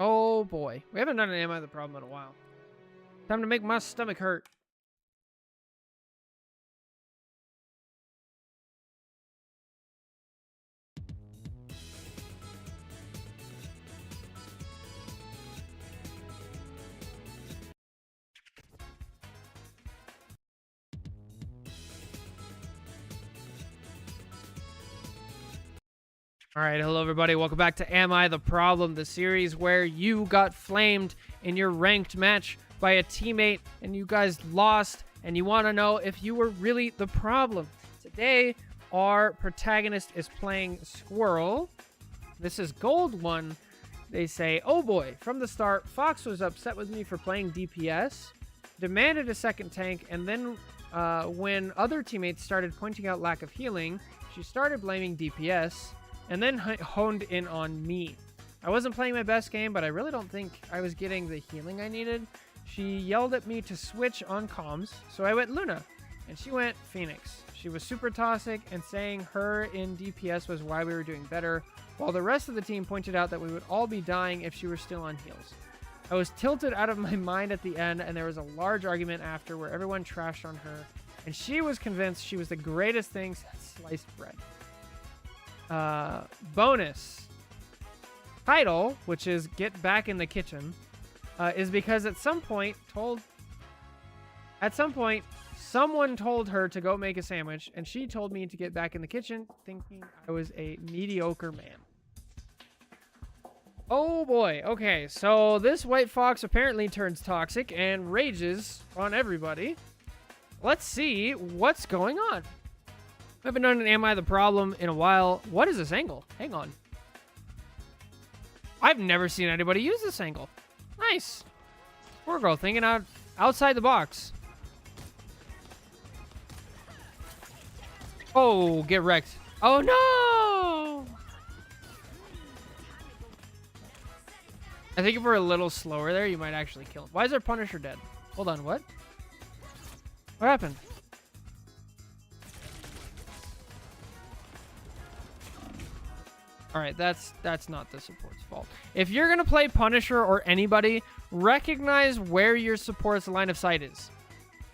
Oh boy. We haven't done an Am I the Problem in a while. Time to make my stomach hurt. All right, hello everybody. Welcome back to Am I the Problem, the series where you got flamed in your ranked match by a teammate and you guys lost and you want to know if you were really the problem. Today, our protagonist is playing Squirrel. This is Gold 1. They say, oh boy, from the start, Fox was upset with me for playing DPS, demanded a second tank, and then when other teammates started pointing out lack of healing, she started blaming DPS, and then honed in on me. I wasn't playing my best game, but I really don't think I was getting the healing I needed. She yelled at me to switch on comms, so I went Luna, and she went Phoenix. She was super toxic, and saying her in DPS was why we were doing better, while the rest of the team pointed out that we would all be dying if she were still on heals. I was tilted out of my mind at the end, and there was a large argument after where everyone trashed on her, and she was convinced she was the greatest thing since sliced bread. Bonus title, which is Get Back in the Kitchen, is because at some point someone told her to go make a sandwich, and she told me to get back in the kitchen, thinking I was a mediocre man. Oh boy. Okay, so this white fox apparently turns toxic and rages on everybody. Let's see what's going on. I haven't done an Am I the Problem in a while. What is this angle? Hang on. I've never seen anybody use this angle. Nice. Poor girl thinking outside the box. Oh, get wrecked. Oh no! I think if we're a little slower there, you might actually kill him. Why is our Punisher dead? Hold on, what? What happened? All right, that's not the support's fault. If you're going to play Punisher or anybody, recognize where your support's line of sight is.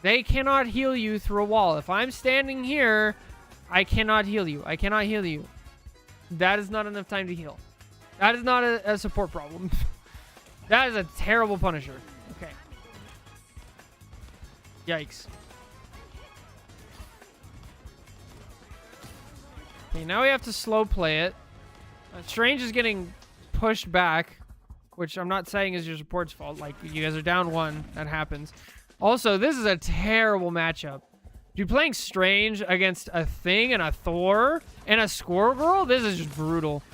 They cannot heal you through a wall. If I'm standing here, I cannot heal you. I cannot heal you. That is not enough time to heal. That is not a support problem. That is a terrible Punisher. Okay. Yikes. Okay, now we have to slow play it. Strange is getting pushed back, which I'm not saying is your support's fault. Like, you guys are down 1. That happens. Also, this is a terrible matchup. Dude, playing Strange against a Thing and a Thor and a Squirrel Girl? This is just brutal.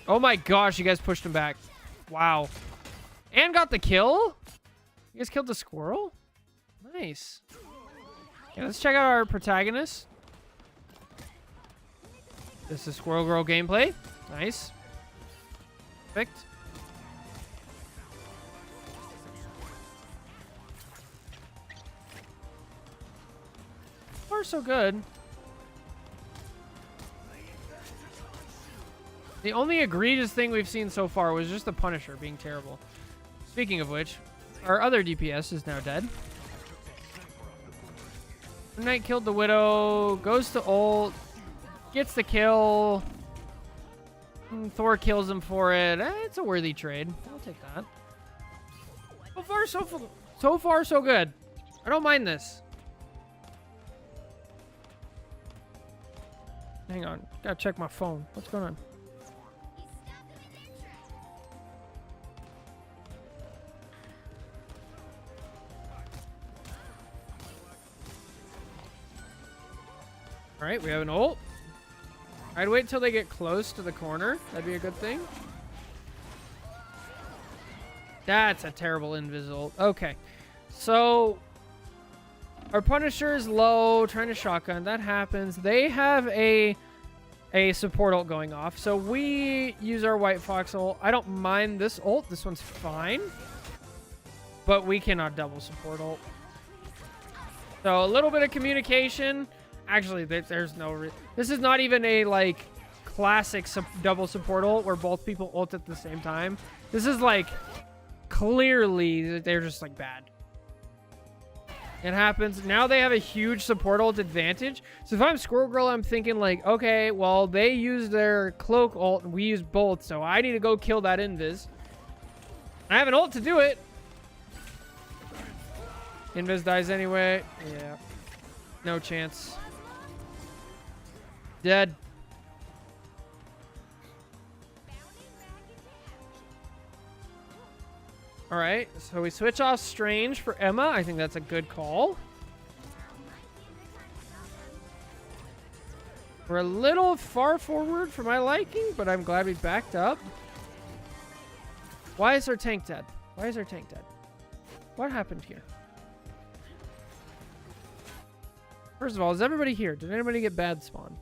Oh my gosh, you guys pushed him back. Wow. And got the kill? You guys killed the squirrel? Nice. Okay, let's check out our protagonist. This is Squirrel Girl gameplay. Nice. Perfect. Far so good. The only egregious thing we've seen so far was just the Punisher being terrible. Speaking of which, our other DPS is now dead. Knight killed the Widow, goes to ult, gets the kill. Thor kills him for it. It's a worthy trade. I'll take that. So far, so good. I don't mind this. Hang on. Gotta check my phone. What's going on? You stopped them in their tracks. All right, we have an ult. I'd wait till they get close to the corner. That'd be a good thing. That's a terrible invis ult. Okay. So, our Punisher is low, trying to shotgun. That happens. They have a support ult going off. So, we use our White Fox ult. I don't mind this ult. This one's fine. But we cannot double support ult. So, a little bit of communication. Actually, there's no... This is not even a, like, classic double support ult where both people ult at the same time. This is, like, clearly they're just, like, bad. It happens. Now they have a huge support ult advantage. So if I'm Squirrel Girl, I'm thinking, like, okay, well, they use their cloak ult and we use both, so I need to go kill that invis. I have an ult to do it. Invis dies anyway. Yeah. No chance. Dead. All right, so we switch off Strange for Emma. I think that's a good call. We're a little far forward for my liking, but I'm glad we backed up. Why is our tank dead? Why is our tank dead? What happened here? First of all, is everybody here? Did anybody get bad spawn?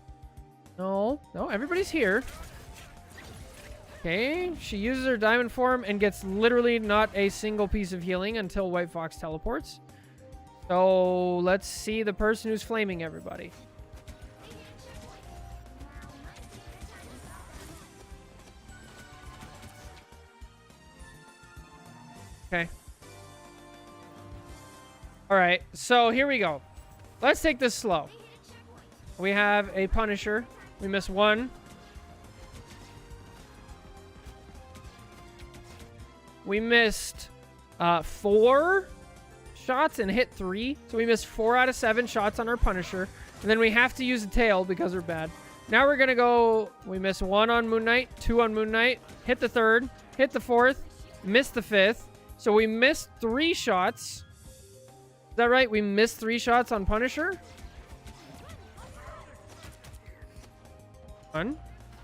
No. No, everybody's here. Okay, she uses her diamond form and gets literally not a single piece of healing until White Fox teleports. So let's see the person who's flaming everybody. Okay. All right, so here we go. Let's take this slow. We have a Punisher. We miss one. We missed 4 shots and hit 3. So we missed 4 out of 7 shots on our Punisher. And then we have to use a tail because we're bad. Now we're going to go... We miss 1 on Moon Knight, 2 on Moon Knight, hit the 3rd, hit the 4th, missed the 5th. So we missed 3 shots. Is that right? We missed 3 shots on Punisher? 1,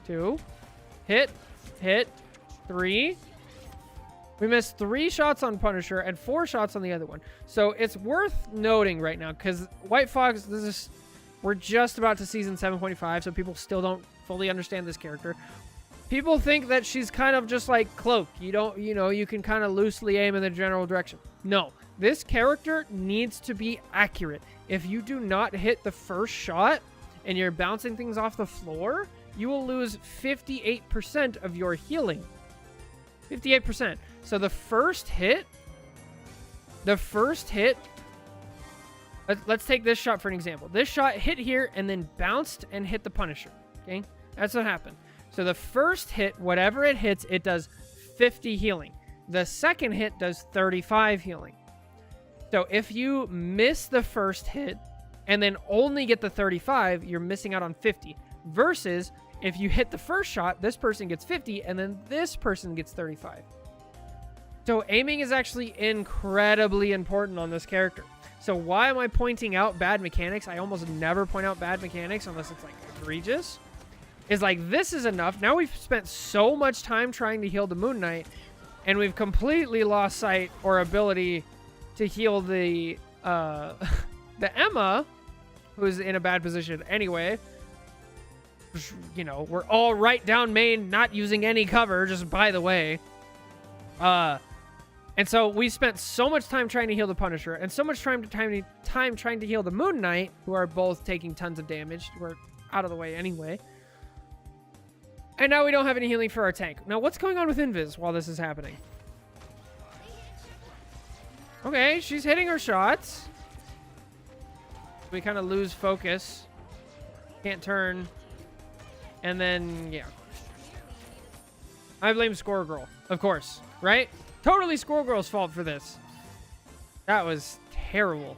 2, hit, 3. We missed 3 shots on Punisher and 4 shots on the other one. So it's worth noting right now because White Fox, we're just about to season 7.5, so people still don't fully understand this character. People think that she's kind of just like Cloak. You can kind of loosely aim in the general direction. No, this character needs to be accurate. If you do not hit the first shot and you're bouncing things off the floor, you will lose 58% of your healing. 58%. So the first hit, let's take this shot for an example. This shot hit here and then bounced and hit the Punisher. Okay, that's what happened. So the first hit, whatever it hits, it does 50 healing. The second hit does 35 healing. So if you miss the first hit and then only get the 35, you're missing out on 50. Versus if you hit the first shot, this person gets 50 and then this person gets 35. So aiming is actually incredibly important on this character. So why am I pointing out bad mechanics? I almost never point out bad mechanics unless it's like egregious. Is like, this is enough. Now we've spent so much time trying to heal the Moon Knight and we've completely lost sight or ability to heal the Emma, who's in a bad position anyway. You know, we're all right down main, not using any cover, just by the way. And so we spent so much time trying to heal the Punisher and so much time trying to heal the Moon Knight, who are both taking tons of damage. We're out of the way anyway. And now we don't have any healing for our tank. Now, what's going on with Invis while this is happening? Okay, she's hitting her shots. We kind of lose focus. Can't turn. And then, yeah. I blame Squirrel Girl, of course, right? Totally Squirrel Girl's fault for this. That was terrible.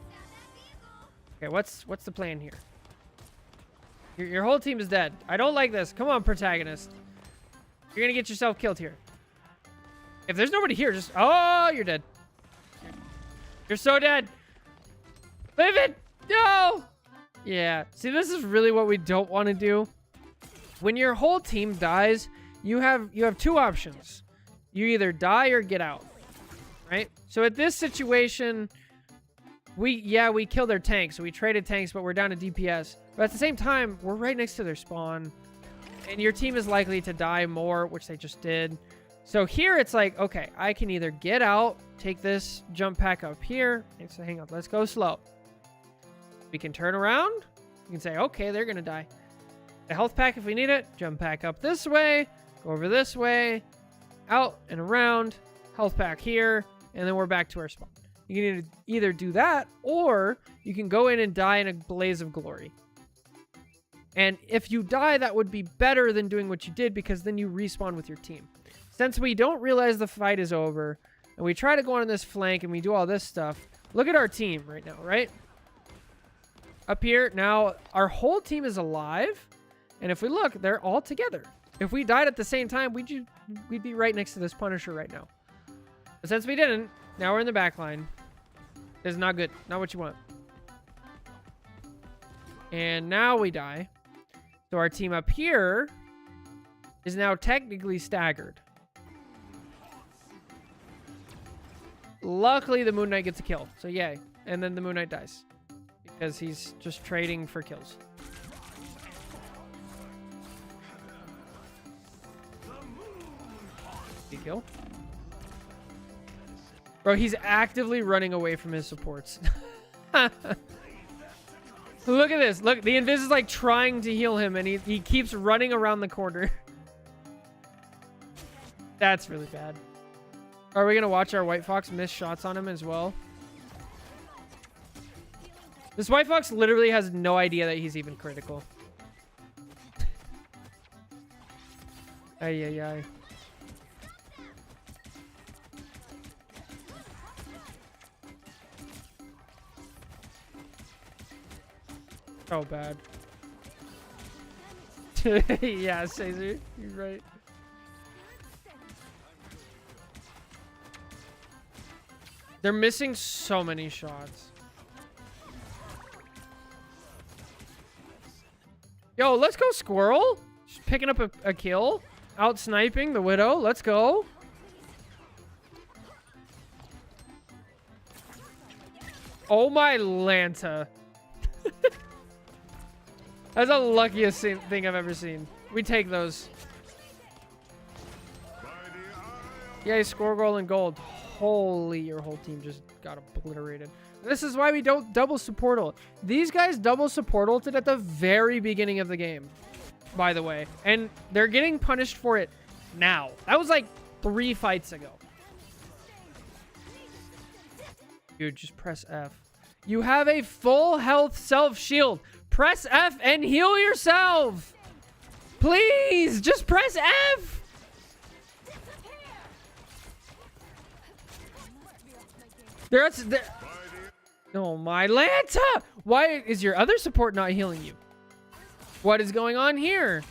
Okay, what's the plan here? Your whole team is dead. I don't like this. Come on, protagonist. You're gonna get yourself killed here. If there's nobody here, just... Oh, you're dead. You're so dead. Live it! No! Yeah. See, this is really what we don't want to do. When your whole team dies, you have two options. You either die or get out. Right? So at this situation, we killed their tanks. So we traded tanks, but we're down to DPS. But at the same time, we're right next to their spawn. And your team is likely to die more, which they just did. So here it's like, okay, I can either get out, take this jump pack up here. And so hang on, let's go slow. We can turn around. You can say, okay, they're going to die. The health pack if we need it. Jump pack up this way. Go over this way. Out and around. Health pack here. And then we're back to our spawn. You can either do that, or you can go in and die in a blaze of glory. And if you die, that would be better than doing what you did, because then you respawn with your team. Since we don't realize the fight is over, and we try to go on this flank and we do all this stuff, look at our team right now, right? Up here, now our whole team is alive. And if we look, they're all together. If we died at the same time, we'd be right next to this Punisher right now. But since we didn't, now we're in the back line. This is not good. Not what you want. And now we die. So our team up here is now technically staggered. Luckily, the Moon Knight gets a kill. So yay. And then the Moon Knight dies. Because he's just trading for kills. Did he kill? Bro, he's actively running away from his supports. Look at this. Look, the Invis is like trying to heal him, and he keeps running around the corner. That's really bad. Are we going to watch our White Fox miss shots on him as well? This White Fox literally has no idea that he's even critical. Ay, ay, ay. Oh, bad. Yeah, Caesar, you're right. They're missing so many shots. Yo, let's go Squirrel. Just picking up a kill. Out sniping the Widow. Let's go. Oh my Lanta. That's the luckiest thing I've ever seen. We take those. Yay, Squirrel Girl and gold. Holy, your whole team just got obliterated. This is why we don't double support ult. These guys double support ulted at the very beginning of the game, by the way. And they're getting punished for it now. That was like 3 fights ago. Dude, just press F. You have a full health self shield. Press F and heal yourself. Please, just press F. Oh my Lanta! Why is your other support not healing you? What is going on here?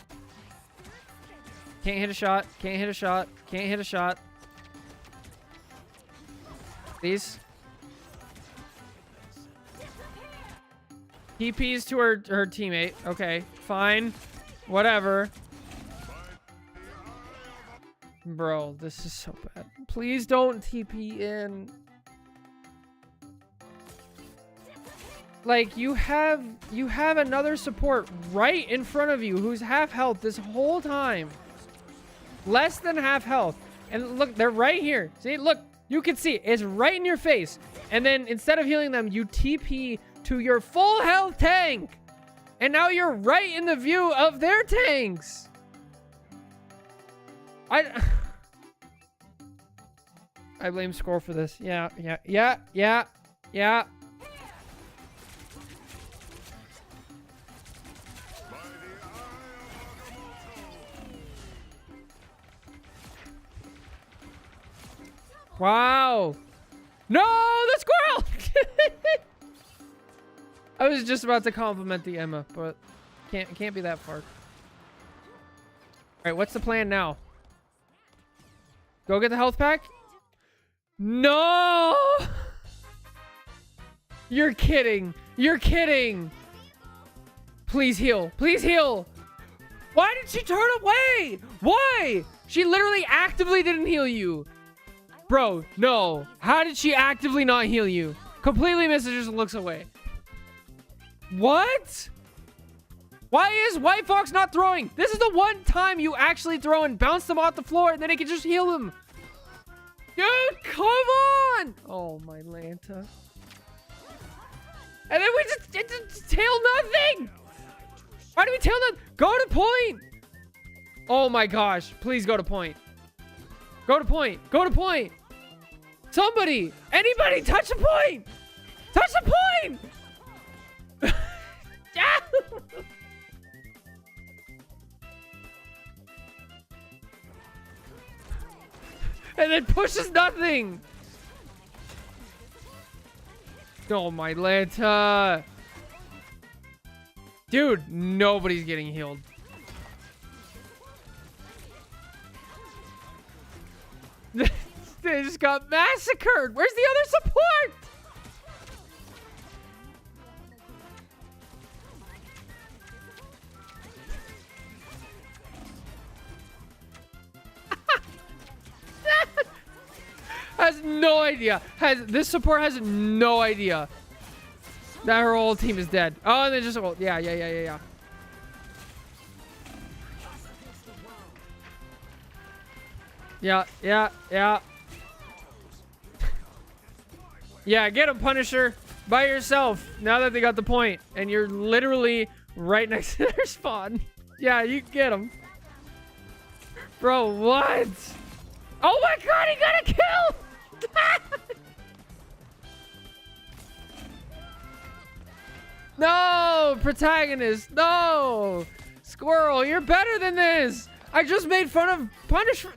Can't hit a shot. Can't hit a shot. Can't hit a shot. Please. TPs to her teammate. Okay, fine. Whatever. Bro, this is so bad. Please don't TP in. Like, you have another support right in front of you who's half health this whole time. Less than half health. And look, they're right here. See, look, you can see it's right in your face. And then instead of healing them, you TP to your full health tank. And now you're right in the view of their tanks. I blame Squirrel for this. Yeah. Wow. No, the squirrel! I was just about to compliment the Emma, but can't be that far. All right, what's the plan now? Go get the health pack? No! You're kidding. You're kidding. Please heal. Please heal. Why did she turn away? Why? She literally actively didn't heal you. Bro, no. How did she actively not heal you? Completely misses, just looks away. What? Why is White Fox not throwing? This is the one time you actually throw and bounce them off the floor and then it can just heal them. Dude, come on! Oh, my Lanta. And then we just tail nothing! Why do we tail nothing? Go to point! Oh my gosh, please go to point. Go to point. Go to point. Somebody, anybody, touch the point. Touch the point. And then pushes nothing. Oh my Lanta. Dude, nobody's getting healed. They just got massacred. Where's the other support? Has no idea. This support has no idea that her whole team is dead. Oh, and then just yeah. Yeah. Yeah, get him, Punisher. By yourself. Now that they got the point. And you're literally right next to their spawn. Yeah, you get him. Bro, what? Oh my god, he got a kill! No, protagonist. No. Squirrel, you're better than this. I just made fun of Punisher.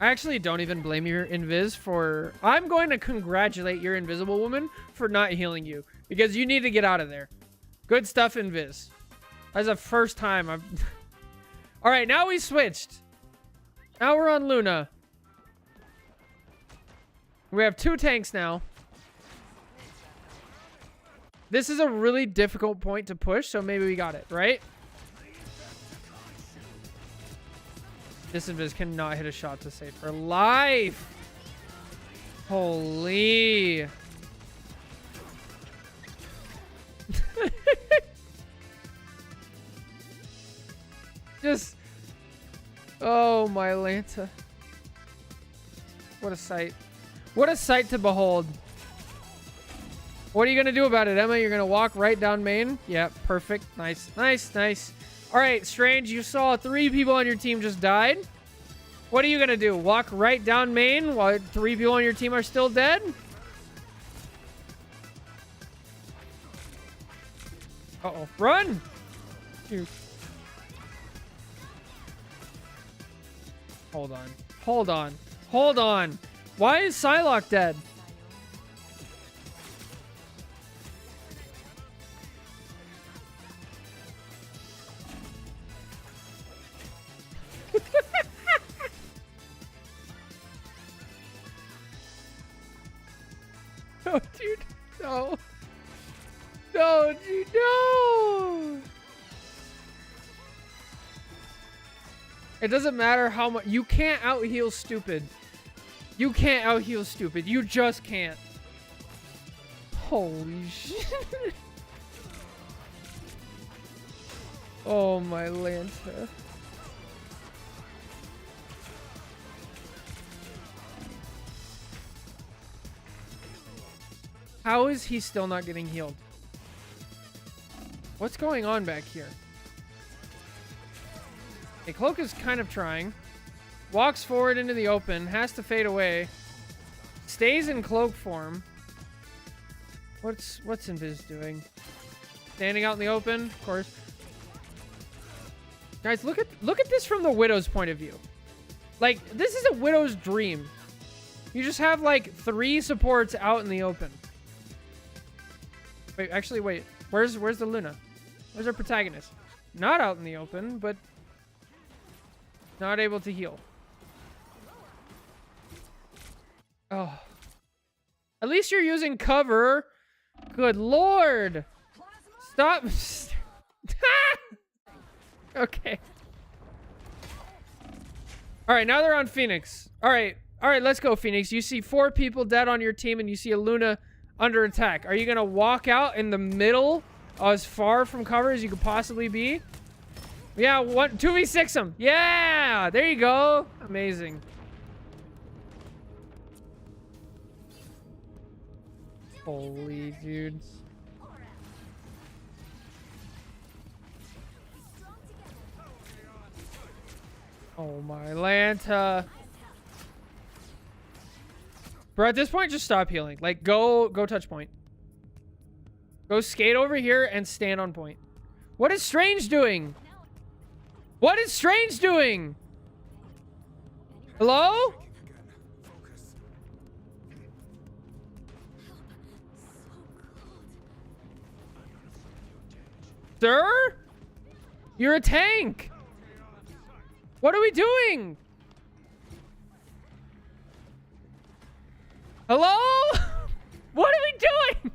I actually don't even blame your Invis for... I'm going to congratulate your Invisible Woman for not healing you. Because you need to get out of there. Good stuff, Invis. That's the first time I've... Alright, now we switched. Now we're on Luna. We have 2 tanks now. This is a really difficult point to push, so maybe we got it, right? This Invis cannot hit a shot to save her life. Holy. Just. Oh, my Lanta. What a sight. What a sight to behold. What are you going to do about it, Emma? You're going to walk right down main? Yeah, perfect. Nice. All right, Strange, you saw 3 people on your team just died. What are you going to do? Walk right down main while 3 people on your team are still dead? Uh-oh. Run! Dude. Hold on. Why is Psylocke dead? No, dude. No. No, dude. No. It doesn't matter how much. You can't out-heal stupid. You can't out-heal stupid. You just can't. Holy shit. Oh, my Lanta. How is he still not getting healed? What's going on back here? Okay, Cloak is kind of trying. Walks forward into the open. Has to fade away. Stays in Cloak form. What's Invis doing? Standing out in the open, of course. Guys, look at this from the Widow's point of view. Like, this is a Widow's dream. You just have like 3 supports out in the open. Wait, actually, wait. Where's the Luna? Where's our protagonist? Not out in the open, but not able to heal. Oh. At least you're using cover. Good lord. Stop. Okay. All right, now they're on Phoenix. All right, let's go, Phoenix. You see 4 people dead on your team, and you see a Luna under attack. Are you gonna walk out in the middle, as far from cover as you could possibly be? Yeah, 2v6 them. Yeah, there you go. Amazing. Holy dude. Oh my Lanta. Bro, at this point, just stop healing. Like, go touch point. Go skate over here and stand on point. What is Strange doing? What is Strange doing? Hello? Sir? You're a tank. What are we doing? Hello? What are we doing?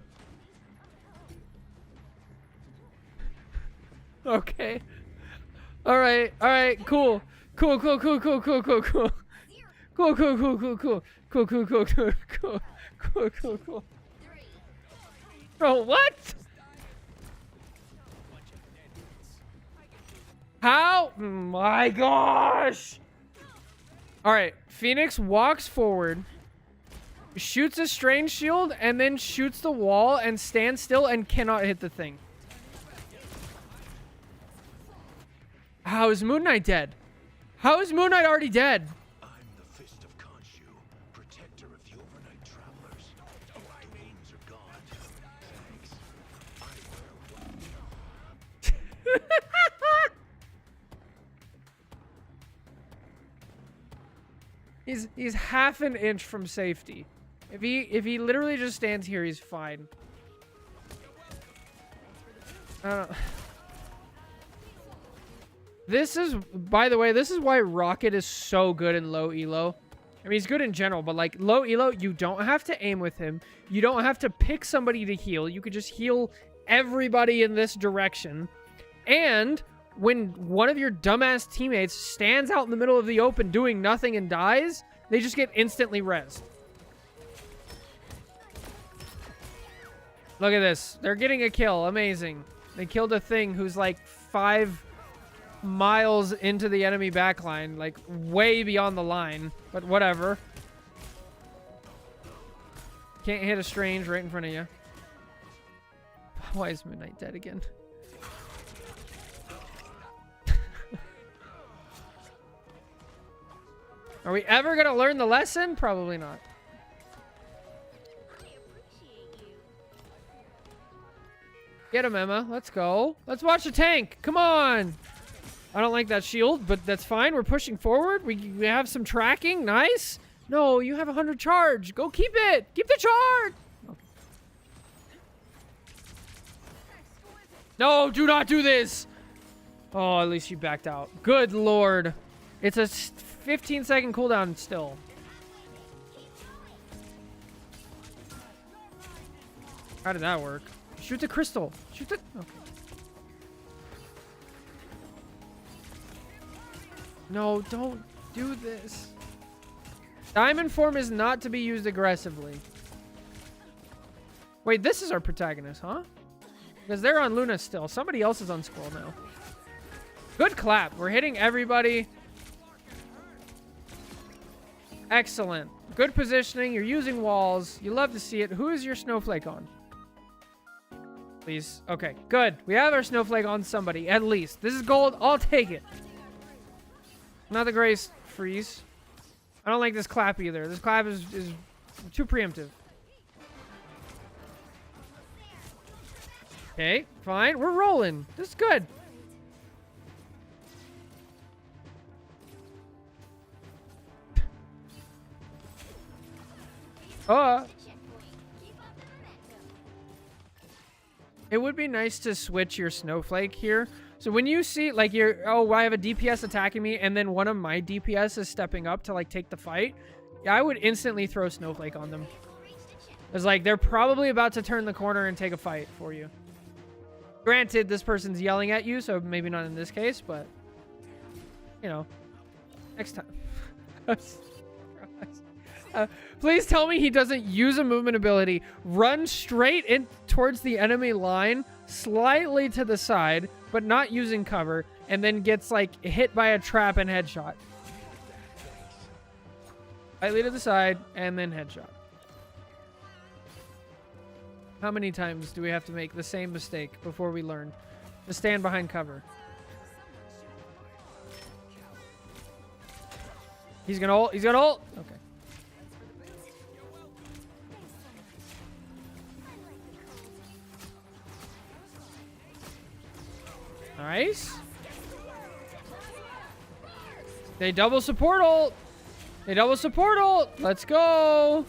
Okay. All right, cool. Cool. Bro, what? How? My gosh. All right, Phoenix walks forward, shoots a Strange shield, and then shoots the wall and stands still and cannot hit the thing. How is Moon Knight dead? How is Moon Knight already dead? I'm the Fist of Khonshu, protector of the overnight travelers. My names are gone. Thanks. I wear one. He's half an inch from safety. If he literally just stands here, he's fine. I don't know. This is, by the way, this is why Rocket is so good in low elo. I mean, he's good in general, but like low elo, you don't have to aim with him. You don't have to pick somebody to heal. You could just heal everybody in this direction. And when one of your dumbass teammates stands out in the middle of the open doing nothing and dies, they just get instantly rezzed. Look at this. They're getting a kill. Amazing. They killed a thing who's like 5 miles into the enemy backline, like way beyond the line, but whatever. Can't hit a Strange right in front of you. Why is Moon Knight dead again? Are we ever gonna learn the lesson? Probably not. Get him, Emma. Let's go. Let's watch the tank. Come on. I don't like that shield, but that's fine. We're pushing forward. We have some tracking. Nice. No, you have 100 charge. Go keep it. Keep the charge. Okay. No, do not do this. Oh, at least you backed out. Good lord. It's a 15-second cooldown still. How did that work? Shoot the crystal. Shoot the... Okay. No, don't do this. Diamond form is not to be used aggressively. Wait, this is our protagonist, huh? Because they're on Luna still. Somebody else is on Squirrel now. Good clap. We're hitting everybody. Excellent. Good positioning. You're using walls. You love to see it. Who is your snowflake on? Please. Okay, good. We have our snowflake on somebody, at least. This is gold. I'll take it. Not the greatest freeze. I don't like this clap either. This clap is too preemptive. Okay, fine. We're rolling. This is good. Checkpoint. Keep up the momentum. It would be nice to switch your snowflake here. So when you see like oh, I have a DPS attacking me and then one of my DPS is stepping up to like take the fight, I would instantly throw snowflake on them. Reached a checkpoint. It's like they're probably about to turn the corner and take a fight for you. Granted, this person's yelling at you, so maybe not in this case, but you know, next time. Please tell me he doesn't use a movement ability, run straight in towards the enemy line, slightly to the side, but not using cover, and then gets like hit by a trap and headshot. Slightly to the side, and then headshot. How many times do we have to make the same mistake before we learn to stand behind cover? He's gonna ult. He's gonna ult. Okay. Nice. They double support ult. They double support ult. Let's go.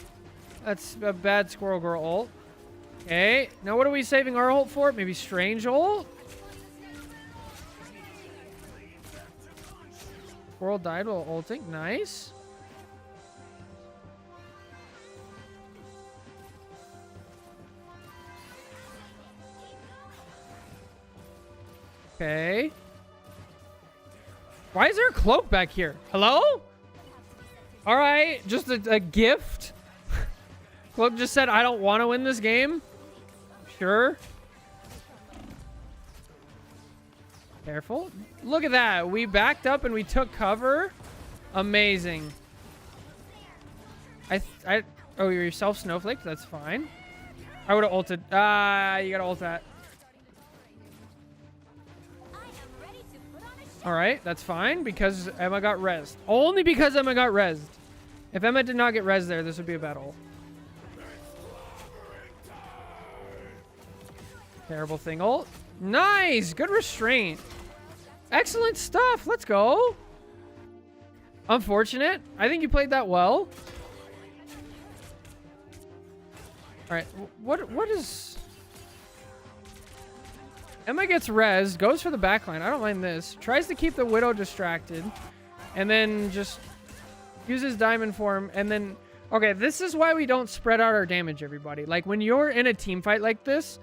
That's a bad Squirrel Girl ult. Okay. Now what are we saving our ult for? Maybe Strange ult? Squirrel died while ulting. Nice. Okay. Why is there a cloak back here? Hello? All right, just a gift. Cloak just said, I don't want to win this game. Sure. Careful. Look at that. We backed up and we took cover. Amazing. Oh, you're yourself snowflake. That's fine. I would have ulted. You gotta ult that. All right, that's fine because Emma got rezzed. Only because Emma got rezzed. If Emma did not get rezzed there, this would be a battle. Terrible thing ult. Nice, good restraint. Excellent stuff. Let's go. Unfortunate. I think you played that well. All right, what is... Emma gets rezzed, goes for the backline. I don't mind this. Tries to keep the Widow distracted. And then just uses Diamond Form. And then... Okay, this is why we don't spread out our damage, everybody. Like, when you're in a team fight like this,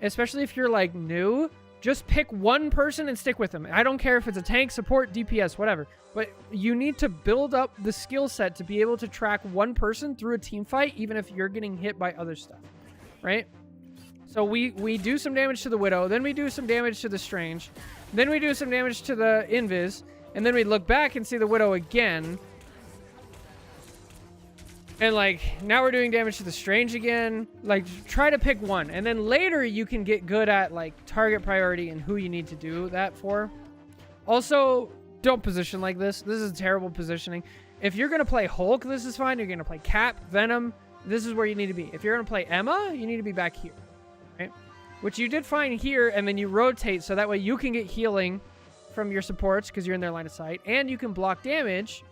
especially if you're, like, new, just pick one person and stick with them. I don't care if it's a tank, support, DPS, whatever. But you need to build up the skill set to be able to track one person through a team fight, even if you're getting hit by other stuff. Right? So we do some damage to the Widow, then we do some damage to the Strange, then we do some damage to the Invis, and then we look back and see the Widow again. And, like, now we're doing damage to the Strange again. Like, try to pick one. And then later you can get good at, like, target priority and who you need to do that for. Also, don't position like this. This is terrible positioning. If you're going to play Hulk, this is fine. You're going to play Cap, Venom, this is where you need to be. If you're going to play Emma, you need to be back here. Right? Which you did fine here, and then you rotate so that way you can get healing from your supports because you're in their line of sight, and you can block damage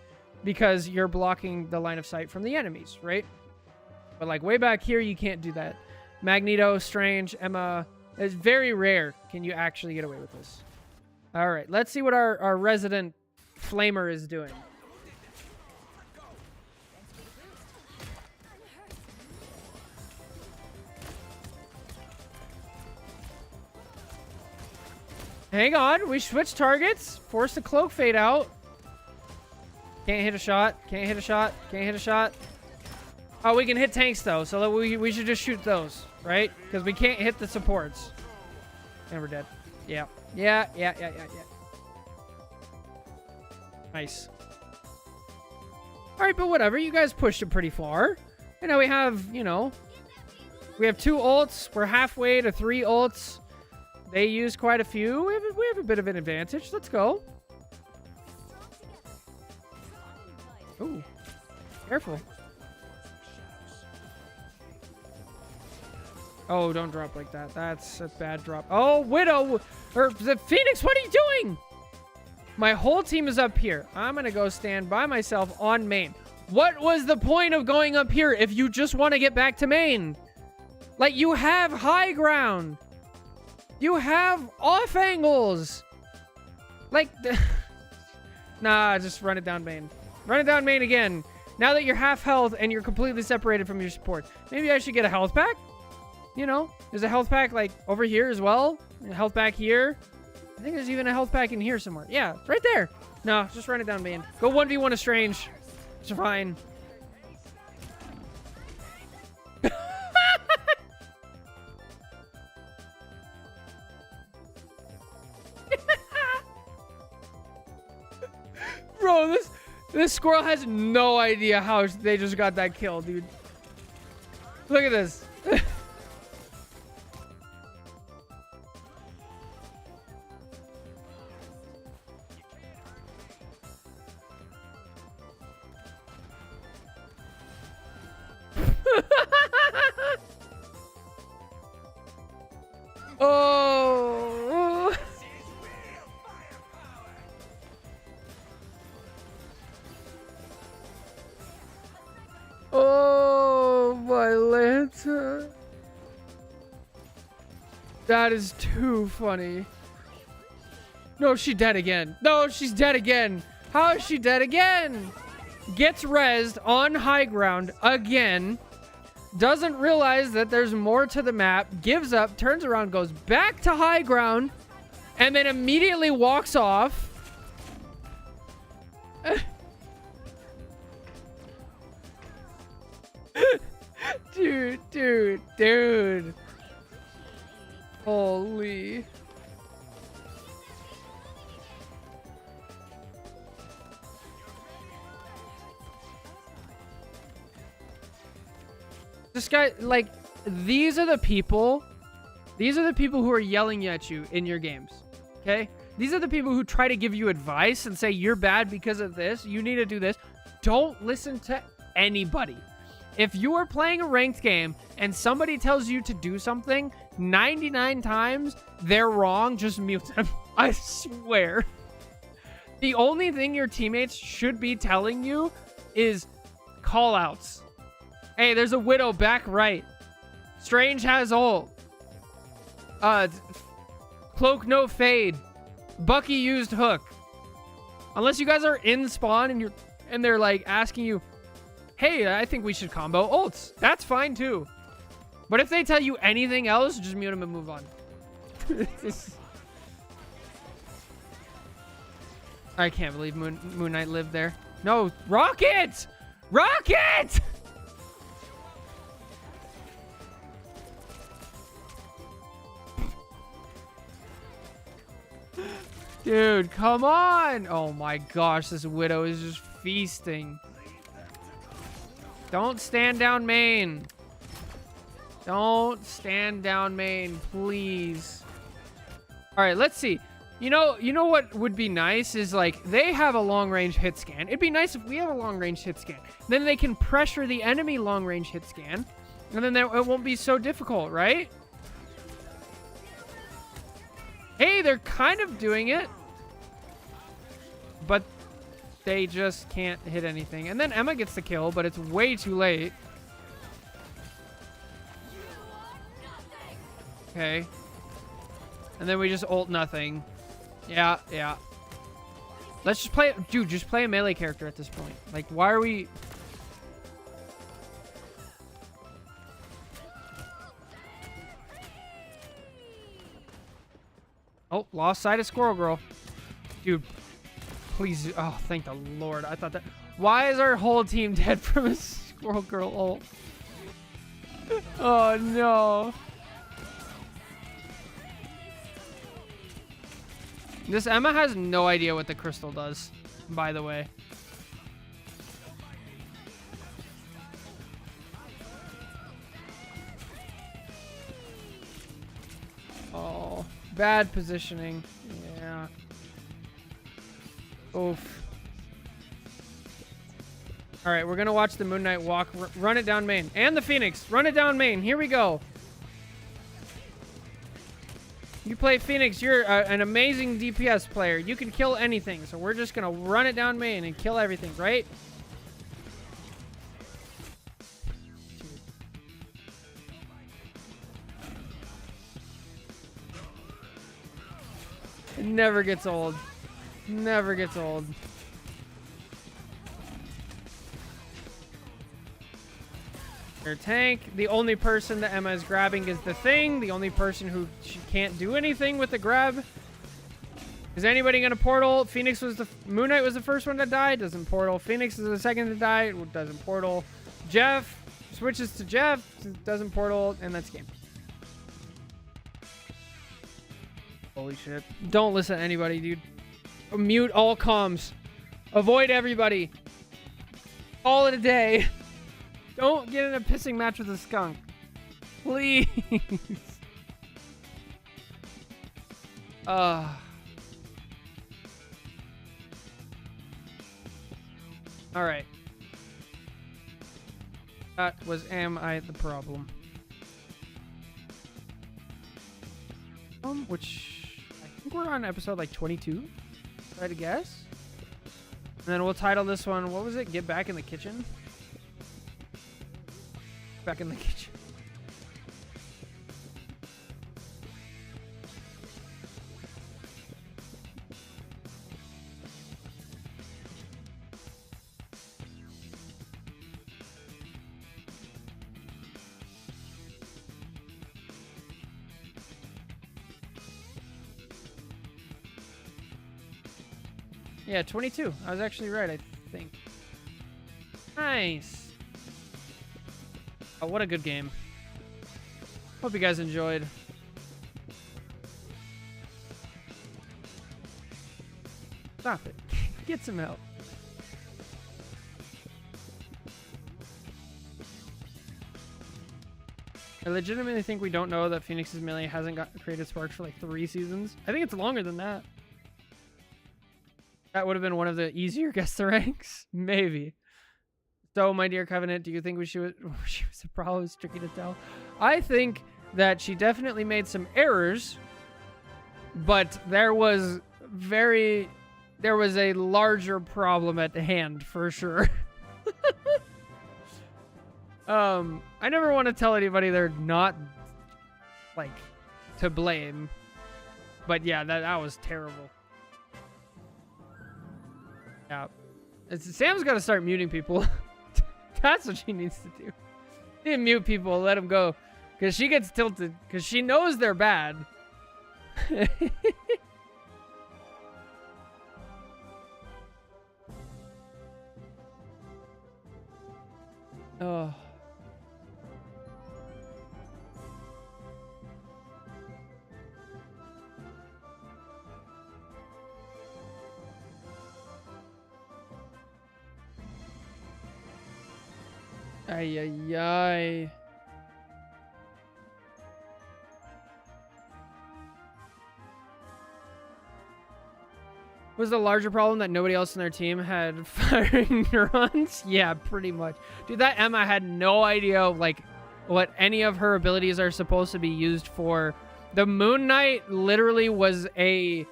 because you're blocking the line of sight from the enemies, right? But like way back here, you can't do that. Magneto, Strange, Emma, it's very rare can you actually get away with this. All right, let's see what our resident flamer is doing. Hang on, we switched targets. Force the cloak fade out. Can't hit a shot. Can't hit a shot. Can't hit a shot. Oh, we can hit tanks though, so we should just shoot those, right? Because we can't hit the supports. And we're dead. Yeah. Yeah. Nice. All right, but whatever. You guys pushed it pretty far. And now we have, you know, we have 2 ults. We're halfway to 3 ults. They use quite a few. We have a bit of an advantage. Let's go. Ooh. Careful. Oh, don't drop like that. That's a bad drop. Oh, Widow! Or the Phoenix, what are you doing? My whole team is up here. I'm gonna go stand by myself on main. What was the point of going up here if you just want to get back to main? Like, you have high ground. You have off angles. Like, nah, just run it down main. Run it down main again. Now that you're half health and you're completely separated from your support. Maybe I should get a health pack? You know, there's a health pack like over here as well. A health pack here. I think there's even a health pack in here somewhere. Yeah, it's right there. No, just run it down main. Go 1v1 a Strange. It's fine. Bro, this squirrel has no idea how they just got that kill, dude. Look at this. Oh. Oh, my Lanta. That is too funny. No, she's dead again. No, she's dead again. How is she dead again? Gets rezzed on high ground again. Doesn't realize that there's more to the map. Gives up, turns around, goes back to high ground, and then immediately walks off. Dude. Holy. This guy, like, these are the people who are yelling at you in your games, okay? These are the people who try to give you advice and say, you're bad because of this, you need to do this. Don't listen to anybody. If you are playing a ranked game and somebody tells you to do something, 99 times they're wrong, just mute them. I swear. The only thing your teammates should be telling you is call outs. Hey, there's a Widow back right. Strange has ult. Cloak no fade. Bucky used hook. Unless you guys are in spawn and they're like asking you, hey, I think we should combo ults. That's fine too. But if they tell you anything else, just mute them and move on. I can't believe Moon Knight lived there. No, Rocket! Rocket! Dude, come on! Oh my gosh, this Widow is just feasting. Don't stand down main. Don't stand down main, please. All right, let's see. You know what would be nice is, like, they have a long-range hit scan. It'd be nice if we have a long-range hit scan. Then they can pressure the enemy long-range hit scan, and then it won't be so difficult, right? Hey, they're kind of doing it. But they just can't hit anything. And then Emma gets the kill, but it's way too late. Okay. And then we just ult nothing. Yeah. Let's just play... Dude, just play a melee character at this point. Like, why are we... Oh, lost sight of Squirrel Girl. Dude, please. Oh, thank the Lord. I thought that... Why is our whole team dead from a Squirrel Girl ult? Oh, no. This Emma has no idea what the crystal does, by the way. Oh, bad positioning. Yeah. Oof. All right, we're going to watch the Moon Knight walk. Run it down main. And the Phoenix. Run it down main. Here we go. You play Phoenix. You're an amazing DPS player. You can kill anything. So we're just going to run it down main and kill everything, right? It never gets old. Never gets old. Your tank. The only person that Emma is grabbing is the thing. The only person who she can't do anything with the grab. Is anybody gonna portal? Phoenix was the Moon Knight was the first one to die. Doesn't portal. Phoenix is the second to die. Doesn't portal. Jeff switches to Jeff. Doesn't portal, and that's game. Holy shit! Don't listen to anybody, dude. Mute all comms. Avoid everybody. Call it a day. Don't get in a pissing match with a skunk. Please. All right. That was Am I the Problem? Which I think we're on episode like 22. Try to guess. And then we'll title this one, what was it? Get Back in the Kitchen? Back in the kitchen. Yeah, 22. I was actually right, I think. Nice. Oh, what a good game. Hope you guys enjoyed. Stop it. Get some help. I legitimately think we don't know that Phoenix's melee hasn't got created sparks for like 3 seasons. I think it's longer than that. That would have been one of the easier guess the ranks. Maybe. So, my dear Covenant, do you think she was a problem? It's tricky to tell. I think that she definitely made some errors, but there was a larger problem at hand for sure. I never want to tell anybody they're not like to blame, but yeah, that was terrible. Yeah, Sam's got to start muting people. That's what she needs to do. She need to mute people, let them go, because she gets tilted because she knows they're bad. Oh. Ay, ay, ay. Was the larger problem that nobody else in their team had firing neurons? Yeah, pretty much. Dude, that Emma had no idea, like, what any of her abilities are supposed to be used for. The Moon Knight literally was had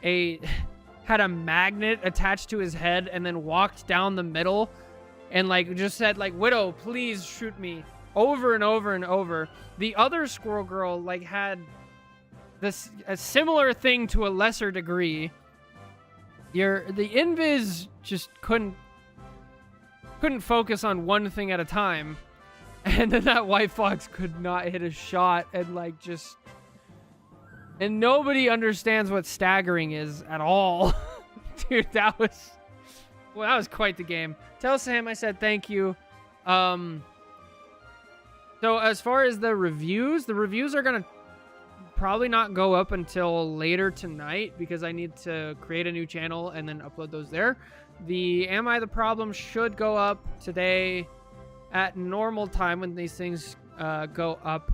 a magnet attached to his head and then walked down the middle and like just said like, Widow, please shoot me, over and over and over. The other Squirrel Girl like had a similar thing to a lesser degree. The Invis just couldn't focus on one thing at a time, and then that White Fox could not hit a shot, and like just, and nobody understands what staggering is at all. Dude, that was quite the game. Tell Sam I said thank you. So as far as the reviews are gonna probably not go up until later tonight because I need to create a new channel and then upload those there. The Am I the Problem should go up today at normal time when these things go up.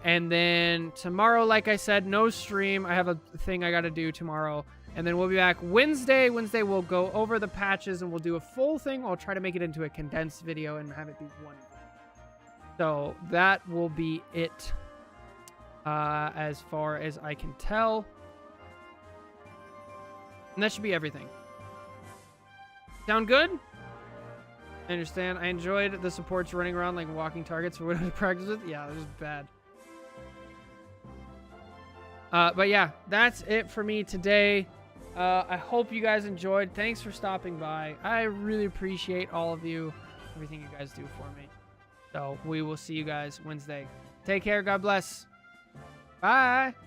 And then tomorrow, like I said, no stream. I have a thing I got to do tomorrow. And then we'll be back Wednesday. Wednesday, we'll go over the patches and we'll do a full thing. I'll try to make it into a condensed video and have it be one. So that will be it. as far as I can tell. And that should be everything. Sound good? I understand. I enjoyed the supports running around like walking targets for what to practice with. Yeah, this is bad. But yeah, that's it for me today. I hope you guys enjoyed. Thanks for stopping by. I really appreciate all of you, everything you guys do for me. So we will see you guys Wednesday. Take care. God bless. Bye.